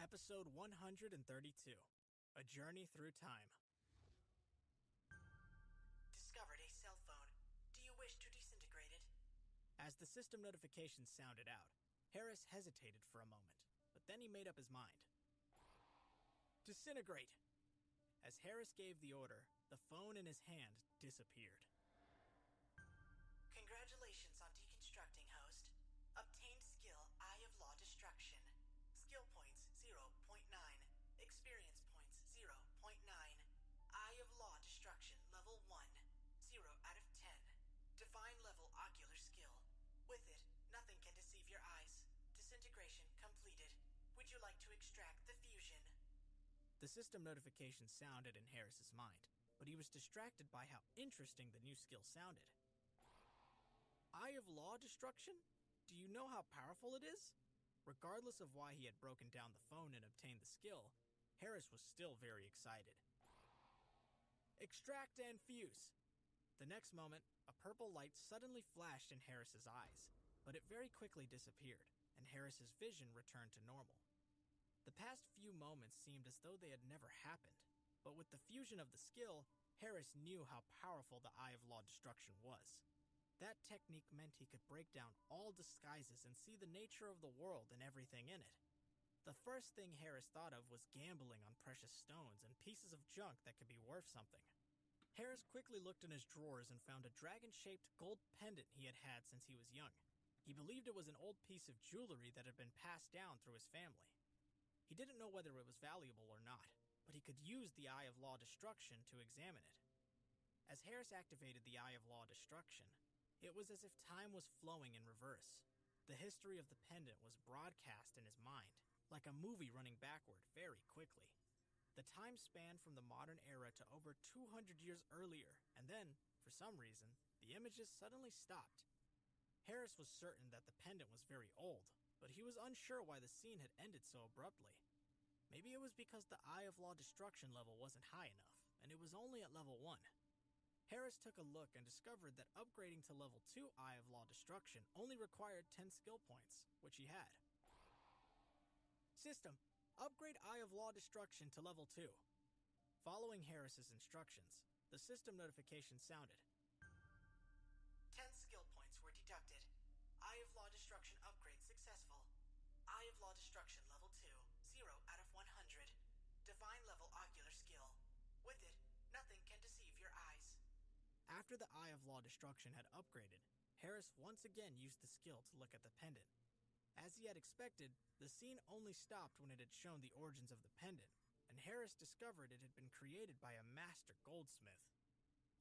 Episode 132, A Journey Through Time. Discovered a cell phone. Do you wish to disintegrate it? As the system notification sounded out, Harris hesitated for a moment, but then he made up his mind. "Disintegrate!" As Harris gave the order, the phone in his hand disappeared. Congratulations on deconstructing, host. Obtained skill Eye of Law Destruction. Skill points 0.9. Experience points 0.9. Eye of Law Destruction level 1. 0 out of 10. Divine level ocular skill. With it, nothing can deceive your eyes. Disintegration completed. Would you like to extract the fusion? The system notification sounded in Harris's mind, but he was distracted by how interesting the new skill sounded. Eye of Law Destruction? Do you know how powerful it is? Regardless of why he had broken down the phone and obtained the skill, Harris was still very excited. Extract and fuse. The next moment, a purple light suddenly flashed in Harris's eyes, but it very quickly disappeared, and Harris's vision returned to normal. The past few moments seemed as though they had never happened, but with the fusion of the skill, Harris knew how powerful the Eye of Law Destruction was. That technique meant he could break down all disguises and see the nature of the world and everything in it. The first thing Harris thought of was gambling on precious stones and pieces of junk that could be worth something. Harris quickly looked in his drawers and found a dragon-shaped gold pendant he had had since he was young. He believed it was an old piece of jewelry that had been passed down through his family. He didn't know whether it was valuable or not, but he could use the Eye of Law Destruction to examine it. As Harris activated the Eye of Law Destruction, it was as if time was flowing in reverse. The history of the pendant was broadcast in his mind, like a movie running backward very quickly. The time spanned from the modern era to over 200 years earlier, and then, for some reason, the images suddenly stopped. Harris was certain that the pendant was very old, but he was unsure why the scene had ended so abruptly. Maybe it was because the Eye of Law destruction level wasn't high enough, and it was only at level 1. Harris took a look and discovered that upgrading to level 2 Eye of Law destruction only required 10 skill points, which he had. System, upgrade Eye of Law destruction to level 2. Following Harris's instructions, the system notification sounded. 10 skill points were deducted. Eye of Law destruction upgrade successful. Eye of Law destruction level 2, 0 out of 100. Divine level ocular skill. With it, nothing can deceive your eyes. After the Eye of Law destruction had upgraded, Harris once again used the skill to look at the pendant. As he had expected, the scene only stopped when it had shown the origins of the pendant, and Harris discovered it had been created by a master goldsmith.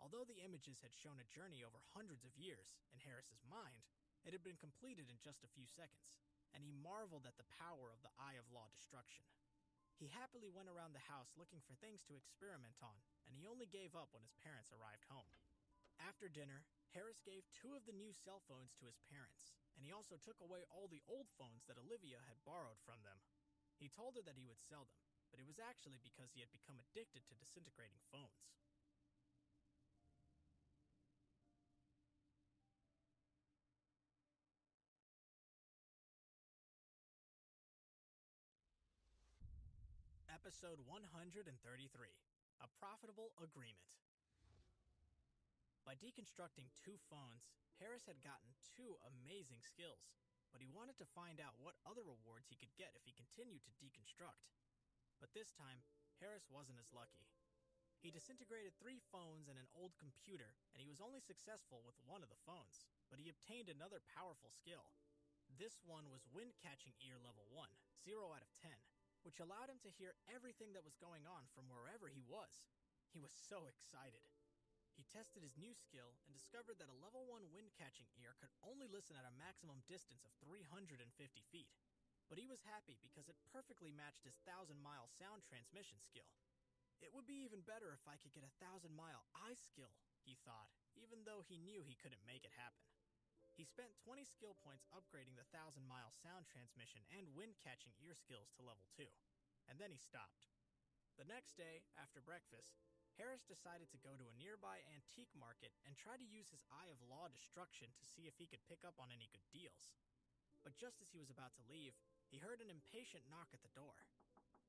Although the images had shown a journey over hundreds of years, in Harris's mind, it had been completed in just a few seconds, and he marveled at the power of the Eye of Law destruction. He happily went around the house looking for things to experiment on, and he only gave up when his parents arrived home. After dinner, Harris gave 2 of the new cell phones to his parents, and he also took away all the old phones that Olivia had borrowed from them. He told her that he would sell them, but it was actually because he had become addicted to disintegrating phones. Episode 133, A Profitable Agreement. By deconstructing 2 phones, Harris had gotten 2 amazing skills, but he wanted to find out what other rewards he could get if he continued to deconstruct. But this time, Harris wasn't as lucky. He disintegrated 3 phones and an old computer, and he was only successful with 1 of the phones, but he obtained another powerful skill. This one was Wind-Catching Ear level 1, 0 out of 10, which allowed him to hear everything that was going on from wherever he was. He was so excited. He tested his new skill and discovered that a level 1 wind-catching ear could only listen at a maximum distance of 350 feet. But he was happy because it perfectly matched his 1,000-mile sound transmission skill. It would be even better if I could get a 1,000-mile eye skill, he thought, even though he knew he couldn't make it happen. He spent 20 skill points upgrading the 1,000-mile sound transmission and wind-catching ear skills to level 2, and then he stopped. The next day, after breakfast, Harris decided to go to a nearby antique market and try to use his Eye of Law destruction to see if he could pick up on any good deals. But just as he was about to leave, he heard an impatient knock at the door.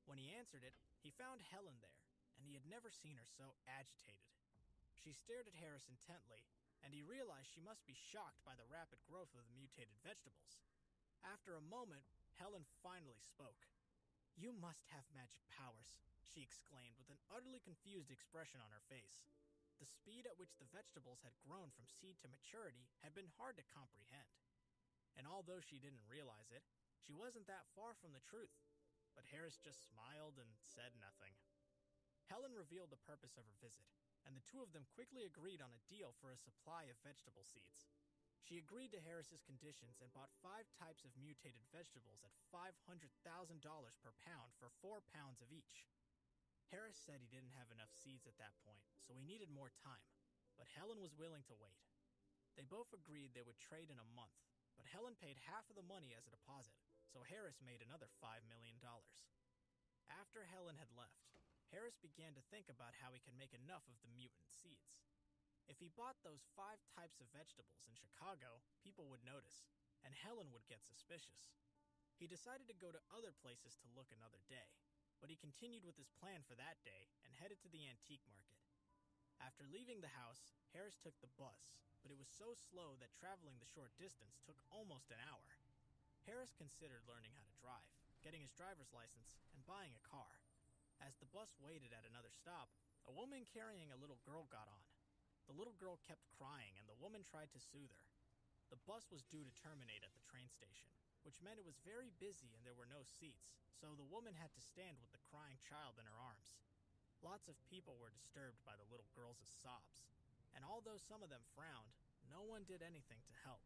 When he answered it, he found Helen there, and he had never seen her so agitated. She stared at Harris intently, and he realized she must be shocked by the rapid growth of the mutated vegetables. After a moment, Helen finally spoke. "You must have magic powers," she exclaimed with an utterly confused expression on her face. The speed at which the vegetables had grown from seed to maturity had been hard to comprehend. And although she didn't realize it, she wasn't that far from the truth. But Harris just smiled and said nothing. Helen revealed the purpose of her visit, and the 2 of them quickly agreed on a deal for a supply of vegetable seeds. She agreed to Harris's conditions and bought 5 types of mutated vegetables at $500,000 per pound for 4 pounds of each. Harris said he didn't have enough seeds at that point, so he needed more time, but Helen was willing to wait. They both agreed they would trade in a month, but Helen paid half of the money as a deposit, so Harris made another $5 million. After Helen had left, Harris began to think about how he could make enough of the mutant seeds. If he bought those 5 types of vegetables in Chicago, people would notice, and Helen would get suspicious. He decided to go to other places to look another day, but he continued with his plan for that day and headed to the antique market. After leaving the house, Harris took the bus, but it was so slow that traveling the short distance took almost an hour. Harris considered learning how to drive, getting his driver's license, and buying a car. As the bus waited at another stop, a woman carrying a little girl got on. The little girl kept crying, and the woman tried to soothe her. The bus was due to terminate at the train station, which meant it was very busy and there were no seats, so the woman had to stand with the crying child in her arms. Lots of people were disturbed by the little girl's sobs, and although some of them frowned, no one did anything to help.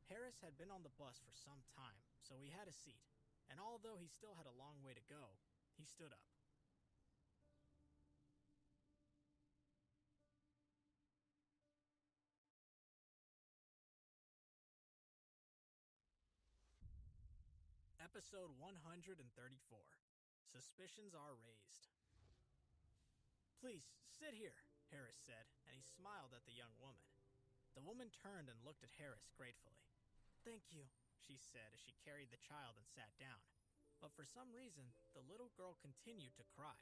Harris had been on the bus for some time, so he had a seat, and although he still had a long way to go, he stood up. Episode 134. Suspicions Are Raised. "Please, sit here," Harris said, and he smiled at the young woman. The woman turned and looked at Harris gratefully. "Thank you," she said as she carried the child and sat down. But for some reason, the little girl continued to cry.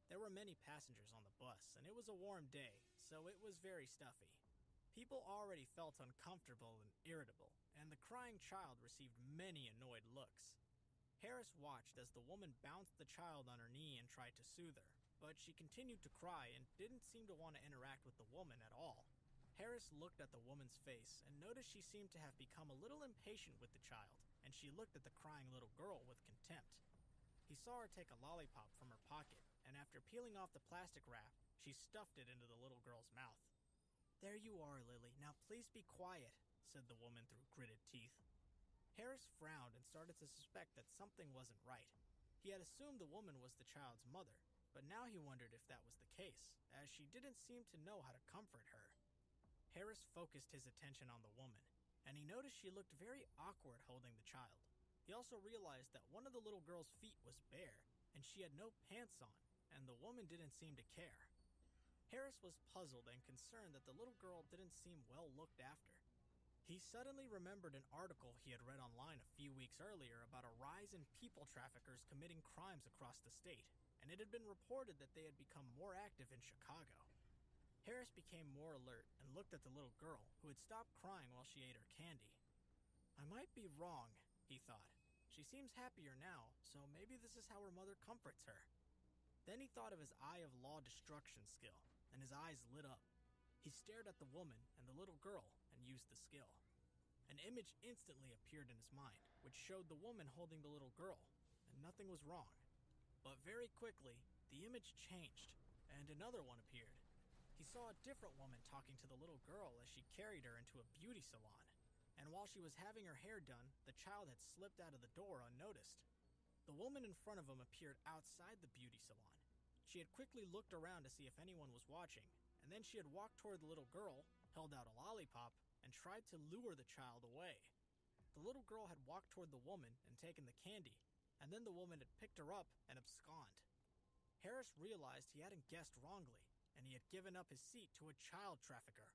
There were many passengers on the bus, and it was a warm day, so it was very stuffy. People already felt uncomfortable and irritable, and the crying child received many annoyed looks. Harris watched as the woman bounced the child on her knee and tried to soothe her, but she continued to cry and didn't seem to want to interact with the woman at all. Harris looked at the woman's face and noticed she seemed to have become a little impatient with the child, and she looked at the crying little girl with contempt. He saw her take a lollipop from her pocket, and after peeling off the plastic wrap, she stuffed it into the little girl's mouth. "There you are, Lily. Now please be quiet," said the woman through gritted teeth. Harris frowned and started to suspect that something wasn't right. He had assumed the woman was the child's mother, but now he wondered if that was the case, as she didn't seem to know how to comfort her. Harris focused his attention on the woman, and he noticed she looked very awkward holding the child. He also realized that one of the little girl's feet was bare, and she had no pants on, and the woman didn't seem to care. Harris was puzzled and concerned that the little girl didn't seem well looked after. He suddenly remembered an article he had read online a few weeks earlier about a rise in people traffickers committing crimes across the state, and it had been reported that they had become more active in Chicago. Harris became more alert and looked at the little girl, who had stopped crying while she ate her candy. "I might be wrong," he thought. "She seems happier now, so maybe this is how her mother comforts her." Then he thought of his Eye of Law Destruction skill, and his eyes lit up. He stared at the woman and the little girl and used the skill. An image instantly appeared in his mind, which showed the woman holding the little girl, and nothing was wrong. But very quickly, the image changed, and another one appeared. He saw a different woman talking to the little girl as she carried her into a beauty salon, and while she was having her hair done, the child had slipped out of the door unnoticed. The woman in front of him appeared outside the beauty salon. She had quickly looked around to see if anyone was watching, and then she had walked toward the little girl, held out a lollipop, and tried to lure the child away. The little girl had walked toward the woman and taken the candy, and then the woman had picked her up and absconded. Harris realized he hadn't guessed wrongly, and he had given up his seat to a child trafficker.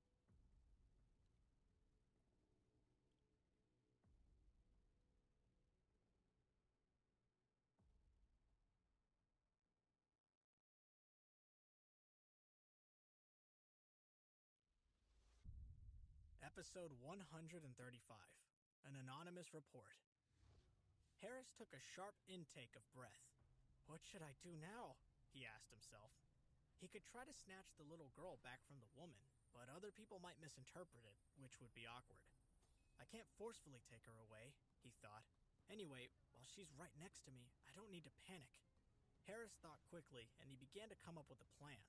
Episode 135. An Anonymous Report. Harris took a sharp intake of breath. What should I do now? He asked himself. He could try to snatch the little girl back from the woman, but other people might misinterpret it, which would be awkward. I can't forcefully take her away, he thought. Anyway, while she's right next to me, I don't need to panic. Harris thought quickly, and he began to come up with a plan.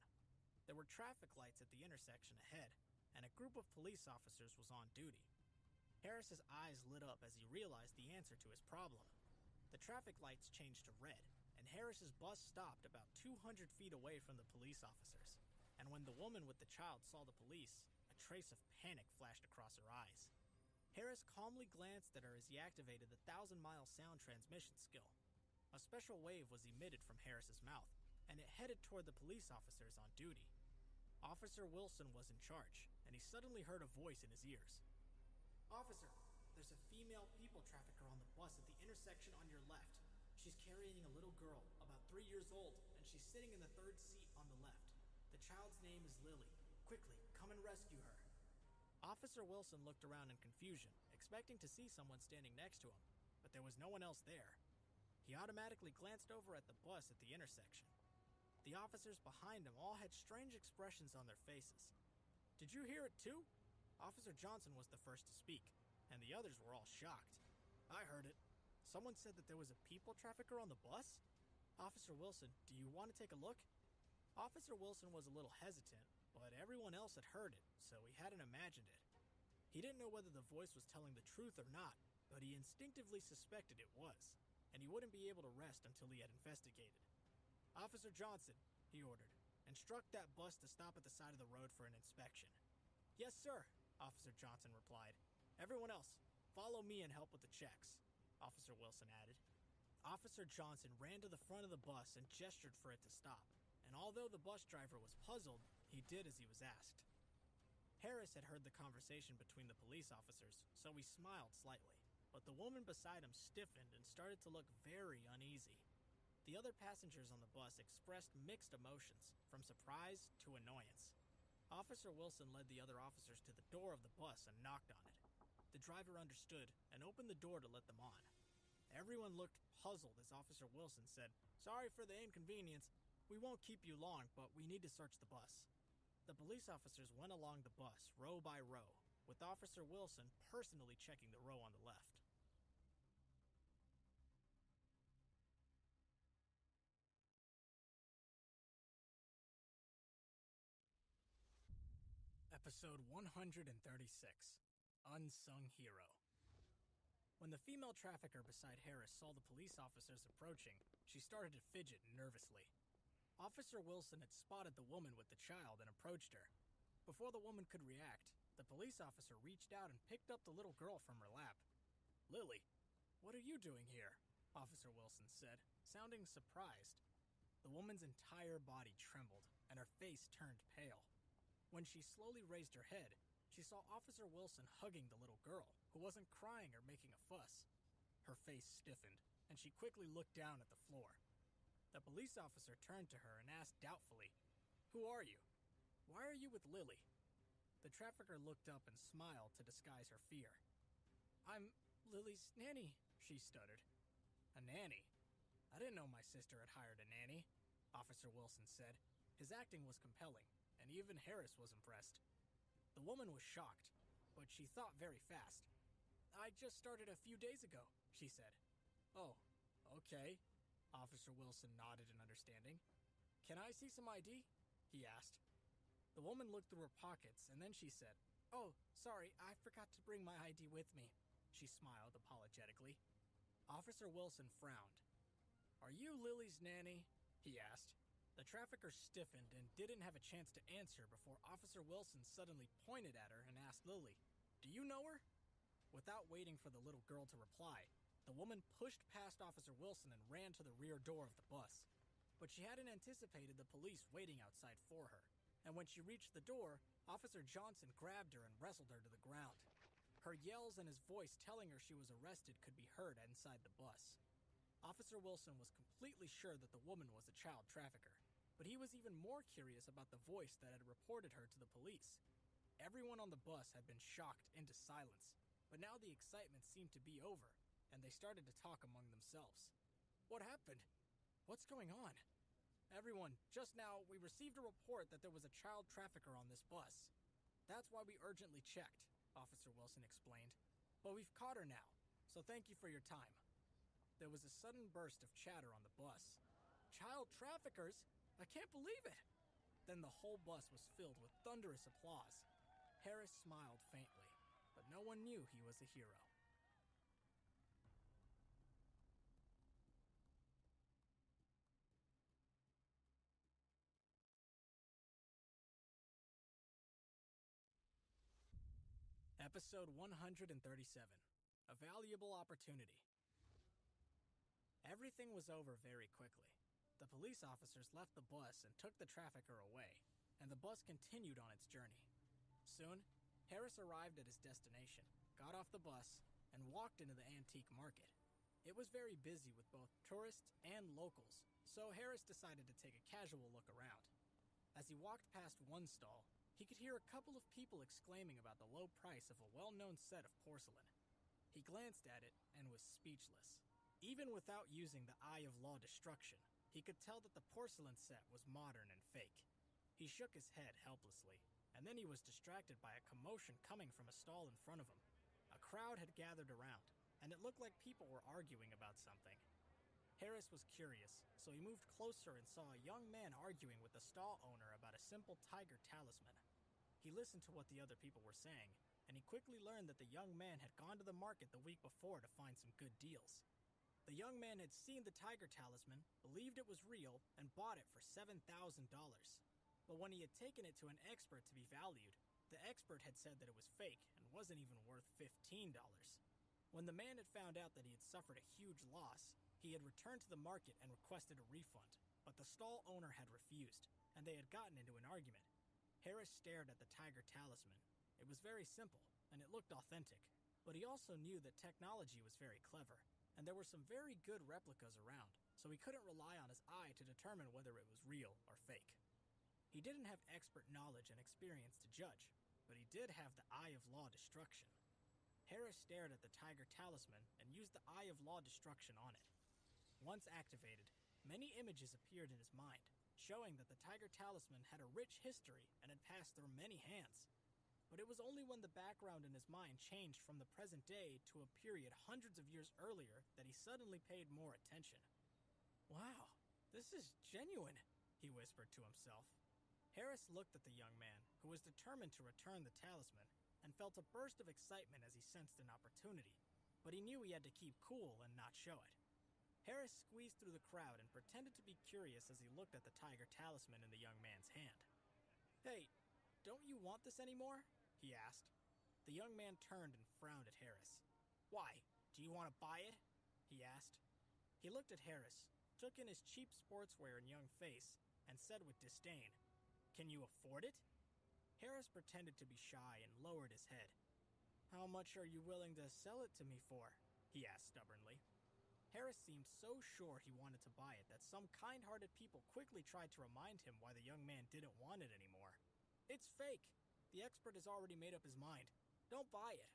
There were traffic lights at the intersection ahead, and a group of police officers was on duty. Harris's eyes lit up as he realized the answer to his problem. The traffic lights changed to red, and Harris's bus stopped about 200 feet away from the police officers. And when the woman with the child saw the police, a trace of panic flashed across her eyes. Harris calmly glanced at her as he activated the 1,000-mile sound transmission skill. A special wave was emitted from Harris's mouth, and it headed toward the police officers on duty. Officer Wilson was in charge, and he suddenly heard a voice in his ears. "Officer, there's a female people trafficker on the bus at the intersection on your left. She's carrying a little girl, about 3 years old, and she's sitting in the third seat on the left. The child's name is Lily. Quickly, come and rescue her." Officer Wilson looked around in confusion, expecting to see someone standing next to him, but there was no one else there. He automatically glanced over at the bus at the intersection. The officers behind him all had strange expressions on their faces. "Did you hear it too?" Officer Johnson was the first to speak, and the others were all shocked. "I heard it. Someone said that there was a people trafficker on the bus? Officer Wilson, do you want to take a look?" Officer Wilson was a little hesitant, but everyone else had heard it, so he hadn't imagined it. He didn't know whether the voice was telling the truth or not, but he instinctively suspected it was, and he wouldn't be able to rest until he had investigated. "Officer Johnson," he ordered, and struck that bus to stop at the side of the road for an inspection. "Yes, sir," Officer Johnson replied. "Everyone else, follow me and help with the checks," Officer Wilson added. Officer Johnson ran to the front of the bus and gestured for it to stop, and although the bus driver was puzzled, he did as he was asked. Harris had heard the conversation between the police officers, so he smiled slightly, but the woman beside him stiffened and started to look very uneasy. The other passengers on the bus expressed mixed emotions, from surprise to annoyance. Officer Wilson led the other officers to the door of the bus and knocked on it. The driver understood and opened the door to let them on. Everyone looked puzzled as Officer Wilson said, "Sorry for the inconvenience. We won't keep you long, but we need to search the bus." The police officers went along the bus, row by row, with Officer Wilson personally checking the row on the left. Episode 136, Unsung Hero. When the female trafficker beside Harris saw the police officers approaching, she started to fidget nervously. Officer Wilson had spotted the woman with the child and approached her. Before the woman could react, the police officer reached out and picked up the little girl from her lap. "Lily, what are you doing here?" Officer Wilson said, sounding surprised. The woman's entire body trembled, and her face turned pale. When she slowly raised her head, she saw Officer Wilson hugging the little girl, who wasn't crying or making a fuss. Her face stiffened, and she quickly looked down at the floor. The police officer turned to her and asked doubtfully, "Who are you? Why are you with Lily?" The trafficker looked up and smiled to disguise her fear. "I'm Lily's nanny," she stuttered. "A nanny? I didn't know my sister had hired a nanny," Officer Wilson said. His acting was compelling, and even Harris was impressed. The woman was shocked, but she thought very fast. "I just started a few days ago," she said. "Oh, okay." Officer Wilson nodded in understanding. "Can I see some ID?" he asked. The woman looked through her pockets, and then she said, "Oh, sorry, I forgot to bring my ID with me." She smiled apologetically. Officer Wilson frowned. "Are you Lily's nanny?" he asked. The trafficker stiffened and didn't have a chance to answer before Officer Wilson suddenly pointed at her and asked Lily, "Do you know her?" Without waiting for the little girl to reply, the woman pushed past Officer Wilson and ran to the rear door of the bus. But she hadn't anticipated the police waiting outside for her, and when she reached the door, Officer Johnson grabbed her and wrestled her to the ground. Her yells and his voice telling her she was arrested could be heard inside the bus. Officer Wilson was completely sure that the woman was a child trafficker, but he was even more curious about the voice that had reported her to the police. Everyone on the bus had been shocked into silence, but now the excitement seemed to be over, and they started to talk among themselves. "What happened? What's going on?" "Everyone, just now we received a report that there was a child trafficker on this bus. That's why we urgently checked," Officer Wilson explained. "But we've caught her now, so thank you for your time." There was a sudden burst of chatter on the bus. "Child traffickers? I can't believe it!" Then the whole bus was filled with thunderous applause. Harris smiled faintly, but no one knew he was a hero. Episode 137, A Valuable Opportunity. Everything was over very quickly. The police officers left the bus and took the trafficker away, and the bus continued on its journey. Soon, Harris arrived at his destination, got off the bus, and walked into the antique market. It was very busy with both tourists and locals, so Harris decided to take a casual look around. As he walked past one stall, he could hear a couple of people exclaiming about the low price of a well-known set of porcelain. He glanced at it and was speechless. Even without using the Eye of Law destruction, he could tell that the porcelain set was modern and fake. He shook his head helplessly, and then he was distracted by a commotion coming from a stall in front of him. A crowd had gathered around, and it looked like people were arguing about something. Harris was curious, so he moved closer and saw a young man arguing with the stall owner about a simple tiger talisman. He listened to what the other people were saying, and he quickly learned that the young man had gone to the market the week before to find some good deals. The young man had seen the tiger talisman, believed it was real, and bought it for $7,000. But when he had taken it to an expert to be valued, the expert had said that it was fake and wasn't even worth $15. When the man had found out that he had suffered a huge loss, He had returned to the market and requested a refund, but the stall owner had refused, and they had gotten into an argument. Harris stared at the tiger talisman. It was very simple, and it looked authentic, but he also knew that technology was very clever, and there were some very good replicas around, so he couldn't rely on his eye to determine whether it was real or fake. He didn't have expert knowledge and experience to judge, but he did have the Eye of Law Destruction. Harris stared at the tiger talisman and used the Eye of Law Destruction on it. Once activated, many images appeared in his mind, showing that the tiger talisman had a rich history and had passed through many hands. But it was only when the background in his mind changed from the present day to a period hundreds of years earlier that he suddenly paid more attention. "Wow, this is genuine," he whispered to himself. Harris looked at the young man, who was determined to return the talisman, and felt a burst of excitement as he sensed an opportunity, but he knew he had to keep cool and not show it. Harris squeezed through the crowd and pretended to be curious as he looked at the tiger talisman in the young man's hand. "Hey, don't you want this anymore?" he asked. The young man turned and frowned at Harris. "Why, do you want to buy it?" he asked. He looked at Harris, took in his cheap sportswear and young face, and said with disdain, "Can you afford it?" Harris pretended to be shy and lowered his head. "How much are you willing to sell it to me for?" he asked stubbornly. Harris seemed so sure he wanted to buy it that some kind-hearted people quickly tried to remind him why the young man didn't want it anymore. "It's fake. The expert has already made up his mind. Don't buy it."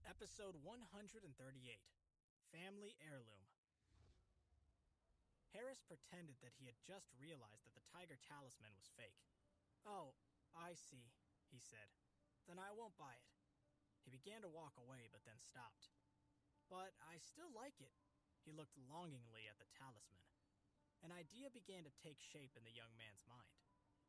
Episode 138, Family Heirloom. Harris pretended that he had just realized that the tiger talisman was fake. "Oh, I see," he said. "Then I won't buy it." He began to walk away, but then stopped. "But I still like it." He looked longingly at the talisman. An idea began to take shape in the young man's mind.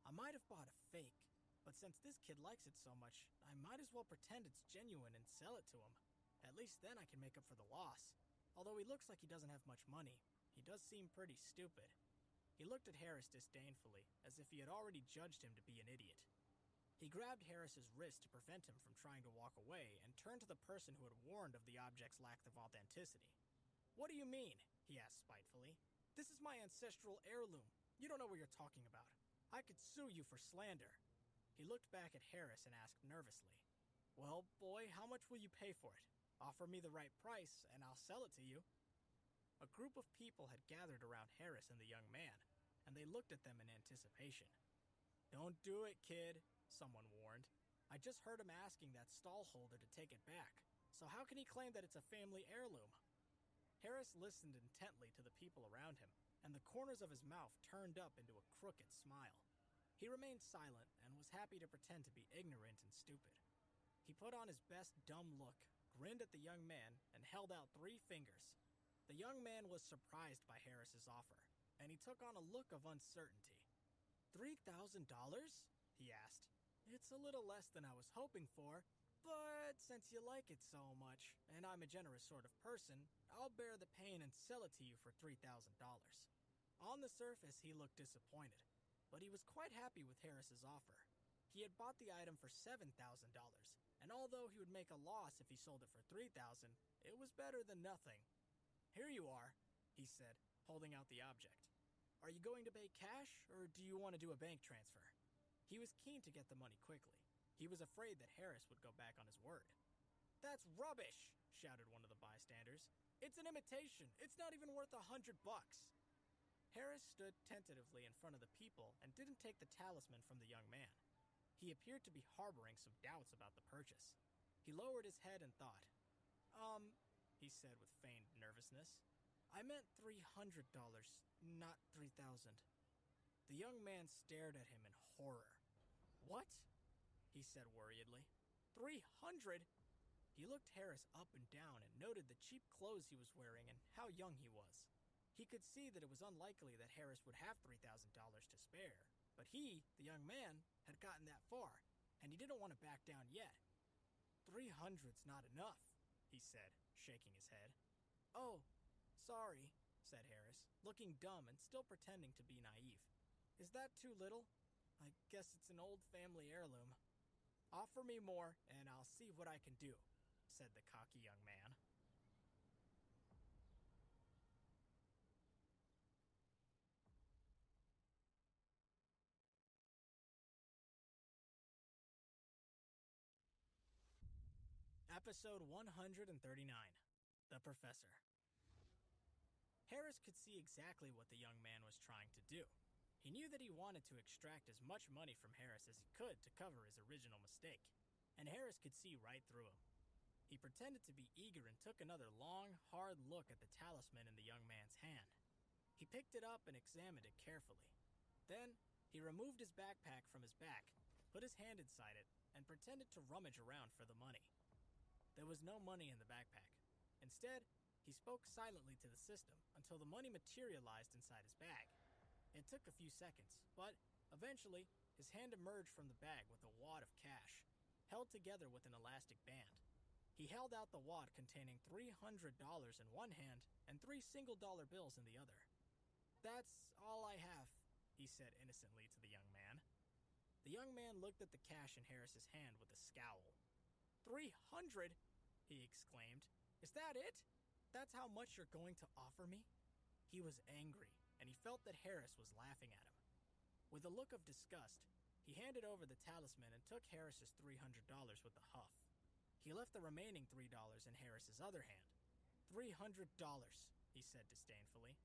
I might have bought a fake, but since this kid likes it so much, I might as well pretend it's genuine and sell it to him. At least then I can make up for the loss. Although he looks like he doesn't have much money, he does seem pretty stupid. He looked at Harris disdainfully, as if he had already judged him to be an idiot. He grabbed Harris's wrist to prevent him from trying to walk away and turned to the person who had warned of the object's lack of authenticity. "What do you mean?" he asked spitefully. "This is my ancestral heirloom. You don't know what you're talking about. I could sue you for slander." He looked back at Harris and asked nervously, "Well, boy, how much will you pay for it? Offer me the right price, and I'll sell it to you." A group of people had gathered around Harris and the young man, and they looked at them in anticipation. "Don't do it, kid," someone warned. "I just heard him asking that stall holder to take it back, so how can he claim that it's a family heirloom?" Harris listened intently to the people around him, and the corners of his mouth turned up into a crooked smile. He remained silent and was happy to pretend to be ignorant and stupid. He put on his best dumb look, grinned at the young man, and held out 3 fingers. The young man was surprised by Harris's offer, and he took on a look of uncertainty. $3,000? he asked. "It's a little less than I was hoping for, but since you like it so much, and I'm a generous sort of person, I'll bear the pain and sell it to you for $3,000. On the surface, he looked disappointed, but he was quite happy with Harris's offer. He had bought the item for $7,000, and although he would make a loss if he sold it for $3,000, it was better than nothing. "Here you are," he said, holding out the object. "Are you going to pay cash, or do you want to do a bank transfer?" He was keen to get the money quickly. He was afraid that Harris would go back on his word. "That's rubbish!" shouted one of the bystanders. "It's an imitation. It's not even worth $100. Harris stood tentatively in front of the people and didn't take the talisman from the young man. He appeared to be harboring some doubts about the purchase. He lowered his head and thought. He said with feigned nervousness. "I meant $300, not $3,000. The young man stared at him in horror. "What?" he said worriedly. "$300? He looked Harris up and down and noted the cheap clothes he was wearing and how young he was. He could see that it was unlikely that Harris would have $3,000 to spare, but he, the young man, had gotten that far, and he didn't want to back down yet. "$300's not enough," he said, shaking his head. "Oh, Sorry, said Harris, looking dumb and still pretending to be naive. Is that too little? I guess it's an old family heirloom. Offer me more, and I'll see what I can do, said the cocky young man. Episode 139, The Professor. Harris could see exactly what the young man was trying to do. He knew that he wanted to extract as much money from Harris as he could to cover his original mistake, and Harris could see right through him. He pretended to be eager and took another long, hard look at the talisman in the young man's hand. He picked it up and examined it carefully. Then, he removed his backpack from his back, put his hand inside it, and pretended to rummage around for the money. There was no money in the backpack. Instead, he spoke silently to the system until the money materialized inside his bag. It took a few seconds, but eventually, his hand emerged from the bag with a wad of cash, held together with an elastic band. He held out the wad containing $300 in one hand and 3 single-dollar bills in the other. That's all I have, he said innocently to the young man. The young man looked at the cash in Harris's hand with a scowl. 300? He exclaimed. Is that it? That's how much you're going to offer me? He was angry, and he felt that Harris was laughing at him. With a look of disgust, he handed over the talisman and took Harris's $300 with a huff. He left the remaining $3 in Harris's other hand. $300, he said disdainfully.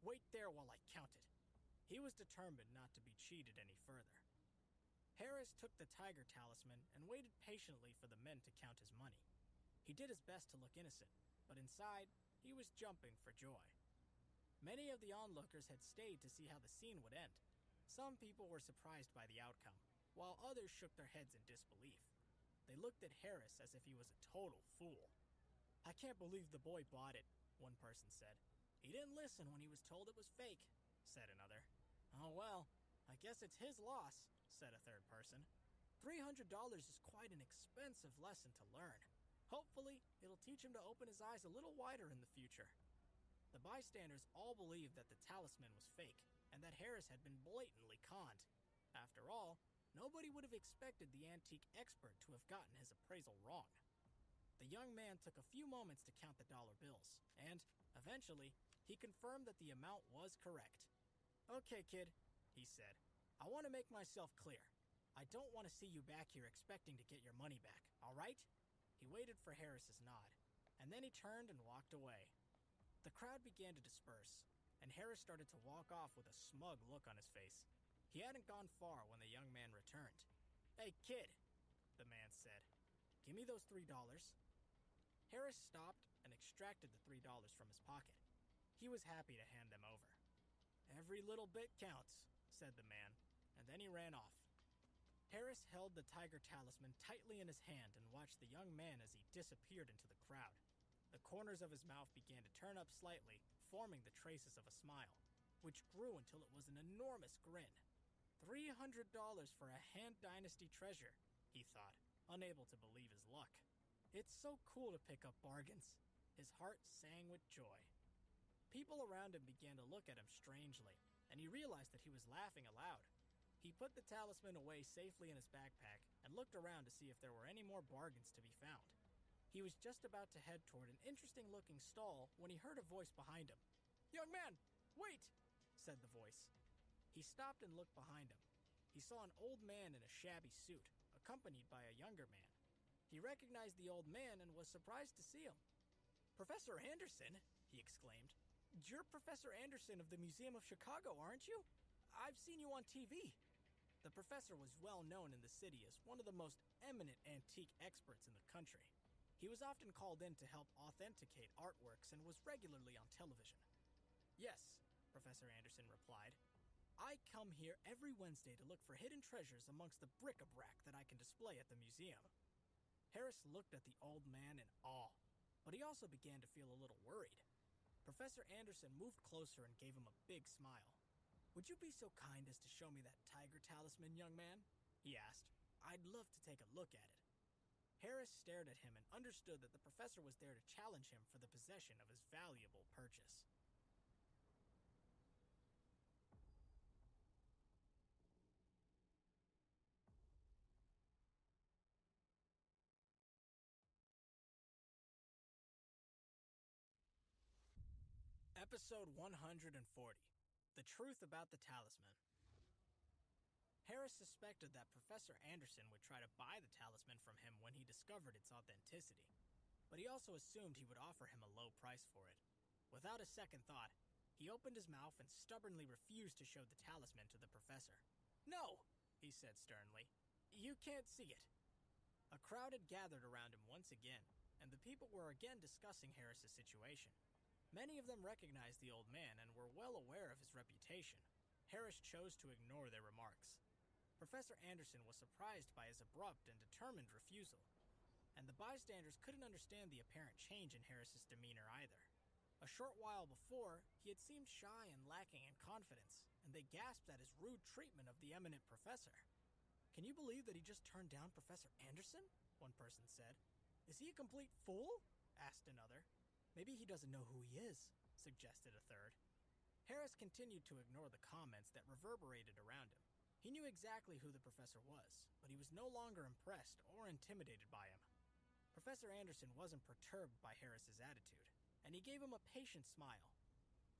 Wait there while I count it. He was determined not to be cheated any further. Harris took the tiger talisman and waited patiently for the men to count his money. He did his best to look innocent, but inside, he was jumping for joy. Many of the onlookers had stayed to see how the scene would end. Some people were surprised by the outcome, while others shook their heads in disbelief. They looked at Harris as if he was a total fool. I can't believe the boy bought it, one person said. He didn't listen when he was told it was fake, said another. Oh well, I guess it's his loss, said a third person. $300 is quite an expensive lesson to learn. Hopefully, it'll teach him to open his eyes a little wider in the future. The bystanders all believed that the talisman was fake, and that Harris had been blatantly conned. After all, nobody would have expected the antique expert to have gotten his appraisal wrong. The young man took a few moments to count the dollar bills, and, eventually, he confirmed that the amount was correct. Okay, kid, he said. I want to make myself clear. I don't want to see you back here expecting to get your money back, all right? He waited for Harris's nod, and then he turned and walked away. The crowd began to disperse, and Harris started to walk off with a smug look on his face. He hadn't gone far when the young man returned. Hey, kid, the man said. Give me those $3. Harris stopped and extracted the $3 from his pocket. He was happy to hand them over. Every little bit counts, said the man, and then he ran off. Harris held the tiger talisman tightly in his hand and watched the young man as he disappeared into the crowd. The corners of his mouth began to turn up slightly, forming the traces of a smile, which grew until it was an enormous grin. $300 for a Han Dynasty treasure, he thought, unable to believe his luck. It's so cool to pick up bargains. His heart sang with joy. People around him began to look at him strangely, and he realized that he was laughing aloud. He put the talisman away safely in his backpack and looked around to see if there were any more bargains to be found. He was just about to head toward an interesting-looking stall when he heard a voice behind him. Young man, wait, said the voice. He stopped and looked behind him. He saw an old man in a shabby suit, accompanied by a younger man. He recognized the old man and was surprised to see him. Professor Anderson, he exclaimed. You're Professor Anderson of the Museum of Chicago, aren't you? I've seen you on TV. The professor was well known in the city as one of the most eminent antique experts in the country. He was often called in to help authenticate artworks and was regularly on television. Yes, Professor Anderson replied. I come here every Wednesday to look for hidden treasures amongst the bric-a-brac that I can display at the museum. Harris looked at the old man in awe, but he also began to feel a little worried. Professor Anderson moved closer and gave him a big smile. Would you be so kind as to show me that tiger talisman, young man? He asked. I'd love to take a look at it. Harris stared at him and understood that the professor was there to challenge him for the possession of his valuable purchase. Episode 140, The Truth About the Talisman. Harris suspected that Professor Anderson would try to buy the talisman from him when he discovered its authenticity, but he also assumed he would offer him a low price for it. Without a second thought, he opened his mouth and stubbornly refused to show the talisman to the professor. "No," he said sternly. "You can't see it." A crowd had gathered around him once again, and the people were again discussing Harris's situation. Many of them recognized the old man and were well aware of his reputation. Harris chose to ignore their remarks. Professor Anderson was surprised by his abrupt and determined refusal, and the bystanders couldn't understand the apparent change in Harris's demeanor either. A short while before, he had seemed shy and lacking in confidence, and they gasped at his rude treatment of the eminent professor. "Can you believe that he just turned down Professor Anderson?" one person said. "Is he a complete fool?" asked another. "Maybe he doesn't know who he is," suggested a third. Harris continued to ignore the comments that reverberated around him. He knew exactly who the professor was, but he was no longer impressed or intimidated by him. Professor Anderson wasn't perturbed by Harris's attitude, and he gave him a patient smile.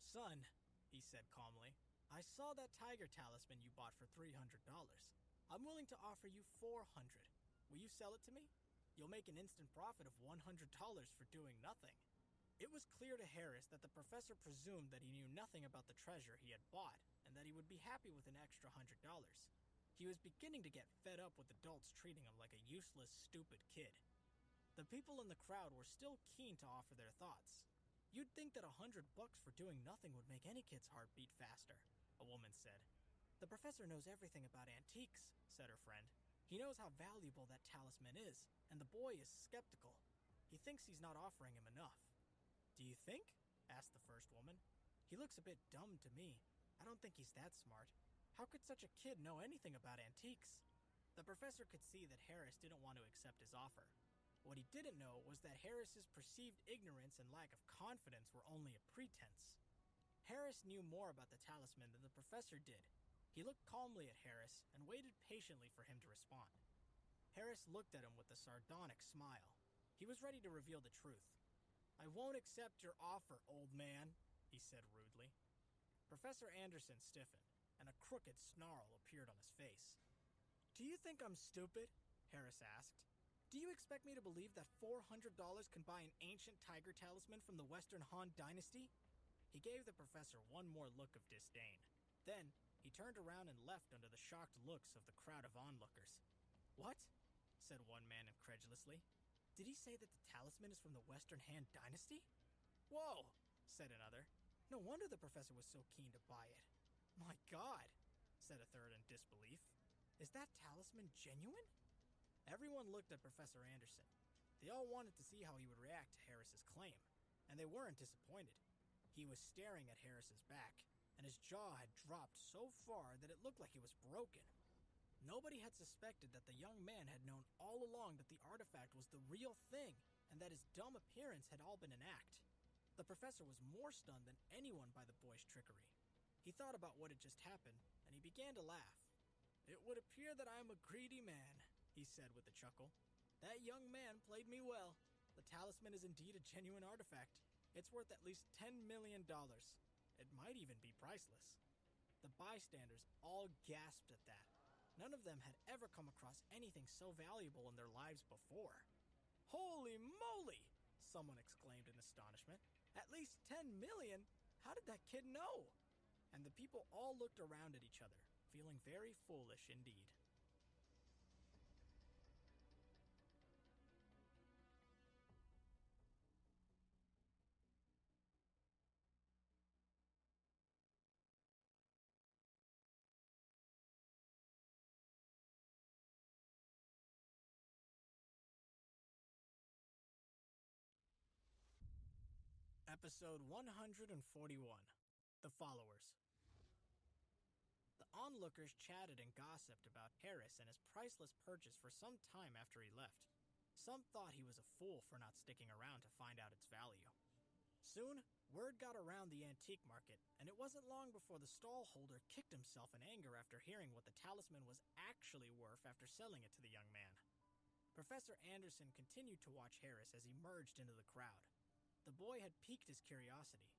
"Son," he said calmly, "I saw that tiger talisman you bought for $300. I'm willing to offer you $400. Will you sell it to me? You'll make an instant profit of $100 for doing nothing." It was clear to Harris that the professor presumed that he knew nothing about the treasure he had bought, and that he would be happy with an extra $100. He was beginning to get fed up with adults treating him like a useless, stupid kid. The people in the crowd were still keen to offer their thoughts. "You'd think that $100 for doing nothing would make any kid's heart beat faster," a woman said. "The professor knows everything about antiques," said her friend. "He knows how valuable that talisman is, and the boy is skeptical. He thinks he's not offering him enough." "Do you think?" asked the first woman. "He looks a bit dumb to me. I don't think he's that smart. How could such a kid know anything about antiques?" The professor could see that Harris didn't want to accept his offer. What he didn't know was that Harris's perceived ignorance and lack of confidence were only a pretense. Harris knew more about the talisman than the professor did. He looked calmly at Harris and waited patiently for him to respond. Harris looked at him with a sardonic smile. He was ready to reveal the truth. "I won't accept your offer, old man," he said rudely. Professor Anderson stiffened, and a crooked snarl appeared on his face. "Do you think I'm stupid?" Harris asked. "Do you expect me to believe that $400 can buy an ancient tiger talisman from the Western Han Dynasty?" He gave the professor one more look of disdain. Then, he turned around and left under the shocked looks of the crowd of onlookers. "What?" said one man incredulously. "Did he say that the talisman is from the Western Han Dynasty?" "Whoa," said another. "No wonder the professor was so keen to buy it." "My God," said a third in disbelief. "Is that talisman genuine?" Everyone looked at Professor Anderson. They all wanted to see how he would react to Harris's claim, and they weren't disappointed. He was staring at Harris's back, and his jaw had dropped so far that it looked like it was broken. Nobody had suspected that the young man had known all along that the artifact was the real thing, and that his dumb appearance had all been an act. The professor was more stunned than anyone by the boy's trickery. He thought about what had just happened, and he began to laugh. "It would appear that I am a greedy man," he said with a chuckle. "That young man played me well. The talisman is indeed a genuine artifact. It's worth at least $10 million. It might even be priceless." The bystanders all gasped at that. None of them had ever come across anything so valuable in their lives before. "Holy moly!" someone exclaimed in astonishment. "At least $10 million? How did that kid know?" And the people all looked around at each other, feeling very foolish indeed. Episode 141, The Followers. The onlookers chatted and gossiped about Harris and his priceless purchase for some time after he left. Some thought he was a fool for not sticking around to find out its value. Soon, word got around the antique market, and it wasn't long before the stall holder kicked himself in anger after hearing what the talisman was actually worth after selling it to the young man. Professor Anderson continued to watch Harris as he merged into the crowd. The boy had piqued his curiosity.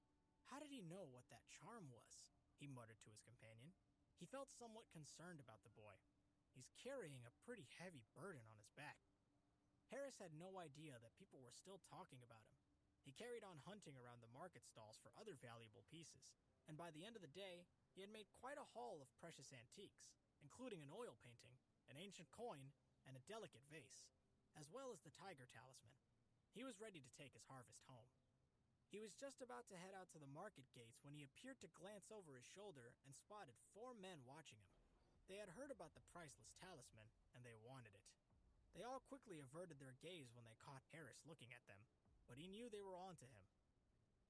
How did he know what that charm was? He muttered to his companion. He felt somewhat concerned about the boy. He's carrying a pretty heavy burden on his back. Harris had no idea that people were still talking about him. He carried on hunting around the market stalls for other valuable pieces, and by the end of the day, he had made quite a haul of precious antiques, including an oil painting, an ancient coin, and a delicate vase, as well as the tiger talisman. He was ready to take his harvest home. He was just about to head out to the market gates when he appeared to glance over his shoulder and spotted 4 men watching him. They had heard about the priceless talisman, and they wanted it. They all quickly averted their gaze when they caught Harris looking at them, but he knew they were on to him.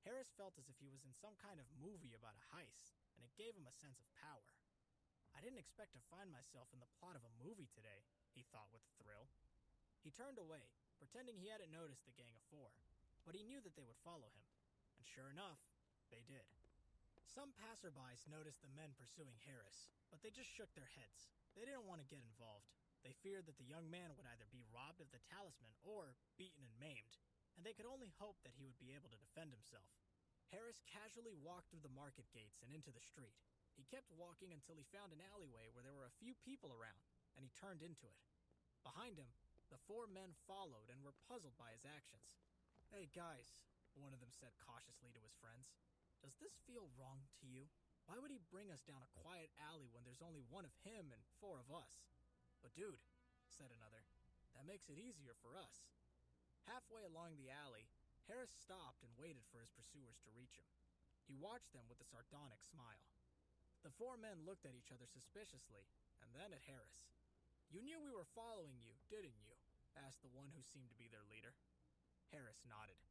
Harris felt as if he was in some kind of movie about a heist, and it gave him a sense of power. I didn't expect to find myself in the plot of a movie today, he thought with a thrill. He turned away, pretending he hadn't noticed the gang of 4, but he knew that they would follow him, and sure enough, they did. Some passerbys noticed the men pursuing Harris, but they just shook their heads. They didn't want to get involved. They feared that the young man would either be robbed of the talisman or beaten and maimed, and they could only hope that he would be able to defend himself. Harris casually walked through the market gates and into the street. He kept walking until he found an alleyway where there were a few people around, and he turned into it. Behind him, the 4 men followed and were puzzled by his actions. "Hey guys," one of them said cautiously to his friends. "Does this feel wrong to you? Why would he bring us down a quiet alley when there's only 1 of him and 4 of us?" "But dude," said another, "that makes it easier for us." Halfway along the alley, Harris stopped and waited for his pursuers to reach him. He watched them with a sardonic smile. The 4 men looked at each other suspiciously, and then at Harris. "You knew we were following you, didn't you?" asked the one who seemed to be their leader. Harris nodded.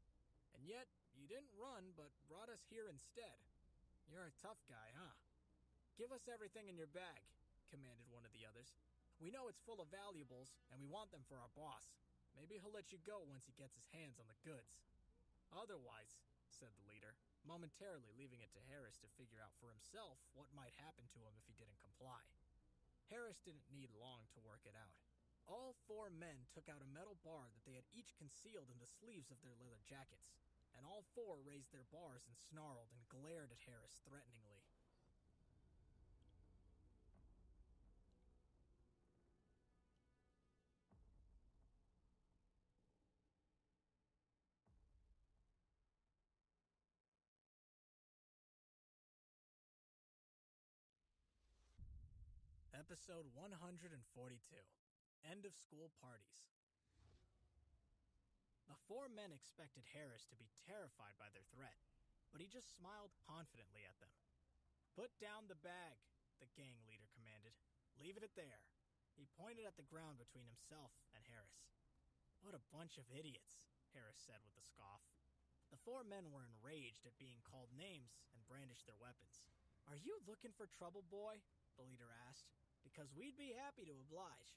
"And yet, you didn't run, but brought us here instead. You're a tough guy, huh?" "Give us everything in your bag," commanded one of the others. "We know it's full of valuables, and we want them for our boss. Maybe he'll let you go once he gets his hands on the goods." "Otherwise," said the leader, momentarily leaving it to Harris to figure out for himself what might happen to him if he didn't comply. Harris didn't need long to work it out. All 4 men took out a metal bar that they had each concealed in the sleeves of their leather jackets, and all 4 raised their bars and snarled and glared at Harris threateningly. Episode 142, End of School Parties. The 4 men expected Harris to be terrified by their threat, but he just smiled confidently at them. "Put down the bag," the gang leader commanded. "Leave it there." He pointed at the ground between himself and Harris. "What a bunch of idiots," Harris said with a scoff. The 4 men were enraged at being called names and brandished their weapons. "Are you looking for trouble, boy?" the leader asked. "Because we'd be happy to oblige."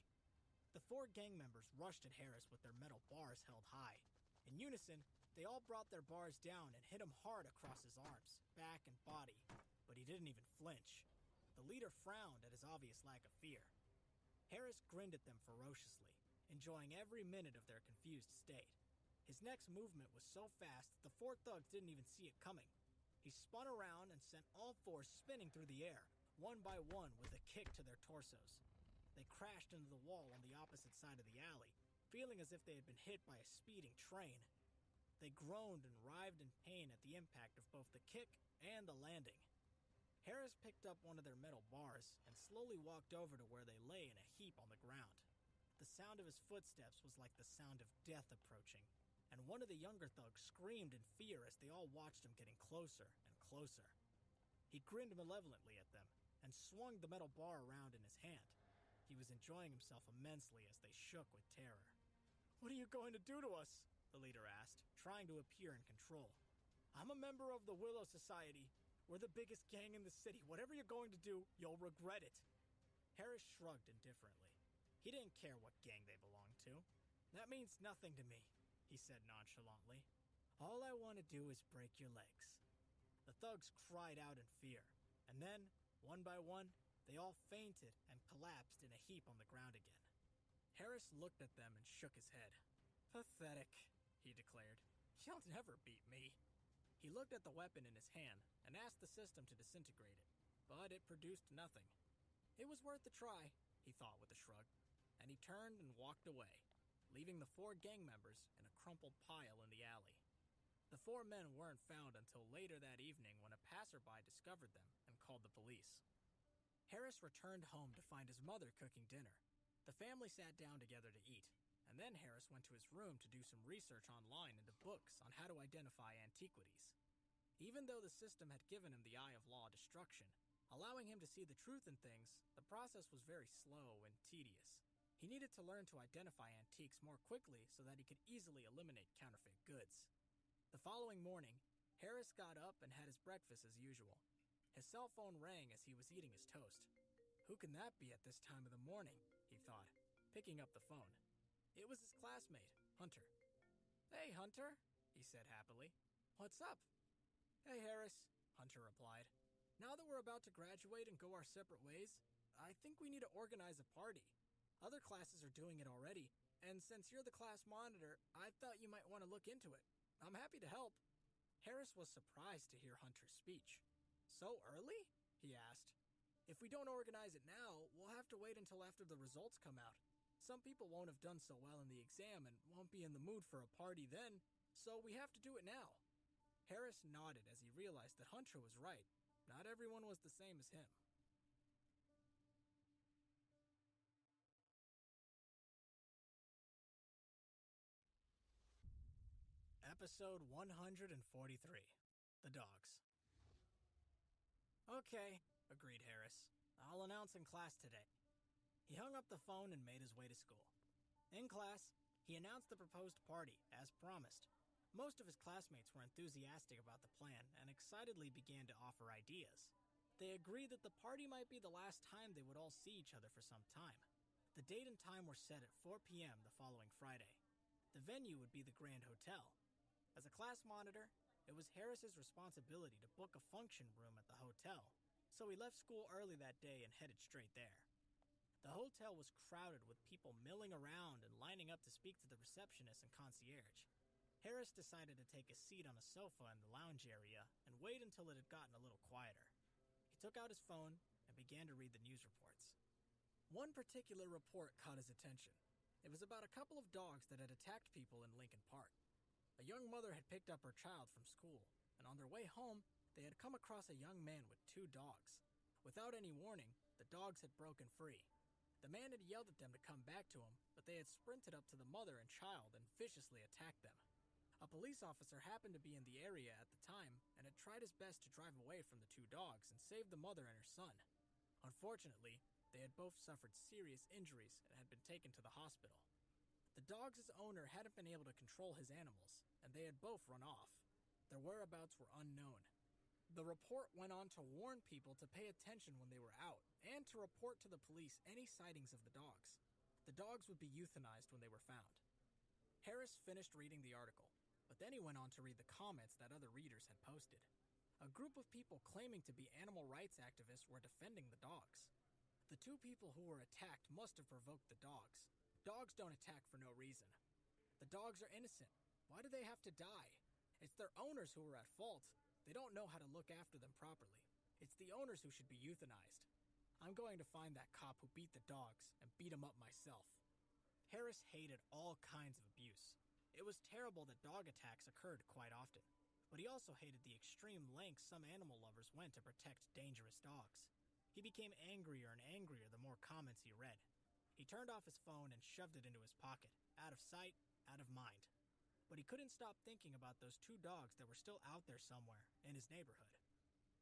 The 4 gang members rushed at Harris with their metal bars held high. In unison, they all brought their bars down and hit him hard across his arms, back, and body, but he didn't even flinch. The leader frowned at his obvious lack of fear. Harris grinned at them ferociously, enjoying every minute of their confused state. His next movement was so fast that the 4 thugs didn't even see it coming. He spun around and sent all 4 spinning through the air, one by one with a kick to their torsos. They crashed into the wall on the opposite side of the alley, feeling as if they had been hit by a speeding train. They groaned and writhed in pain at the impact of both the kick and the landing. Harris picked up one of their metal bars and slowly walked over to where they lay in a heap on the ground. The sound of his footsteps was like the sound of death approaching, and one of the younger thugs screamed in fear as they all watched him getting closer and closer. He grinned malevolently at them and swung the metal bar around in his hand. He was enjoying himself immensely as they shook with terror. "What are you going to do to us?" the leader asked, trying to appear in control. "I'm a member of the Willow Society. We're the biggest gang in the city. Whatever you're going to do, you'll regret it." Harris shrugged indifferently. He didn't care what gang they belonged to. That means nothing to me, he said nonchalantly. All I want to do is break your legs. The thugs cried out in fear, and then, one by one, they all fainted and collapsed in a heap on the ground again. Harris looked at them and shook his head. Pathetic, he declared. You'll never beat me. He looked at the weapon in his hand and asked the system to disintegrate it, but it produced nothing. It was worth a try, he thought with a shrug, and he turned and walked away, leaving the 4 gang members in a crumpled pile in the alley. The 4 men weren't found until later that evening when a passerby discovered them and called the police. Harris returned home to find his mother cooking dinner. The family sat down together to eat, and then Harris went to his room to do some research online into books on how to identify antiquities. Even though the system had given him the eye of law destruction, allowing him to see the truth in things, the process was very slow and tedious. He needed to learn to identify antiques more quickly so that he could easily eliminate counterfeit goods. The following morning, Harris got up and had his breakfast as usual. His cell phone rang as he was eating his toast. Who can that be at this time of the morning, he thought, picking up the phone. It was his classmate, Hunter. Hey, Hunter, he said happily. What's up? Hey, Harris, Hunter replied. Now that we're about to graduate and go our separate ways, I think we need to organize a party. Other classes are doing it already, and since you're the class monitor, I thought you might want to look into it. I'm happy to help. Harris was surprised to hear Hunter's speech. So early? He asked. If we don't organize it now, we'll have to wait until after the results come out. Some people won't have done so well in the exam and won't be in the mood for a party then, so we have to do it now. Harris nodded as he realized that Hunter was right. Not everyone was the same as him. Episode 143, The Dogs. Okay, agreed Harris. I'll announce in class today. He hung up the phone and made his way to school. In class, he announced the proposed party, as promised. Most of his classmates were enthusiastic about the plan and excitedly began to offer ideas. They agreed that the party might be the last time they would all see each other for some time. The date and time were set at 4 p.m. the following Friday. The venue would be the Grand Hotel. As a class monitor, it was Harris's responsibility to book a function room at the hotel, so he left school early that day and headed straight there. The hotel was crowded with people milling around and lining up to speak to the receptionist and concierge. Harris decided to take a seat on a sofa in the lounge area and wait until it had gotten a little quieter. He took out his phone and began to read the news reports. One particular report caught his attention. It was about a couple of dogs that had attacked people in Lincoln Park. A young mother had picked up her child from school, and on their way home, they had come across a young man with 2 dogs. Without any warning, the dogs had broken free. The man had yelled at them to come back to him, but they had sprinted up to the mother and child and viciously attacked them. A police officer happened to be in the area at the time and had tried his best to drive away from the 2 dogs and save the mother and her son. Unfortunately, they had both suffered serious injuries and had been taken to the hospital. The dog's owner hadn't been able to control his animals, and they had both run off. Their whereabouts were unknown. The report went on to warn people to pay attention when they were out and to report to the police any sightings of the dogs. The dogs would be euthanized when they were found. Harris finished reading the article, but then he went on to read the comments that other readers had posted. A group of people claiming to be animal rights activists were defending the dogs. The 2 people who were attacked must have provoked the dogs. Dogs don't attack for no reason. The dogs are innocent. Why do they have to die? It's their owners who are at fault. They don't know how to look after them properly. It's the owners who should be euthanized. I'm going to find that cop who beat the dogs and beat him up myself. Harris hated all kinds of abuse. It was terrible that dog attacks occurred quite often, but he also hated the extreme lengths some animal lovers went to protect dangerous dogs. He became angrier and angrier the more comments he read. He turned off his phone and shoved it into his pocket, out of sight, out of mind. But he couldn't stop thinking about those 2 dogs that were still out there somewhere in his neighborhood.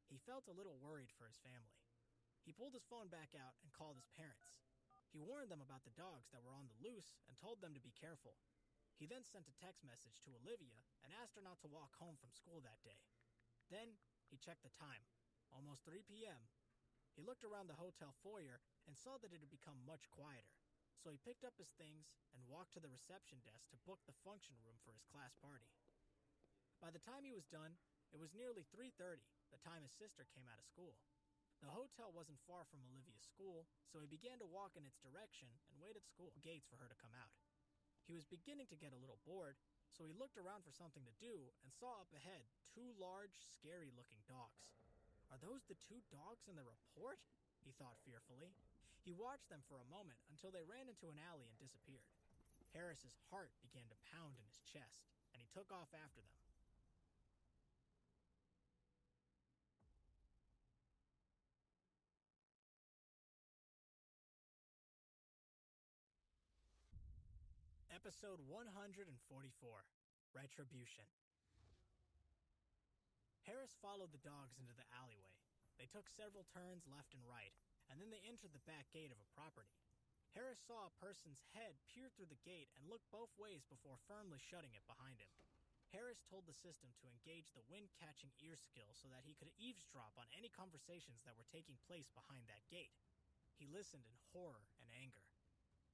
He felt a little worried for his family. He pulled his phone back out and called his parents. He warned them about the dogs that were on the loose and told them to be careful. He then sent a text message to Olivia and asked her not to walk home from school that day. Then, he checked the time, almost 3 p.m. He looked around the hotel foyer and saw that it had become much quieter, so he picked up his things and walked to the reception desk to book the function room for his class party. By the time he was done, it was nearly 3:30, the time his sister came out of school. The hotel wasn't far from Olivia's school, so he began to walk in its direction and wait at school gates for her to come out. He was beginning to get a little bored, so he looked around for something to do and saw up ahead 2 large, scary-looking dogs. Are those the 2 dogs in the report? He thought fearfully. He watched them for a moment until they ran into an alley and disappeared. Harris's heart began to pound in his chest, and he took off after them. Episode 144, Retribution. Harris followed the dogs into the alleyway. They took several turns left and right, and then they entered the back gate of a property. Harris saw a person's head peer through the gate and look both ways before firmly shutting it behind him. Harris told the system to engage the wind-catching ear skill so that he could eavesdrop on any conversations that were taking place behind that gate. He listened in horror and anger.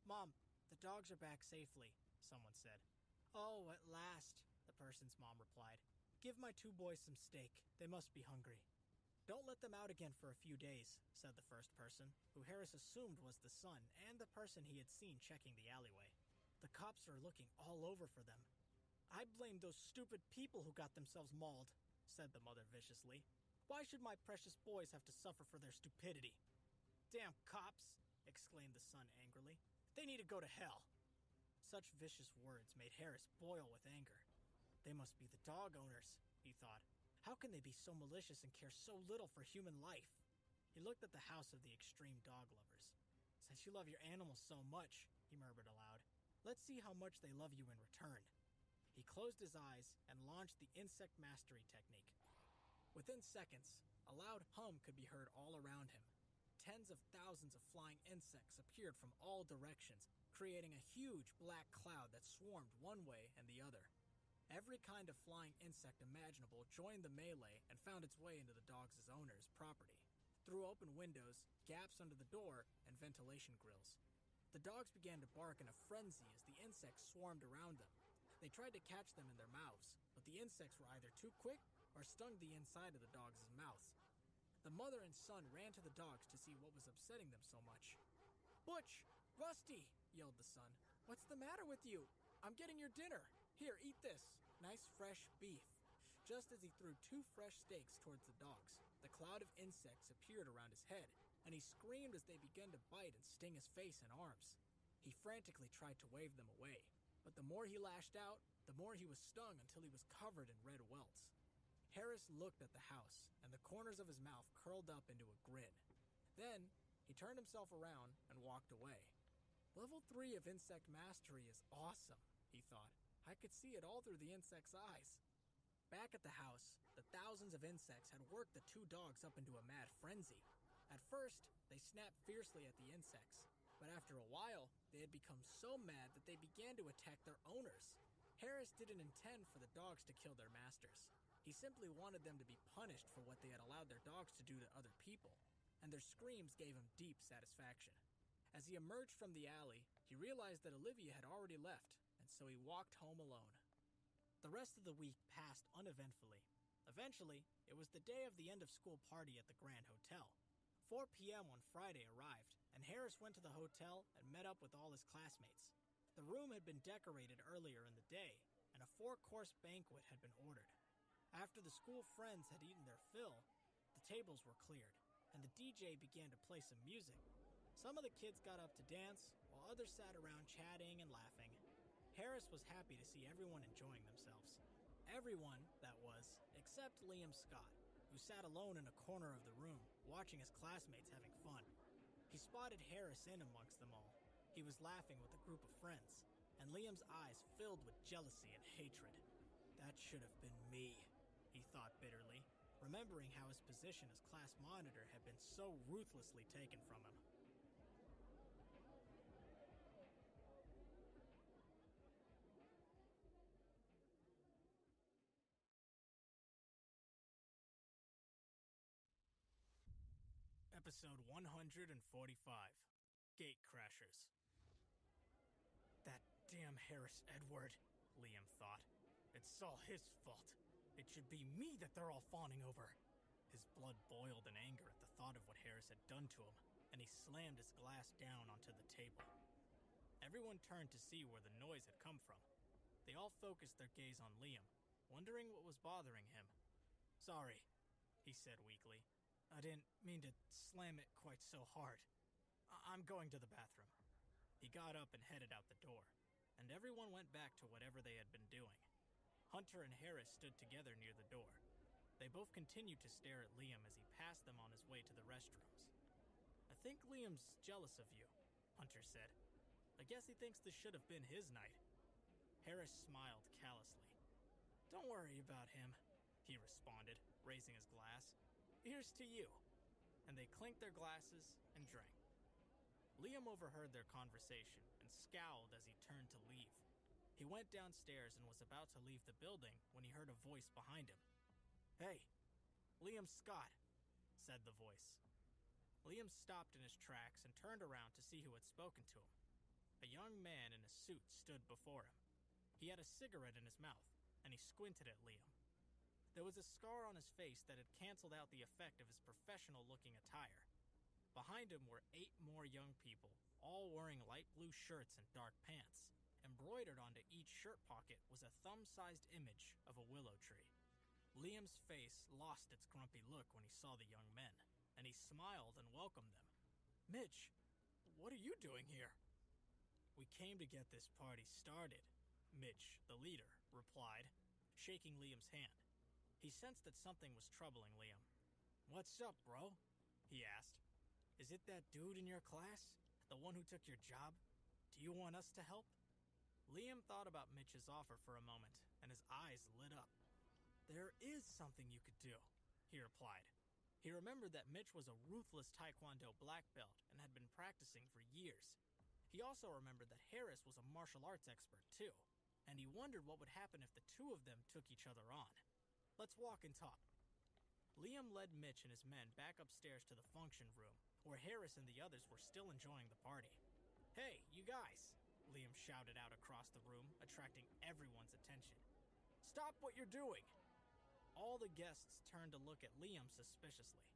"Mom, the dogs are back safely," someone said. "Oh, at last," the person's mom replied. "Give my 2 boys some steak. They must be hungry." "Don't let them out again for a few days," said the first person, who Harris assumed was the son and the person he had seen checking the alleyway. "The cops are looking all over for them." "I blame those stupid people who got themselves mauled," said the mother viciously. "Why should my precious boys have to suffer for their stupidity?" "Damn cops," exclaimed the son angrily. "They need to go to hell." Such vicious words made Harris boil with anger. They must be the dog owners, he thought. How can they be so malicious and care so little for human life? He looked at the house of the extreme dog lovers. "Since you love your animals so much," he murmured aloud, "let's see how much they love you in return." He closed his eyes and launched the insect mastery technique. Within seconds, a loud hum could be heard all around him. Tens of thousands of flying insects appeared from all directions, creating a huge black cloud that swarmed one way and the other. Every kind of flying insect imaginable joined the melee and found its way into the dogs' owner's property, through open windows, gaps under the door, and ventilation grills. The dogs began to bark in a frenzy as the insects swarmed around them. They tried to catch them in their mouths, but the insects were either too quick or stung the inside of the dogs' mouths. The mother and son ran to the dogs to see what was upsetting them so much. "Butch! Rusty!" yelled the son. "What's the matter with you? I'm getting your dinner. Here, eat this. Nice fresh beef." Just as he threw 2 fresh steaks towards the dogs, the cloud of insects appeared around his head, and he screamed as they began to bite and sting his face and arms. He frantically tried to wave them away, but the more he lashed out, the more he was stung until he was covered in red welts. Harris looked at the house, and the corners of his mouth curled up into a grin. Then, he turned himself around and walked away. Level 3 of Insect Mastery is awesome, he thought. I could see it all through the insect's eyes. Back at the house, the thousands of insects had worked the 2 dogs up into a mad frenzy. At first, they snapped fiercely at the insects, but after a while, they had become so mad that they began to attack their owners. Harris didn't intend for the dogs to kill their masters. He simply wanted them to be punished for what they had allowed their dogs to do to other people, and their screams gave him deep satisfaction. As he emerged from the alley, he realized that Olivia had already left, and so he walked home alone. The rest of the week passed uneventfully. Eventually, it was the day of the end-of-school party at the Grand Hotel. 4 p.m. on Friday arrived, and Harris went to the hotel and met up with all his classmates. The room had been decorated earlier in the day, and a 4-course banquet had been ordered. After the school friends had eaten their fill, the tables were cleared, and the DJ began to play some music. Some of the kids got up to dance, while others sat around chatting and laughing. Harris was happy to see everyone enjoying themselves. Everyone, that was, except Liam Scott, who sat alone in a corner of the room, watching his classmates having fun. He spotted Harris in amongst them all. He was laughing with a group of friends, and Liam's eyes filled with jealousy and hatred. That should have been me, he thought bitterly, remembering how his position as class monitor had been so ruthlessly taken from him. Episode 145, Gate Crashers. Damn Harris Edward, Liam thought. It's all his fault. It should be me that they're all fawning over. His blood boiled in anger at the thought of what Harris had done to him, and he slammed his glass down onto the table. Everyone turned to see where the noise had come from. They all focused their gaze on Liam, wondering what was bothering him. Sorry, he said weakly. I didn't mean to slam it quite so hard. I'm going to the bathroom. He got up and headed out the door, and everyone went back to whatever they had been doing. Hunter and Harris stood together near the door. They both continued to stare at Liam as he passed them on his way to the restrooms. I think Liam's jealous of you, Hunter said. I guess he thinks this should have been his night. Harris smiled callously. Don't worry about him, he responded, raising his glass. Here's to you. And they clinked their glasses and drank. Liam overheard their conversation and scowled as he turned to leave. He went downstairs and was about to leave the building when he heard a voice behind him. Hey, Liam Scott, said the voice. Liam stopped in his tracks and turned around to see who had spoken to him. A young man in a suit stood before him. He had a cigarette in his mouth, and he squinted at Liam. There was a scar on his face that had canceled out the effect of his professional-looking attire. Behind him were 8 more young people, all wearing light blue shirts and dark pants. Embroidered onto each shirt pocket was a thumb-sized image of a willow tree. Liam's face lost its grumpy look when he saw the young men, and he smiled and welcomed them. Mitch, what are you doing here? We came to get this party started, Mitch, the leader, replied, shaking Liam's hand. He sensed that something was troubling Liam. What's up, bro? He asked. Is it that dude in your class? The one who took your job? Do you want us to help? Liam thought about Mitch's offer for a moment, and his eyes lit up. There is something you could do, he replied. He remembered that Mitch was a ruthless Taekwondo black belt and had been practicing for years. He also remembered that Harris was a martial arts expert too, and he wondered what would happen if the two of them took each other on. Let's walk and talk. Liam led Mitch and his men back upstairs to the function room, where Harris and the others were still enjoying the party. Hey, you guys, Liam shouted out across the room, attracting everyone's attention. Stop what you're doing! All the guests turned to look at Liam suspiciously.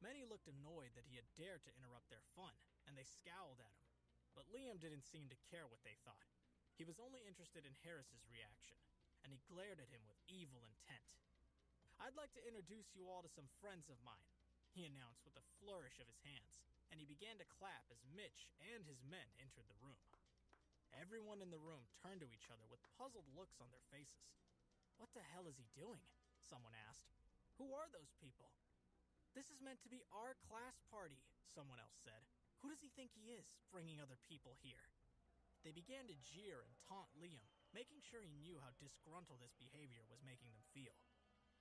Many looked annoyed that he had dared to interrupt their fun, and they scowled at him. But Liam didn't seem to care what they thought. He was only interested in Harris's reaction, and he glared at him with evil intent. I'd like to introduce you all to some friends of mine, he announced with a flourish of his hands, and he began to clap as Mitch and his men entered the room. Everyone in the room turned to each other with puzzled looks on their faces. What the hell is he doing? Someone asked. Who are those people? This is meant to be our class party, someone else said. Who does he think he is, bringing other people here? They began to jeer and taunt Liam, making sure he knew how disgruntled this behavior was making them feel.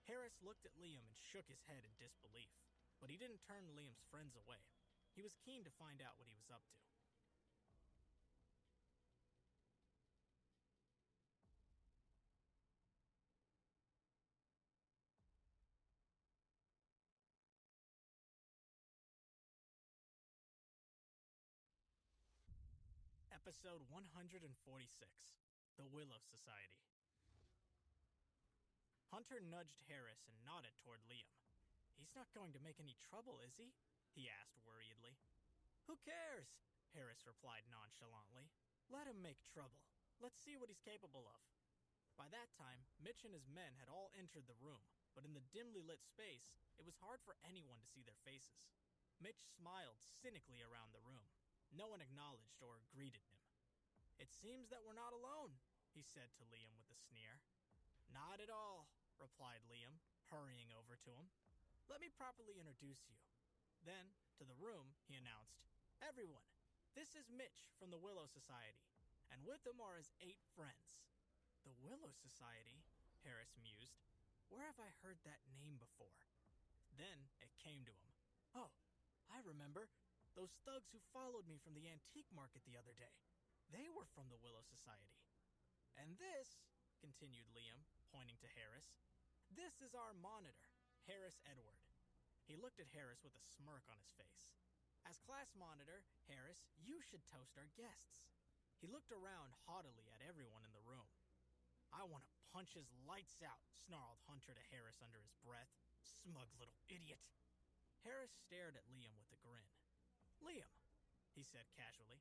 Harris looked at Liam and shook his head in disbelief, but he didn't turn Liam's friends away. He was keen to find out what he was up to. Episode 146, The Willow Society. Hunter nudged Harris and nodded toward Liam. He's not going to make any trouble, is he? He asked worriedly. Who cares? Harris replied nonchalantly. Let him make trouble. Let's see what he's capable of. By that time, Mitch and his men had all entered the room, but in the dimly lit space, it was hard for anyone to see their faces. Mitch smiled cynically around the room. No one acknowledged or greeted him. It seems that we're not alone, he said to Liam with a sneer. Not at all, replied Liam, hurrying over to him. Let me properly introduce you. Then, to the room, he announced, Everyone, this is Mitch from the Willow Society, and with him are his 8 friends. The Willow Society, Harris mused. Where have I heard that name before? Then it came to him. Oh, I remember. Those thugs who followed me from the antique market the other day. They were from the Willow Society. And this, continued Liam, pointing to Harris, this is our monitor, Harris Edward. He looked at Harris with a smirk on his face. As class monitor, Harris, you should toast our guests. He looked around haughtily at everyone in the room. "I want to punch his lights out," snarled Hunter to Harris under his breath. "Smug little idiot." Harris stared at Liam with a grin. "Liam," he said casually,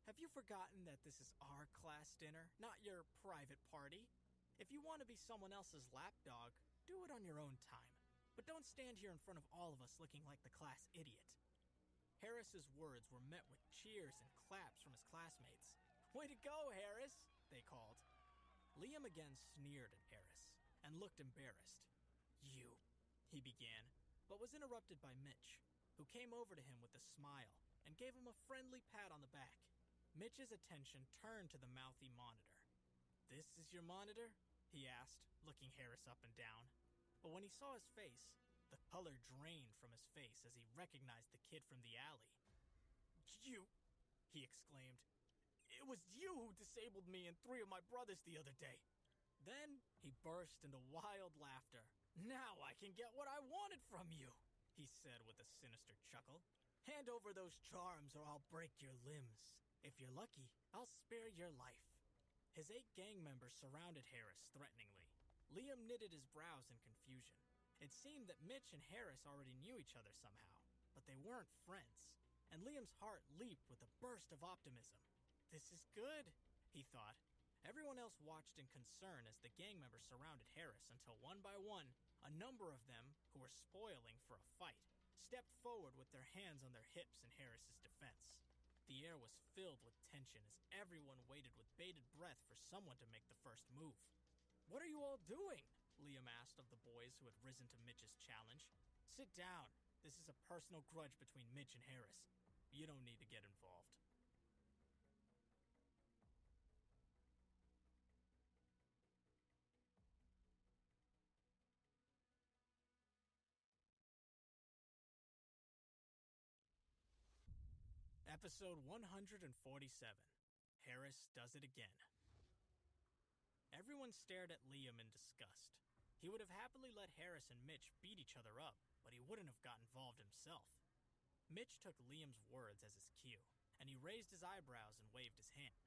"have you forgotten that this is our class dinner, not your private party? If you want to be someone else's lapdog, do it on your own time. But don't stand here in front of all of us looking like the class idiot." Harris's words were met with cheers and claps from his classmates. "Way to go, Harris," they called. Liam again sneered at Harris and looked embarrassed. "You," he began, but was interrupted by Mitch, who came over to him with a smile and gave him a friendly pat on the back. Mitch's attention turned to the mouthy monitor. "This is your monitor?" he asked, looking Harris up and down. But when he saw his face, the color drained from his face as he recognized the kid from the alley. "You," he exclaimed. "It was you who disabled me and 3 of my brothers the other day." Then he burst into wild laughter. "Now I can get what I wanted from you," he said with a sinister chuckle. "Hand over those charms or I'll break your limbs. If you're lucky, I'll spare your life." His 8 gang members surrounded Harris threateningly. Liam knitted his brows in confusion. It seemed that Mitch and Harris already knew each other somehow, but they weren't friends, and Liam's heart leaped with a burst of optimism. "This is good," he thought. Everyone else watched in concern as the gang members surrounded Harris until one by one, a number of them, who were spoiling for a fight, stepped forward with their hands on their hips in Harris's defense. The air was filled with tension as everyone waited with bated breath for someone to make the first move. "What are you all doing?" Liam asked of the boys who had risen to Mitch's challenge. "Sit down. This is a personal grudge between Mitch and Harris. You don't need to get involved." Episode 147. Harris Does It Again. Everyone stared at Liam in disgust. He would have happily let Harris and Mitch beat each other up, but he wouldn't have got involved himself. Mitch took Liam's words as his cue, and he raised his eyebrows and waved his hand.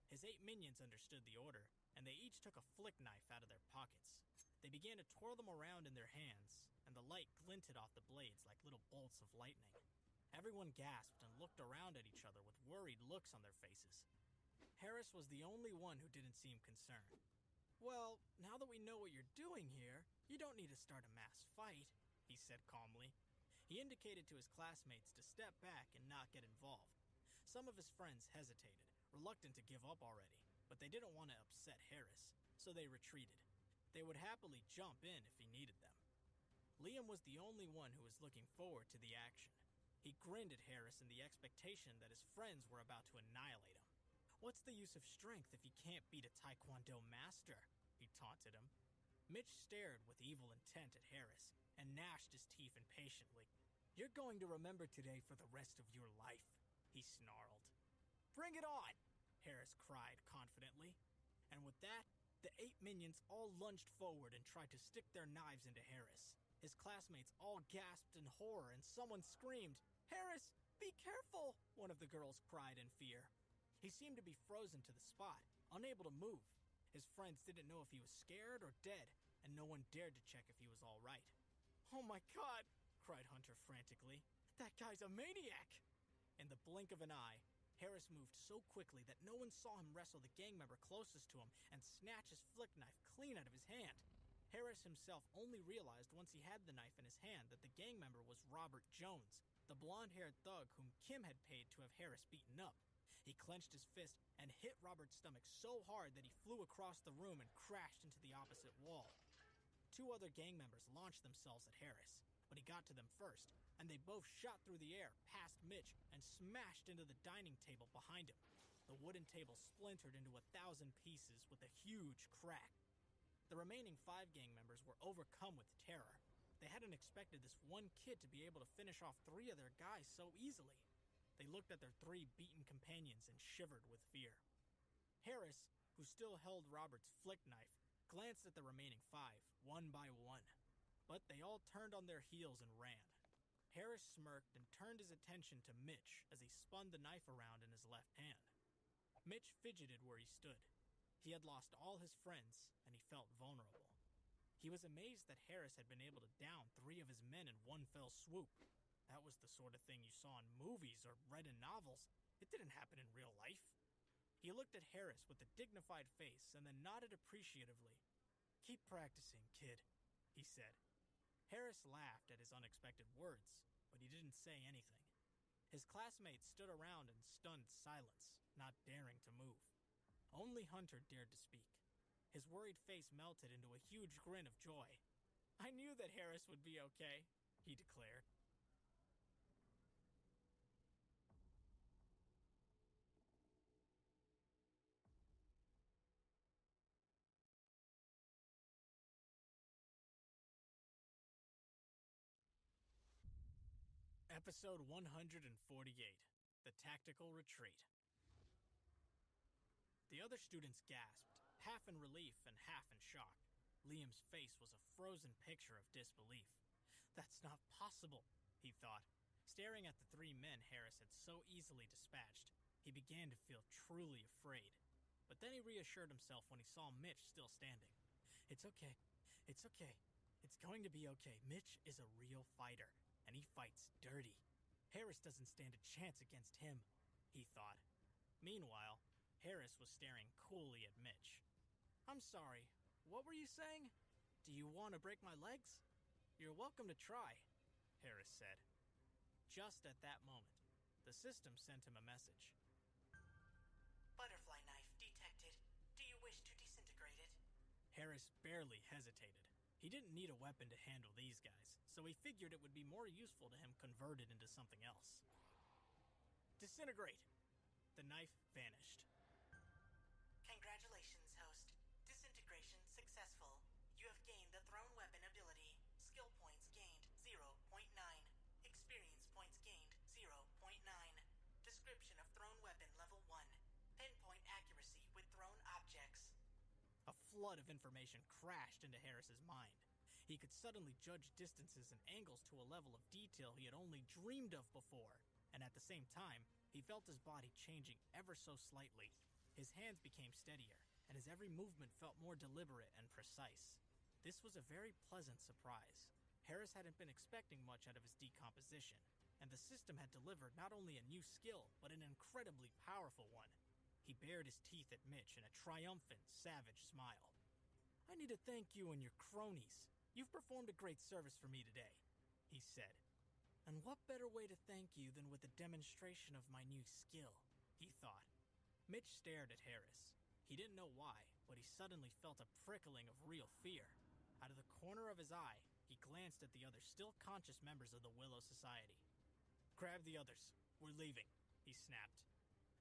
His 8 minions understood the order, and they each took a flick knife out of their pockets. They began to twirl them around in their hands, and the light glinted off the blades like little bolts of lightning. Everyone gasped and looked around at each other with worried looks on their faces. Harris was the only one who didn't seem concerned. "Well, now that we know what you're doing here, you don't need to start a mass fight," he said calmly. He indicated to his classmates to step back and not get involved. Some of his friends hesitated, reluctant to give up already, but they didn't want to upset Harris, so they retreated. They would happily jump in if he needed them. Liam was the only one who was looking forward to the action. He grinned at Harris in the expectation that his friends were about to annihilate him. "What's the use of strength if you can't beat a Taekwondo master?" he taunted him. Mitch stared with evil intent at Harris and gnashed his teeth impatiently. "You're going to remember today for the rest of your life," he snarled. "Bring it on!" Harris cried confidently. And with that, the 8 minions all lunged forward and tried to stick their knives into Harris. His classmates all gasped in horror and someone screamed, "Harris, be careful!" one of the girls cried in fear. He seemed to be frozen to the spot, unable to move. His friends didn't know if he was scared or dead, and no one dared to check if he was all right. "Oh my God!" cried Hunter frantically. "That guy's a maniac!" In the blink of an eye, Harris moved so quickly that no one saw him wrestle the gang member closest to him and snatch his flick knife clean out of his hand. Harris himself only realized once he had the knife in his hand that the gang member was Robert Jones, the blonde-haired thug whom Kim had paid to have Harris beaten up. He clenched his fist and hit Robert's stomach so hard that he flew across the room and crashed into the opposite wall. 2 other gang members launched themselves at Harris, but he got to them first, and they both shot through the air past Mitch and smashed into the dining table behind him. The wooden table splintered into 1,000 pieces with a huge crack. The remaining 5 gang members were overcome with terror. They hadn't expected this one kid to be able to finish off 3 of their guys so easily. They looked at their 3 beaten companions and shivered with fear. Harris, who still held Robert's flick knife, glanced at the remaining 5, one by one. But they all turned on their heels and ran. Harris smirked and turned his attention to Mitch as he spun the knife around in his left hand. Mitch fidgeted where he stood. He had lost all his friends, and he felt vulnerable. He was amazed that Harris had been able to down 3 of his men in one fell swoop. That was the sort of thing you saw in movies or read in novels. It didn't happen in real life. He looked at Harris with a dignified face and then nodded appreciatively. "Keep practicing, kid," he said. Harris laughed at his unexpected words, but he didn't say anything. His classmates stood around in stunned silence, not daring to move. Only Hunter dared to speak. His worried face melted into a huge grin of joy. "I knew that Harris would be okay," he declared. Episode 148, The Tactical Retreat. The other students gasped, half in relief and half in shock. Liam's face was a frozen picture of disbelief. "That's not possible," he thought. Staring at the 3 men Harris had so easily dispatched, he began to feel truly afraid. But then he reassured himself when he saw Mitch still standing. "It's okay. It's okay. It's going to be okay. Mitch is a real fighter, and he fights dirty. Harris doesn't stand a chance against him," he thought. Meanwhile, Harris was staring coolly at Mitch. "I'm sorry, what were you saying? Do you want to break my legs?" "You're welcome to try," Harris said. Just at that moment, the system sent him a message. "Butterfly knife detected. Do you wish to disintegrate it?" Harris barely hesitated. He didn't need a weapon to handle these guys, so he figured it would be more useful to him converted into something else. "Disintegrate!" The knife vanished. "Congratulations, host. Disintegration successful. You have gained the thrown weapon ability. Skill points gained 0.9. Experience points gained 0.9. Description of thrown weapon level 1. Pinpoint accuracy with thrown objects." A flood of information crashed into Harris's mind. He could suddenly judge distances and angles to a level of detail he had only dreamed of before, and at the same time, he felt his body changing ever so slightly. His hands became steadier, and his every movement felt more deliberate and precise. This was a very pleasant surprise. Harris hadn't been expecting much out of his decomposition, and the system had delivered not only a new skill, but an incredibly powerful one. He bared his teeth at Mitch in a triumphant, savage smile. "I need to thank you and your cronies. You've performed a great service for me today," he said. "And what better way to thank you than with a demonstration of my new skill," he thought. Mitch stared at Harris. He didn't know why, but he suddenly felt a prickling of real fear. Out of the corner of his eye, he glanced at the other still conscious members of the Willow Society. "Grab the others. We're leaving," he snapped.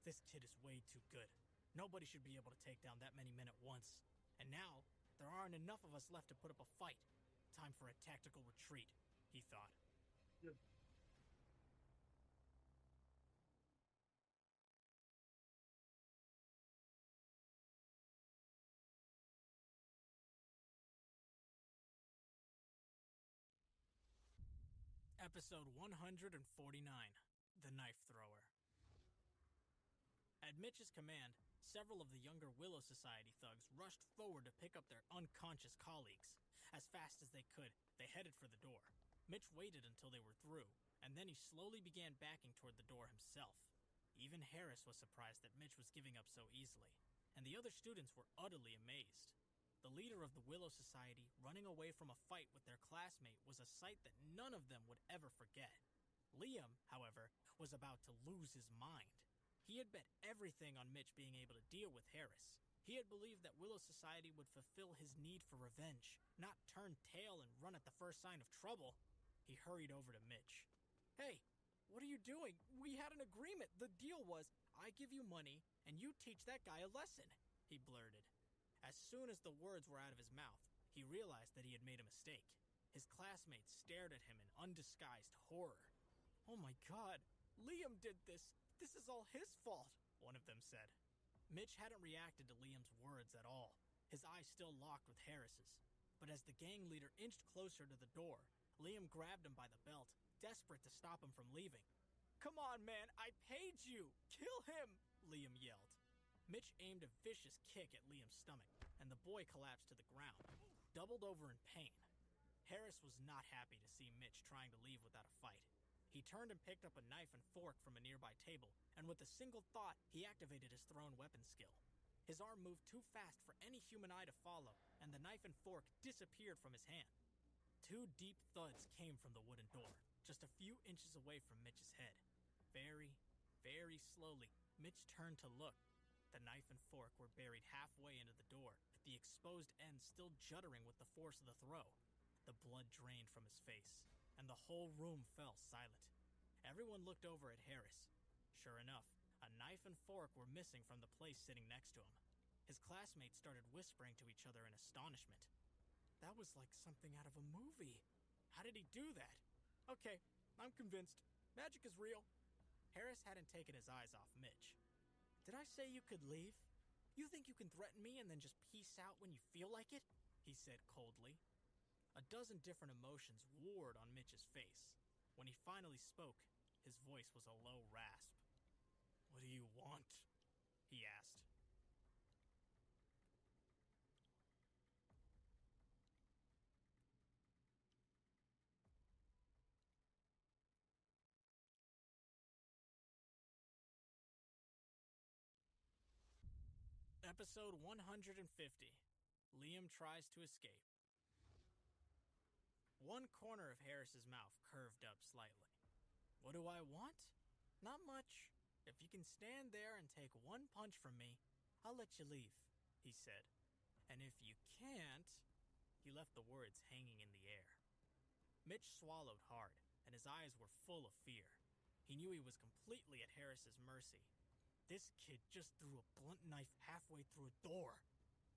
"This kid is way too good. Nobody should be able to take down that many men at once. And now, there aren't enough of us left to put up a fight. Time for a tactical retreat," he thought. Episode 149, The Knife Thrower. At Mitch's command, several of the younger Willow Society thugs rushed forward to pick up their unconscious colleagues. As fast as they could, they headed for the door. Mitch waited until they were through, and then he slowly began backing toward the door himself. Even Harris was surprised that Mitch was giving up so easily, and the other students were utterly amazed. The leader of the Willow Society running away from a fight with their classmate was a sight that none of them would ever forget. Liam, however, was about to lose his mind. He had bet everything on Mitch being able to deal with Harris. He had believed that Willow Society would fulfill his need for revenge, not turn tail and run at the first sign of trouble. He hurried over to Mitch. "Hey, what are you doing? We had an agreement. The deal was, I give you money, and you teach that guy a lesson," he blurted. As soon as the words were out of his mouth, he realized that he had made a mistake. His classmates stared at him in undisguised horror. "Oh my God, Liam did this. This is all his fault," one of them said. Mitch hadn't reacted to Liam's words at all, his eyes still locked with Harris's. But as the gang leader inched closer to the door, Liam grabbed him by the belt, desperate to stop him from leaving. "Come on, man, I paid you! Kill him!" Liam yelled. Mitch aimed a vicious kick at Liam's stomach, and the boy collapsed to the ground, doubled over in pain. Harris was not happy to see Mitch trying to leave without a fight. He turned and picked up a knife and fork from a nearby table, and with a single thought, he activated his thrown weapon skill. His arm moved too fast for any human eye to follow, and the knife and fork disappeared from his hand. 2 deep thuds came from the wooden door, just a few inches away from Mitch's head. Very, very slowly, Mitch turned to look. The knife and fork were buried halfway into the door, the exposed end still juddering with the force of the throw. The blood drained from his face, and the whole room fell silent. Everyone looked over at Harris. Sure enough, a knife and fork were missing from the place sitting next to him. His classmates started whispering to each other in astonishment. That was like something out of a movie. How did he do that? Okay, I'm convinced. Magic is real. Harris hadn't taken his eyes off Mitch. Did I say you could leave? You think you can threaten me and then just peace out when you feel like it? He said coldly. A dozen different emotions warred on Mitch's face. When he finally spoke, his voice was a low rasp. What do you want? He asked. Episode 150. Liam tries to escape. One corner of Harris's mouth curved up slightly. What do I want? Not much. If you can stand there and take one punch from me, I'll let you leave, he said. And if you can't... He left the words hanging in the air. Mitch swallowed hard, and his eyes were full of fear. He knew he was completely at Harris's mercy. This kid just threw a blunt knife halfway through a door.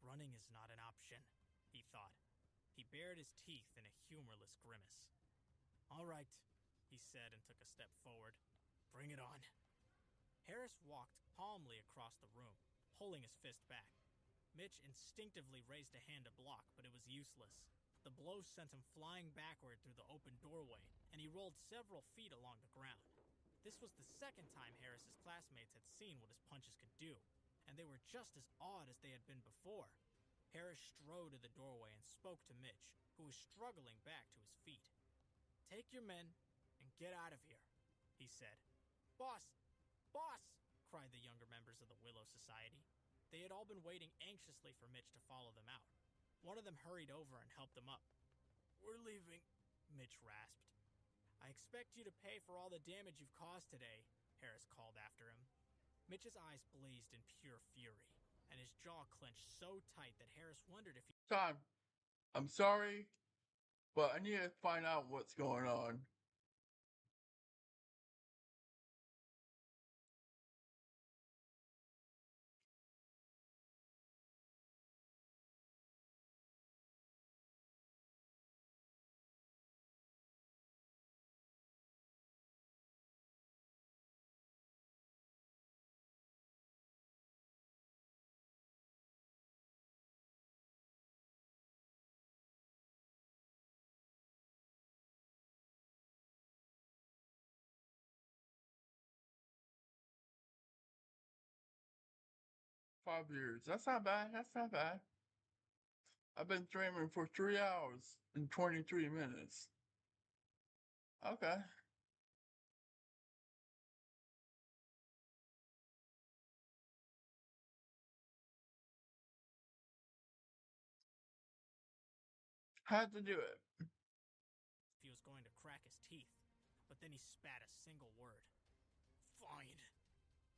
Running is not an option, he thought. He bared his teeth in a humorless grimace. All right, he said and took a step forward. Bring it on. Harris walked calmly across the room, pulling his fist back. Mitch instinctively raised a hand to block, but it was useless. The blow sent him flying backward through the open doorway, and he rolled several feet along the ground. This was the second time Harris's classmates had seen what his punches could do, and they were just as awed as they had been before. Harris strode to the doorway and spoke to Mitch, who was struggling back to his feet. Take your men and get out of here, he said. Boss! Boss! Cried the younger members of the Willow Society. They had all been waiting anxiously for Mitch to follow them out. One of them hurried over and helped them up. We're leaving, Mitch rasped. I expect you to pay for all the damage you've caused today, Harris called after him. Mitch's eyes blazed in pure fury, and his jaw clenched so tight that Harris wondered if he... Time. I'm sorry, but I need to find out what's going on. $5. That's not bad. That's not bad. I've been streaming for 3 hours and 23 minutes. Okay. Had to do it. He was going to crack his teeth, but then he spat a single word. Fine.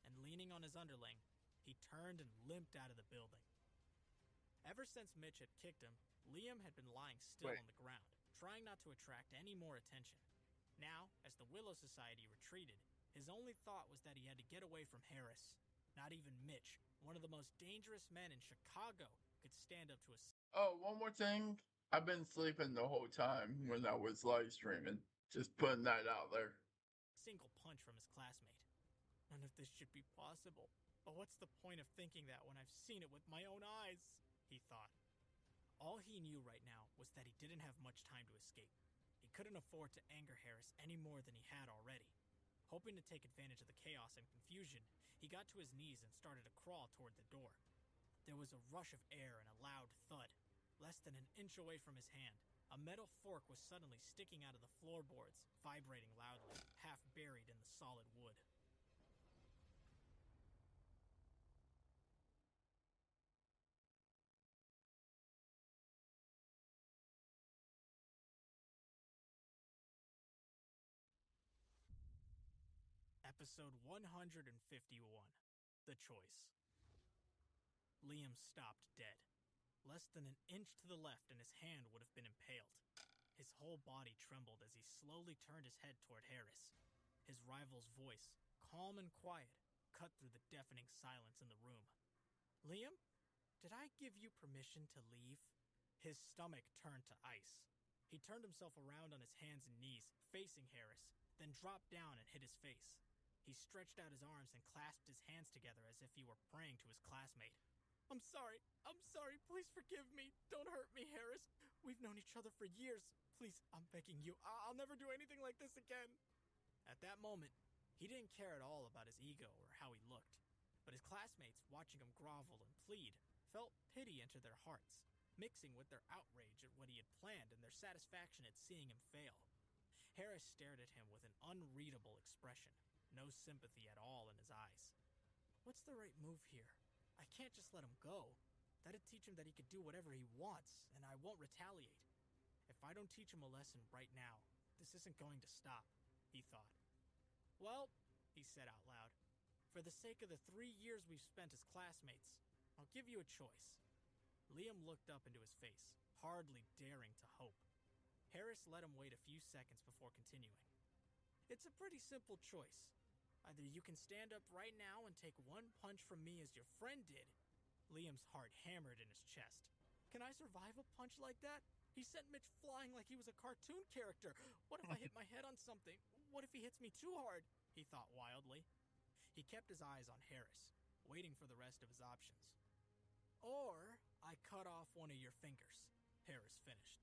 And leaning on his underling, he turned and limped out of the building. Ever since Mitch had kicked him, Liam had been lying still on the ground, trying not to attract any more attention. Now, as the Willow Society retreated, his only thought was that he had to get away from Harris. Not even Mitch, one of the most dangerous men in Chicago, could stand up to a... Oh, one more thing. I've been sleeping the whole time when I was live streaming. Just putting that out there. Single punch from his classmate. None of this should be possible. But what's the point of thinking that when I've seen it with my own eyes? He thought. All he knew right now was that he didn't have much time to escape. He couldn't afford to anger Harris any more than he had already. Hoping to take advantage of the chaos and confusion, he got to his knees and started to crawl toward the door. There was a rush of air and a loud thud. Less than an inch away from his hand, a metal fork was suddenly sticking out of the floorboards, vibrating loudly, half buried in the solid wood. Episode 151, The Choice. Liam stopped dead. Less than an inch to the left and his hand would have been impaled. His whole body trembled as he slowly turned his head toward Harris. His rival's voice, calm and quiet, cut through the deafening silence in the room. "Liam, did I give you permission to leave?" His stomach turned to ice. He turned himself around on his hands and knees, facing Harris, then dropped down and hid his face. He stretched out his arms and clasped his hands together as if he were praying to his classmate. I'm sorry, please forgive me. Don't hurt me, Harris. We've known each other for years. Please, I'm begging you, I'll never do anything like this again." At that moment, he didn't care at all about his ego or how he looked, but his classmates, watching him grovel and plead, felt pity enter their hearts, mixing with their outrage at what he had planned and their satisfaction at seeing him fail. Harris stared at him with an unreadable expression, no sympathy at all in his eyes. What's the right move here? I can't just let him go. That'd teach him that he could do whatever he wants, and I won't retaliate. If I don't teach him a lesson right now, this isn't going to stop, he thought. Well, he said out loud, for the sake of the 3 years we've spent as classmates, I'll give you a choice. Liam looked up into his face, hardly daring to hope. Harris let him wait a few seconds before continuing. It's a pretty simple choice. Either you can stand up right now and take one punch from me as your friend did. Liam's heart hammered in his chest. Can I survive a punch like that? He sent Mitch flying like he was a cartoon character. What if I hit my head on something? What if he hits me too hard? He thought wildly. He kept his eyes on Harris, waiting for the rest of his options. Or I cut off one of your fingers, Harris finished.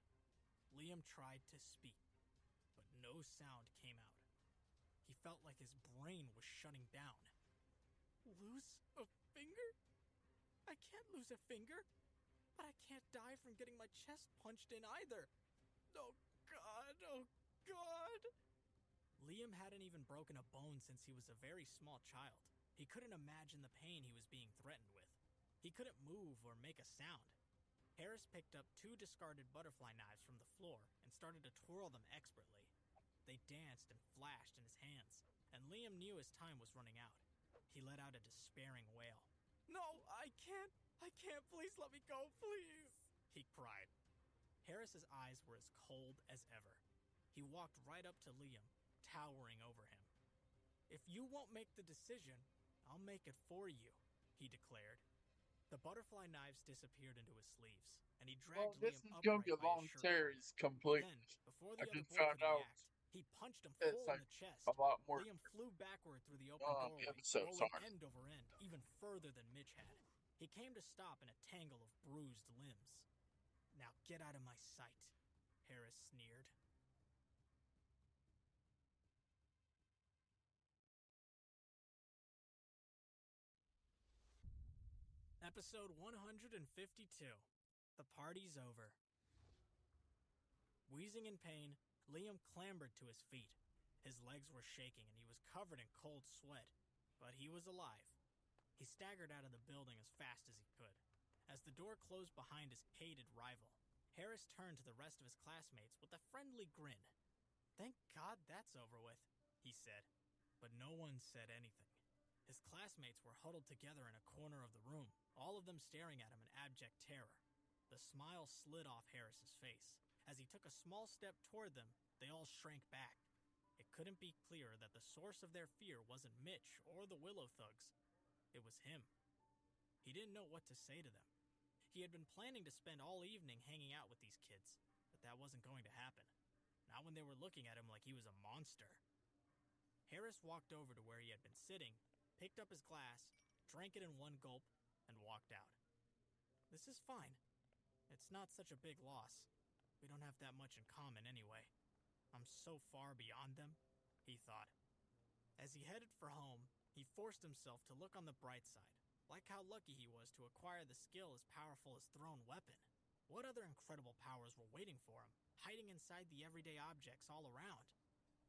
Liam tried to speak, but no sound came out. He felt like his brain was shutting down. Lose a finger? I can't lose a finger, but I can't die from getting my chest punched in either. Oh God, oh God. Liam hadn't even broken a bone since he was a very small child. He couldn't imagine the pain he was being threatened with. He couldn't move or make a sound. Harris picked up 2 discarded butterfly knives from the floor and started to twirl them expertly. They danced and flashed in his hands, and Liam knew his time was running out. He let out a despairing wail. No, I can't, please let me go, please, he cried. Harris's eyes were as cold as ever. He walked right up to Liam, towering over him. If you won't make the decision, I'll make it for you, he declared. The butterfly knives disappeared into his sleeves, and he dragged Liam upright by his shirt collar. Completely. Then, before I the just other boy found could out react, he punched him full in the chest. a lot more Liam flew backward through the open doorway, rolling end over end, even further than Mitch had. He came to stop in a tangle of bruised limbs. Now get out of my sight, Harris sneered. Episode 152. The party's over. Wheezing in pain, Liam clambered to his feet. His legs were shaking and he was covered in cold sweat, but he was alive. He staggered out of the building as fast as he could. As the door closed behind his hated rival, Harris turned to the rest of his classmates with a friendly grin. Thank God that's over with, he said, but no one said anything. His classmates were huddled together in a corner of the room, all of them staring at him in abject terror. The smile slid off Harris's face. As he took a small step toward them, they all shrank back. It couldn't be clearer that the source of their fear wasn't Mitch or the Willow Thugs. It was him. He didn't know what to say to them. He had been planning to spend all evening hanging out with these kids, but that wasn't going to happen. Not when they were looking at him like he was a monster. Harris walked over to where he had been sitting, picked up his glass, drank it in one gulp, and walked out. This is fine. It's not such a big loss. We don't have that much in common anyway. I'm so far beyond them, he thought. As he headed for home, he forced himself to look on the bright side, like how lucky he was to acquire the skill as powerful as thrown weapon. What other incredible powers were waiting for him, hiding inside the everyday objects all around?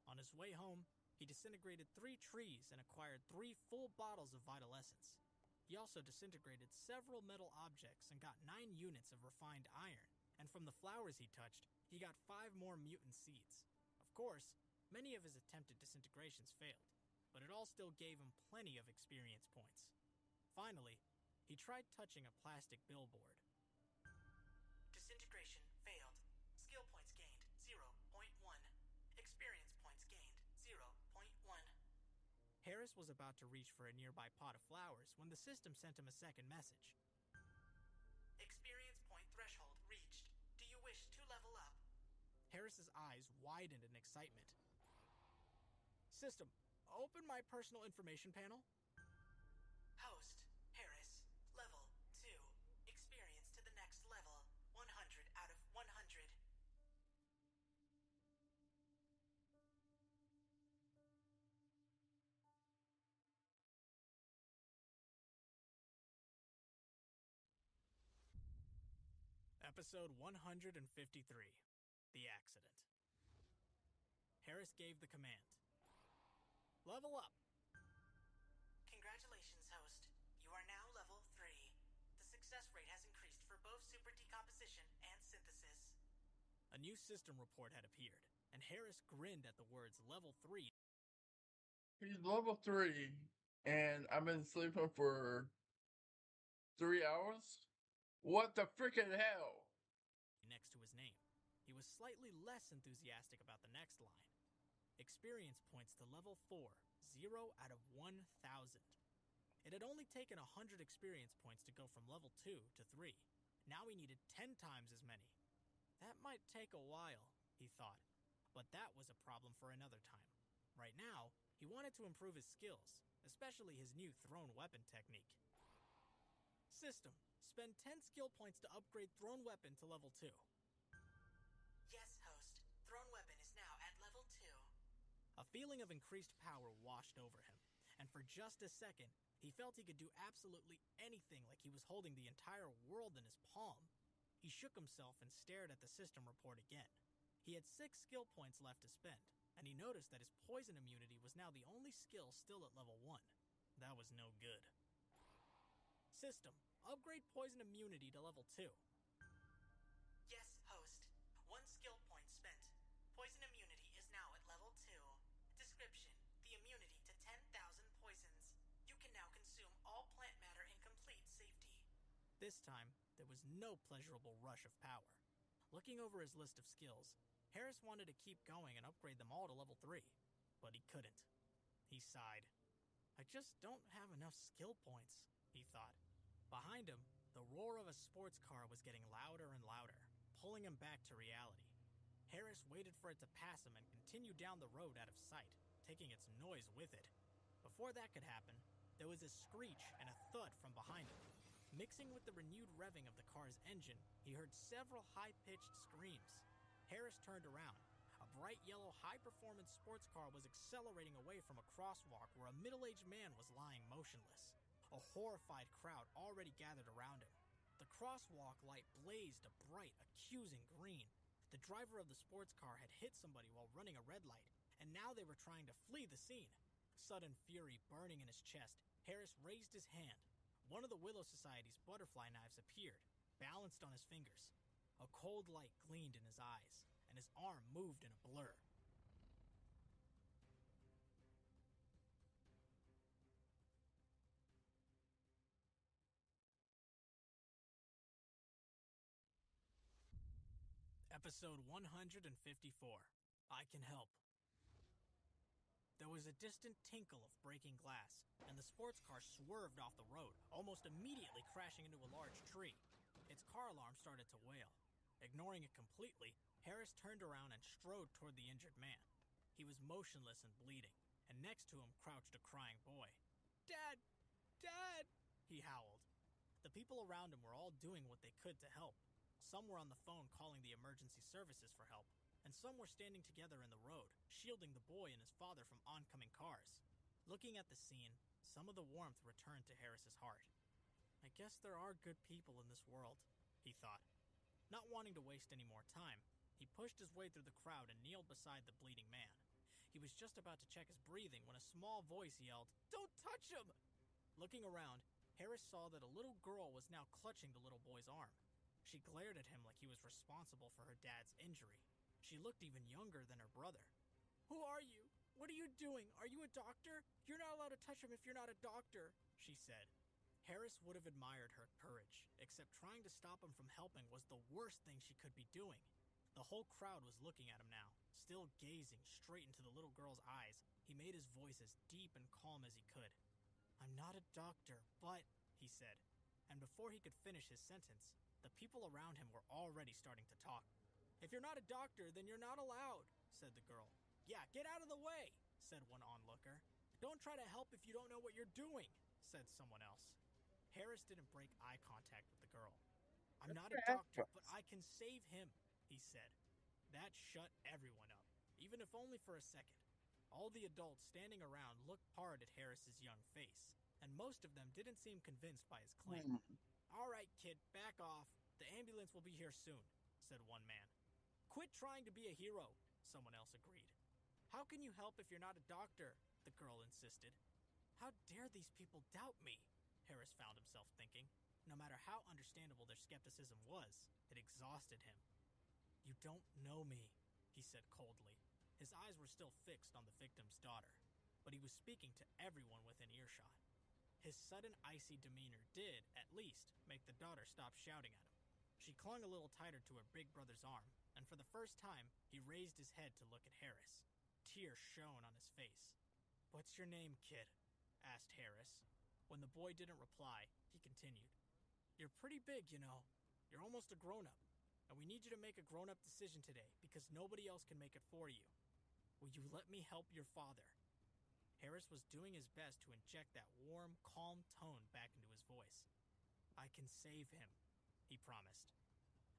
On his way home, he disintegrated 3 trees and acquired 3 full bottles of vital essence. He also disintegrated several metal objects and got 9 units of refined iron, and from the flowers he touched, he got 5 more mutant seeds. Of course, many of his attempted disintegrations failed, but it all still gave him plenty of experience points. Finally, he tried touching a plastic billboard. Disintegration failed. Skill points gained 0.1. Experience points gained 0.1. Harris was about to reach for a nearby pot of flowers when the system sent him a second message. Experience point threshold reached. Do you wish to level up? Harris's eyes widened in excitement. System, open my personal information panel. Host, Harris, level 2. Experience to the next level, 100 out of 100. Episode 153, The Accident. Harris gave the command. Level up. Congratulations, host. You are now level 3. The success rate has increased for both super decomposition and synthesis. A new system report had appeared, and Harris grinned at the words level 3. He's level 3, and I've been sleeping for 3 hours? What the freaking hell? Next to his name. He was slightly less enthusiastic about the next line. Experience points to level 4, 0 out of 1,000. It had only taken 100 experience points to go from level 2 to 3. Now he needed 10 times as many. That might take a while, he thought, but that was a problem for another time. Right now, he wanted to improve his skills, especially his new thrown weapon technique. System, spend 10 skill points to upgrade thrown weapon to level 2. Yes, host. Thrown weapon is now at level 2. A feeling of increased power washed over him, and for just a second, he felt he could do absolutely anything like he was holding the entire world in his palm. He shook himself and stared at the system report again. He had 6 skill points left to spend, and he noticed that his poison immunity was now the only skill still at level 1. That was no good. System, upgrade poison immunity to level 2. Yes, host. 1 skill point spent. Poison immunity is now at level 2. Description: the immunity to 10,000 poisons. You can now consume all plant matter in complete safety. This time, there was no pleasurable rush of power. Looking over his list of skills, Harris wanted to keep going and upgrade them all to level 3, but he couldn't. He sighed. I just don't have enough skill points, he thought. Behind him, the roar of a sports car was getting louder and louder, pulling him back to reality. Harris waited for it to pass him and continued down the road out of sight, taking its noise with it. Before that could happen, there was a screech and a thud from behind him. Mixing with the renewed revving of the car's engine, he heard several high-pitched screams. Harris turned around. A bright yellow high-performance sports car was accelerating away from a crosswalk where a middle-aged man was lying motionless. A horrified crowd already gathered around him. The crosswalk light blazed a bright, accusing green. The driver of the sports car had hit somebody while running a red light, and now they were trying to flee the scene. Sudden fury burning in his chest, Harris raised his hand. One of the Willow Society's butterfly knives appeared, balanced on his fingers. A cold light gleamed in his eyes, and his arm moved in a blur. Episode 154, I Can Help. There was a distant tinkle of breaking glass, and the sports car swerved off the road, almost immediately crashing into a large tree. Its car alarm started to wail. Ignoring it completely, Harris turned around and strode toward the injured man. He was motionless and bleeding, and next to him crouched a crying boy. "Dad! Dad!" he howled. The people around him were all doing what they could to help. Some were on the phone calling the emergency services for help, and some were standing together in the road, shielding the boy and his father from oncoming cars. Looking at the scene, some of the warmth returned to Harris's heart. I guess there are good people in this world, he thought. Not wanting to waste any more time, he pushed his way through the crowd and kneeled beside the bleeding man. He was just about to check his breathing when a small voice yelled, "Don't touch him!" Looking around, Harris saw that a little girl was now clutching the little boy's arm. She glared at him like he was responsible for her dad's injury. She looked even younger than her brother. "Who are you? What are you doing? Are you a doctor? You're not allowed to touch him if you're not a doctor," she said. Harris would have admired her courage, except trying to stop him from helping was the worst thing she could be doing. The whole crowd was looking at him now, still gazing straight into the little girl's eyes. He made his voice as deep and calm as he could. "I'm not a doctor, but," he said. And before he could finish his sentence, the people around him were already starting to talk. "If you're not a doctor, then you're not allowed," said the girl. "Yeah, get out of the way," said one onlooker. "Don't try to help if you don't know what you're doing," said someone else. Harris didn't break eye contact with the girl. "I'm not a doctor, but I can save him," he said. That shut everyone up, even if only for a second. All the adults standing around looked hard at Harris's young face, and most of them didn't seem convinced by his claim. "All right, kid, back off. The ambulance will be here soon," said one man. "Quit trying to be a hero," someone else agreed. "How can you help if you're not a doctor?" the girl insisted. How dare these people doubt me? Harris found himself thinking. No matter how understandable their skepticism was, it exhausted him. "You don't know me," he said coldly. His eyes were still fixed on the victim's daughter, but he was speaking to everyone within earshot. His sudden icy demeanor did, at least, make the daughter stop shouting at him. She clung a little tighter to her big brother's arm, and for the first time, he raised his head to look at Harris. Tears shone on his face. "What's your name, kid?" asked Harris. When the boy didn't reply, he continued. "You're pretty big, you know. You're almost a grown-up, and we need you to make a grown-up decision today because nobody else can make it for you. Will you let me help your father?" Harris was doing his best to inject that warm, calm tone back into his voice. "I can save him," he promised.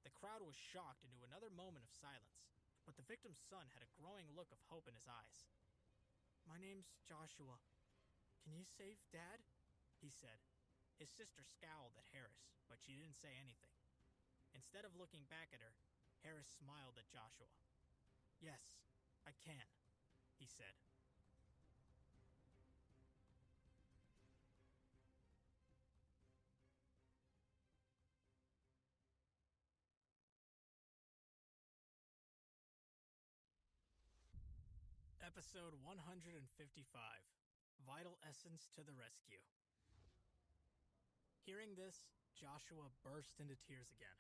The crowd was shocked into another moment of silence, but the victim's son had a growing look of hope in his eyes. "My name's Joshua. Can you save Dad?" he said. His sister scowled at Harris, but she didn't say anything. Instead of looking back at her, Harris smiled at Joshua. "Yes, I can," he said. Episode 155, Vital Essence to the Rescue. Hearing this, Joshua burst into tears again.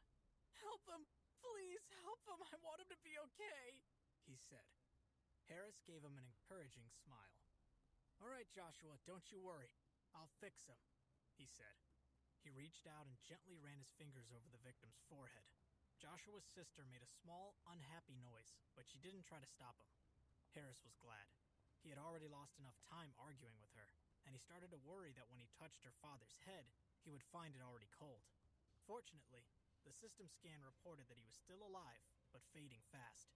"Help him! Please help him! I want him to be okay!" he said. Harris gave him an encouraging smile. "All right, Joshua, don't you worry. I'll fix him," he said. He reached out and gently ran his fingers over the victim's forehead. Joshua's sister made a small, unhappy noise, but she didn't try to stop him. Harris was glad. He had already lost enough time arguing with her, and he started to worry that when he touched her father's head, he would find it already cold. Fortunately, the system scan reported that he was still alive, but fading fast.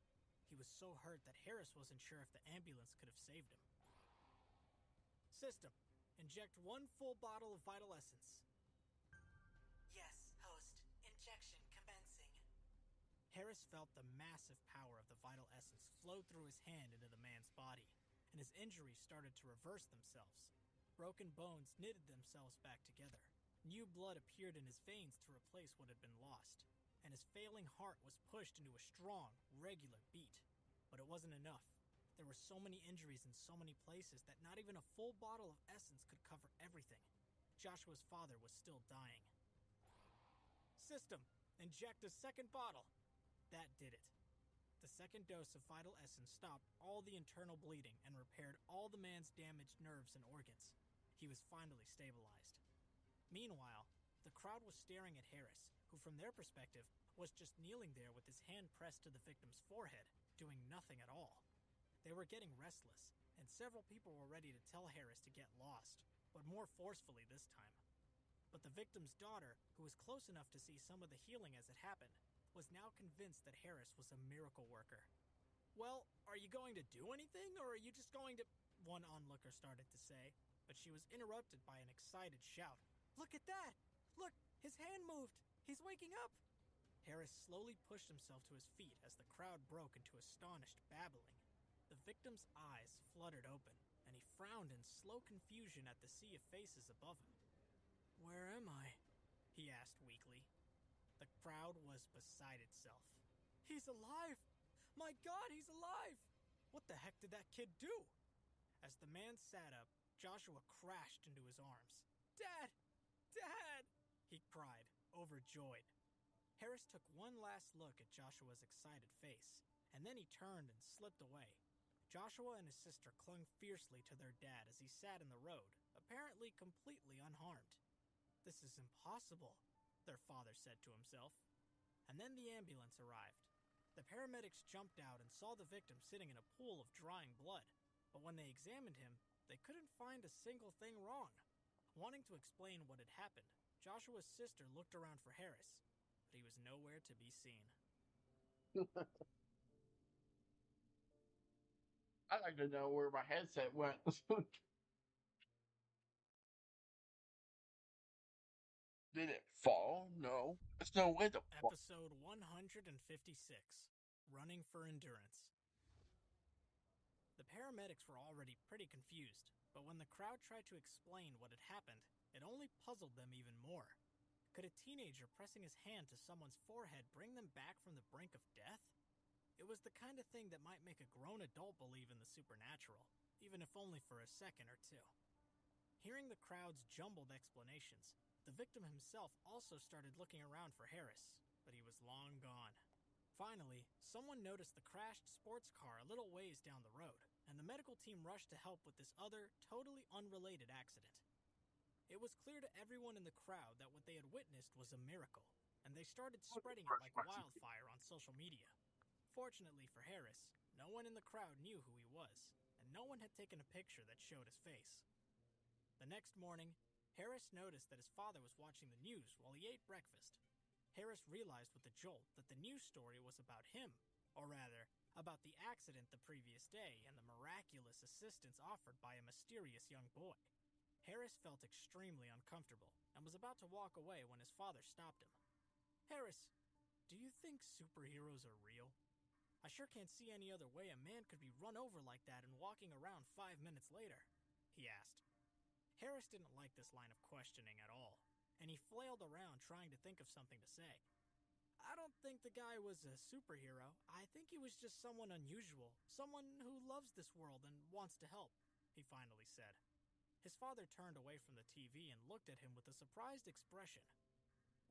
He was so hurt that Harris wasn't sure if the ambulance could have saved him. "System, inject 1 full bottle of Vital Essence." "Yes, host. Injection commencing." Harris felt the massive power of the Vital Essence flow through his hand into the man's body, and his injuries started to reverse themselves. Broken bones knitted themselves back together. New blood appeared in his veins to replace what had been lost, and his failing heart was pushed into a strong, regular beat. But it wasn't enough. There were so many injuries in so many places that not even a full bottle of essence could cover everything. Joshua's father was still dying. "System, inject a 2nd bottle." That did it. The 2nd dose of Vital Essence stopped all the internal bleeding and repaired all the man's damaged nerves and organs. He was finally stabilized. Meanwhile, the crowd was staring at Harris, who from their perspective was just kneeling there with his hand pressed to the victim's forehead, doing nothing at all. They were getting restless, and several people were ready to tell Harris to get lost, but more forcefully this time. But the victim's daughter, who was close enough to see some of the healing as it happened, was now convinced that Harris was a miracle worker. "Well, are you going to do anything, or are you just going to..." one onlooker started to say, but she was interrupted by an excited shout. "Look at that! Look, his hand moved! He's waking up!" Harris slowly pushed himself to his feet as the crowd broke into astonished babbling. The victim's eyes fluttered open, and he frowned in slow confusion at the sea of faces above him. "Where am I?" he asked weakly. The crowd was beside itself. "He's alive! My God, he's alive! What the heck did that kid do?" As the man sat up, Joshua crashed into his arms. "Dad! Dad!" he cried, overjoyed. Harris took one last look at Joshua's excited face, and then he turned and slipped away. Joshua and his sister clung fiercely to their dad as he sat in the road, apparently completely unharmed. "This is impossible," their father said to himself. And then the ambulance arrived. The paramedics jumped out and saw the victim sitting in a pool of drying blood, but when they examined him, they couldn't find a single thing wrong. Wanting to explain what had happened, Joshua's sister looked around for Harris, but he was nowhere to be seen. I'd like to know where my headset went. Did it fall? No. There's no way to fall. Episode 156, Running for Endurance. The paramedics were already pretty confused, but when the crowd tried to explain what had happened, it only puzzled them even more. Could a teenager pressing his hand to someone's forehead bring them back from the brink of death? It was the kind of thing that might make a grown adult believe in the supernatural, even if only for a second or two. Hearing the crowd's jumbled explanations, the victim himself also started looking around for Harris, but he was long gone. Finally, someone noticed the crashed sports car a little ways down the road, and the medical team rushed to help with this other, totally unrelated accident. It was clear to everyone in the crowd that what they had witnessed was a miracle, and they started spreading it like wildfire on social media. Fortunately for Harris, no one in the crowd knew who he was, and no one had taken a picture that showed his face. The next morning, Harris noticed that his father was watching the news while he ate breakfast. Harris realized with a jolt that the news story was about him, or rather, about the accident the previous day and the miraculous assistance offered by a mysterious young boy. Harris felt extremely uncomfortable and was about to walk away when his father stopped him. "Harris, do you think superheroes are real? I sure can't see any other way a man could be run over like that and walking around 5 minutes later," he asked. Harris didn't like this line of questioning at all, and he flailed around trying to think of something to say. "I don't think the guy was a superhero. I think he was just someone unusual, someone who loves this world and wants to help," he finally said. His father turned away from the TV and looked at him with a surprised expression.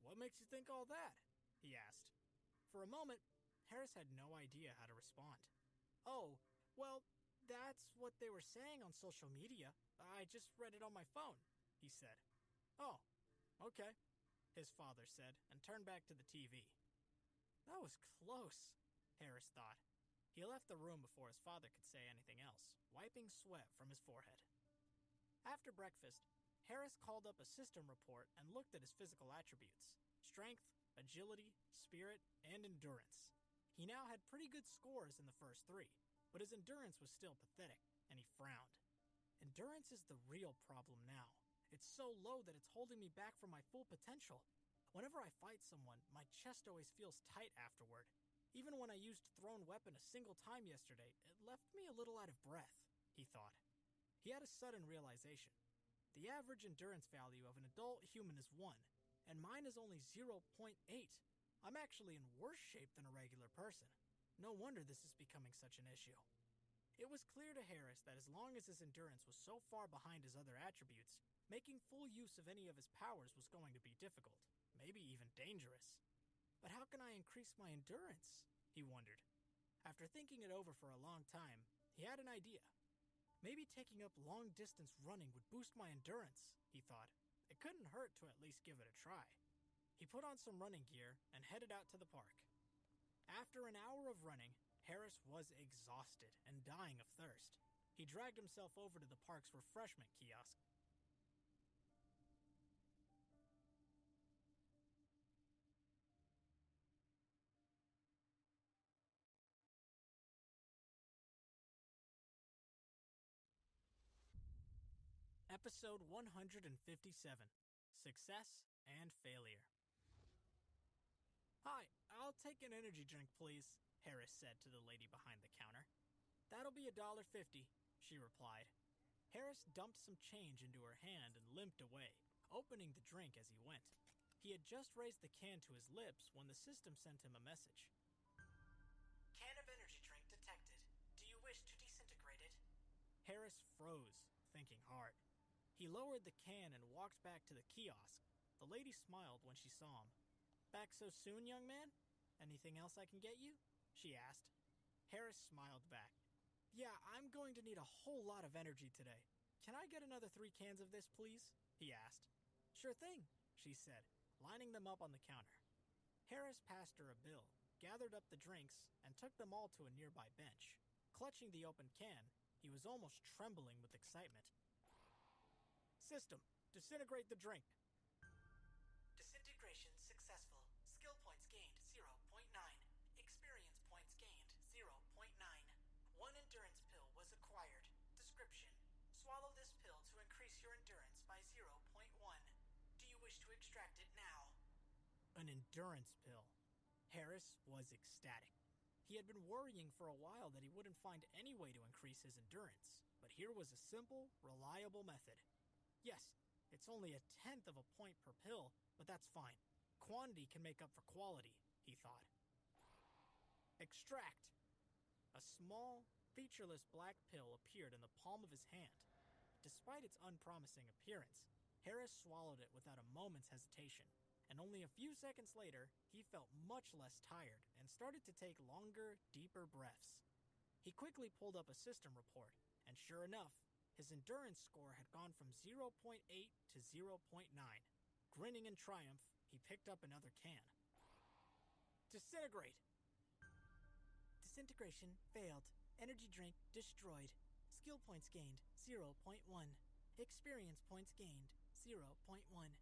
"What makes you think all that?" he asked. For a moment, Harris had no idea how to respond. "Oh, well, that's what they were saying on social media. I just read it on my phone," he said. "Oh, okay," his father said, and turned back to the TV. That was close, Harris thought. He left the room before his father could say anything else, wiping sweat from his forehead. After breakfast, Harris called up a system report and looked at his physical attributes: strength, agility, spirit, and endurance. He now had pretty good scores in the first 3, but his endurance was still pathetic, and he frowned. "Endurance is the real problem now. It's so low that it's holding me back from my full potential. Whenever I fight someone, my chest always feels tight afterward. Even when I used thrown weapon a single time yesterday, it left me a little out of breath," he thought. He had a sudden realization. The average endurance value of an adult human is 1, and mine is only 0.8. I'm actually in worse shape than a regular person. No wonder this is becoming such an issue. It was clear to Harris that as long as his endurance was so far behind his other attributes, making full use of any of his powers was going to be difficult, maybe even dangerous. But how can I increase my endurance? He wondered. After thinking it over for a long time, he had an idea. Maybe taking up long-distance running would boost my endurance, he thought. It couldn't hurt to at least give it a try. He put on some running gear and headed out to the park. After an hour of running, Harris was exhausted and dying of thirst. He dragged himself over to the park's refreshment kiosk. Episode 157, Success and Failure. "Hi, I'll take an energy drink, please," Harris said to the lady behind the counter. "That'll be $1.50, she replied. Harris dumped some change into her hand and limped away, opening the drink as he went. He had just raised the can to his lips when the system sent him a message. Can of energy drink detected. Do you wish to disintegrate it? Harris froze, thinking hard. He lowered the can and walked back to the kiosk. The lady smiled when she saw him. "Back so soon, young man? Anything else I can get you?" she asked. Harris smiled back. "Yeah, I'm going to need a whole lot of energy today. Can I get another 3 cans of this, please?" he asked. "Sure thing," she said, lining them up on the counter. Harris passed her a bill, gathered up the drinks, and took them all to a nearby bench. Clutching the open can, he was almost trembling with excitement. "System, disintegrate the drink." Disintegration successful. Skill points gained 0.9. Experience points gained 0.9. 1 endurance pill was acquired. Description: swallow this pill to increase your endurance by 0.1. Do you wish to extract it now? An endurance pill. Harris was ecstatic. He had been worrying for a while that he wouldn't find any way to increase his endurance, but here was a simple, reliable method. Yes, it's only 1/10 of a point per pill, but that's fine. Quantity can make up for quality, he thought. Extract. A small, featureless black pill appeared in the palm of his hand. Despite its unpromising appearance, Harris swallowed it without a moment's hesitation, and only a few seconds later, he felt much less tired and started to take longer, deeper breaths. He quickly pulled up a system report, and sure enough, his endurance score had gone from 0.8 to 0.9. Grinning in triumph, he picked up another can. Disintegrate! Disintegration failed. Energy drink destroyed. Skill points gained 0.1. Experience points gained 0.1.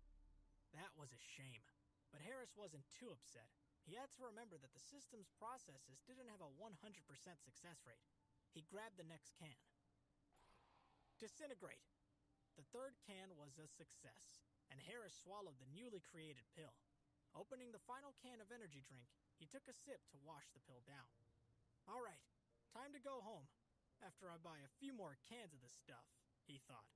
That was a shame, but Harris wasn't too upset. He had to remember that the system's processes didn't have a 100% success rate. He grabbed the next can. Disintegrate! The third can was a success, and Harris swallowed the newly created pill. Opening the final can of energy drink, he took a sip to wash the pill down. "All right, time to go home, after I buy a few more cans of this stuff," he thought.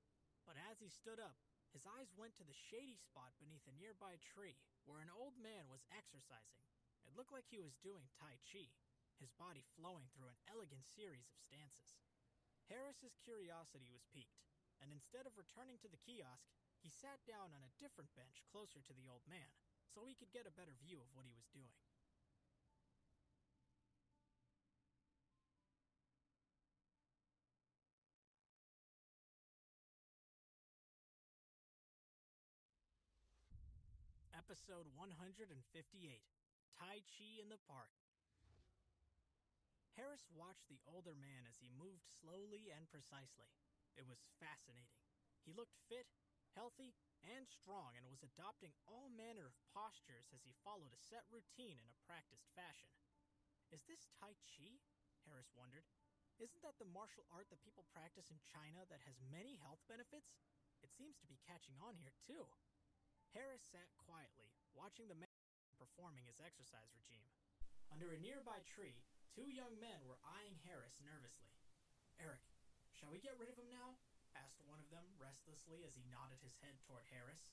But as he stood up, his eyes went to the shady spot beneath a nearby tree where an old man was exercising. It looked like he was doing Tai Chi, his body flowing through an elegant series of stances. Harris's curiosity was piqued, and instead of returning to the kiosk, he sat down on a different bench closer to the old man so he could get a better view of what he was doing. Episode 158, Tai Chi in the Park. Harris watched the older man as he moved slowly and precisely. It was fascinating. He looked fit, healthy, and strong, and was adopting all manner of postures as he followed a set routine in a practiced fashion. "Is this Tai Chi?" Harris wondered. "Isn't that the martial art that people practice in China that has many health benefits? It seems to be catching on here too." Harris sat quietly, watching the man performing his exercise regime. Under a nearby tree, 2 young men were eyeing Harris nervously. "Eric, shall we get rid of him now?" asked one of them restlessly as he nodded his head toward Harris.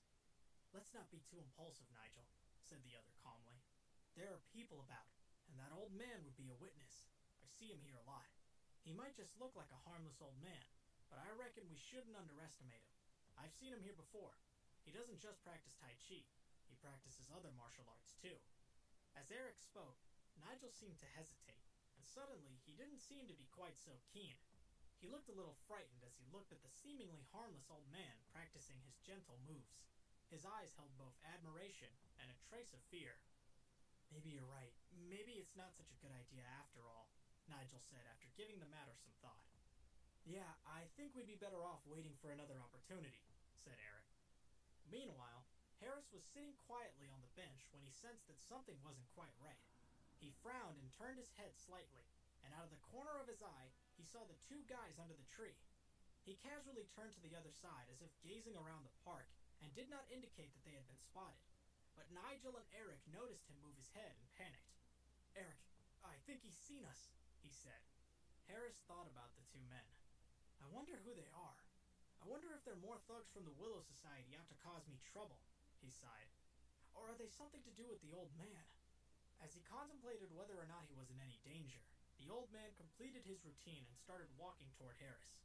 "Let's not be too impulsive, Nigel," said the other calmly. "There are people about, and that old man would be a witness. I see him here a lot. He might just look like a harmless old man, but I reckon we shouldn't underestimate him. I've seen him here before. He doesn't just practice Tai Chi, he practices other martial arts too." As Eric spoke, Nigel seemed to hesitate, and suddenly he didn't seem to be quite so keen. He looked a little frightened as he looked at the seemingly harmless old man practicing his gentle moves. His eyes held both admiration and a trace of fear. "Maybe you're right. Maybe it's not such a good idea after all," Nigel said after giving the matter some thought. "Yeah, I think we'd be better off waiting for another opportunity," said Eric. Meanwhile, Harris was sitting quietly on the bench when he sensed that something wasn't quite right. He frowned and turned his head slightly, and out of the corner of his eye, he saw the 2 guys under the tree. He casually turned to the other side as if gazing around the park and did not indicate that they had been spotted. But Nigel and Eric noticed him move his head and panicked. "Eric, I think he's seen us," he said. Harris thought about the two men. "I wonder who they are. I wonder if they're more thugs from the Willow Society out to cause me trouble," he sighed. "Or are they something to do with the old man?" As he contemplated whether or not he was in any danger, the old man completed his routine and started walking toward Harris.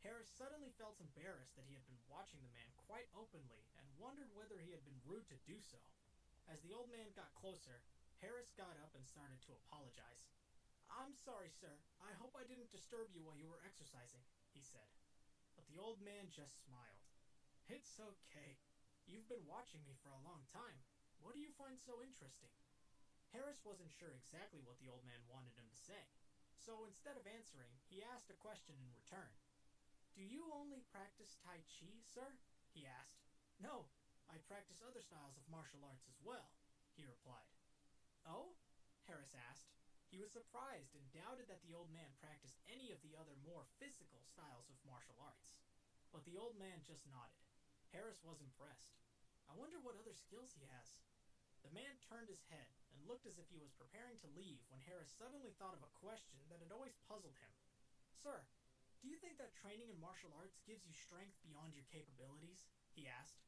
Harris suddenly felt embarrassed that he had been watching the man quite openly and wondered whether he had been rude to do so. As the old man got closer, Harris got up and started to apologize. "I'm sorry, sir. I hope I didn't disturb you while you were exercising," he said. But the old man just smiled. "It's okay. You've been watching me for a long time. What do you find so interesting?" Harris wasn't sure exactly what the old man wanted him to say, so instead of answering, he asked a question in return. "Do you only practice Tai Chi, sir?" he asked. "No, I practice other styles of martial arts as well," he replied. "Oh?" Harris asked. He was surprised and doubted that the old man practiced any of the other more physical styles of martial arts. But the old man just nodded. Harris was impressed. "I wonder what other skills he has." The man turned his head and looked as if he was preparing to leave when Harris suddenly thought of a question that had always puzzled him. "Sir, do you think that training in martial arts gives you strength beyond your capabilities?" he asked.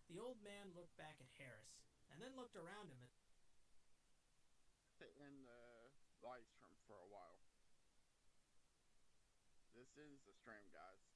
The old man looked back at Harris and then looked around him in the live stream for a while. This is the stream, guys.